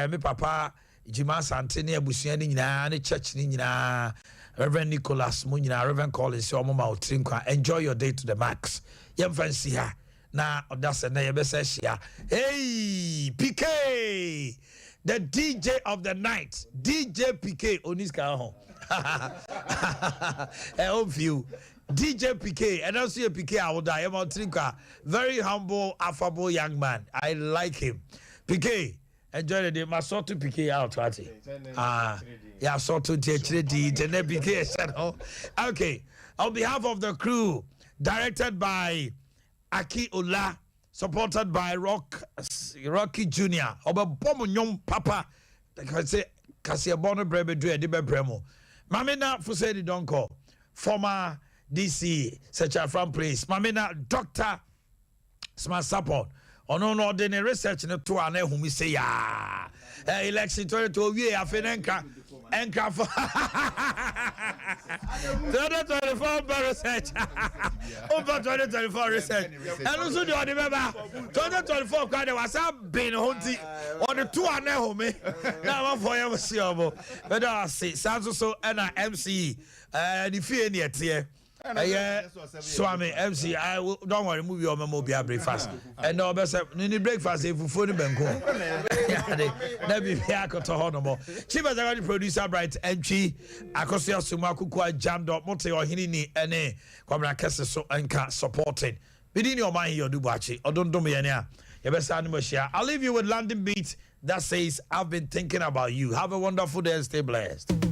me papa Jima Santini Abusia Nina, the church Nina, Reverend Nicholas Munina, Reverend Collins, your mama Trinkwa. Enjoy your day to the max. Yem fancy her. Now that's a neighbor says here. Hey, PK, the DJ of the night, DJ PK Oniska home. I hope you. DJ PK, and also a PK I will die about Trinkwa. Very humble, affable young man. I like him. PK. Enjoy the day. My sort to pick out, Twati. Yeah, sort to take the PK. Okay. On behalf of the crew, directed by Aki Ola, supported by Rocky Jr. Oba Bomo Papa. Like I say, Cassia Bono Brebe do a Debe Bremo. Mamina Fusedi Donko, former DC, such a from place. Mamina Dr. smart support ɔno no ɔde ne research no to a na ehumi sɛ yaa election 2022 wie afe ne nka for 2024 research over 2024 research ɛno nso de ɔde bɛba 2024 kwa de wasa bin ho nti ɔde to a na ehumi na amafo yɛ si ɔmo bɛda ase saa nso so ɛna MCE the fee ni ɛteɛ Swami MC, don't worry, move your memo be a breakfast. And no, best any breakfast if you phone bank. Never be a cut to Honomo. Chief as a producer, bright entry. Akosia Sumaku jammed up Monte or Hinini and a Quabra Castle and cat supporting. Within your mind, your Dubachi, or don't do me any. Your best animal share. I'll leave you with London Beat that says, I've been thinking about you. Have a wonderful day and stay blessed.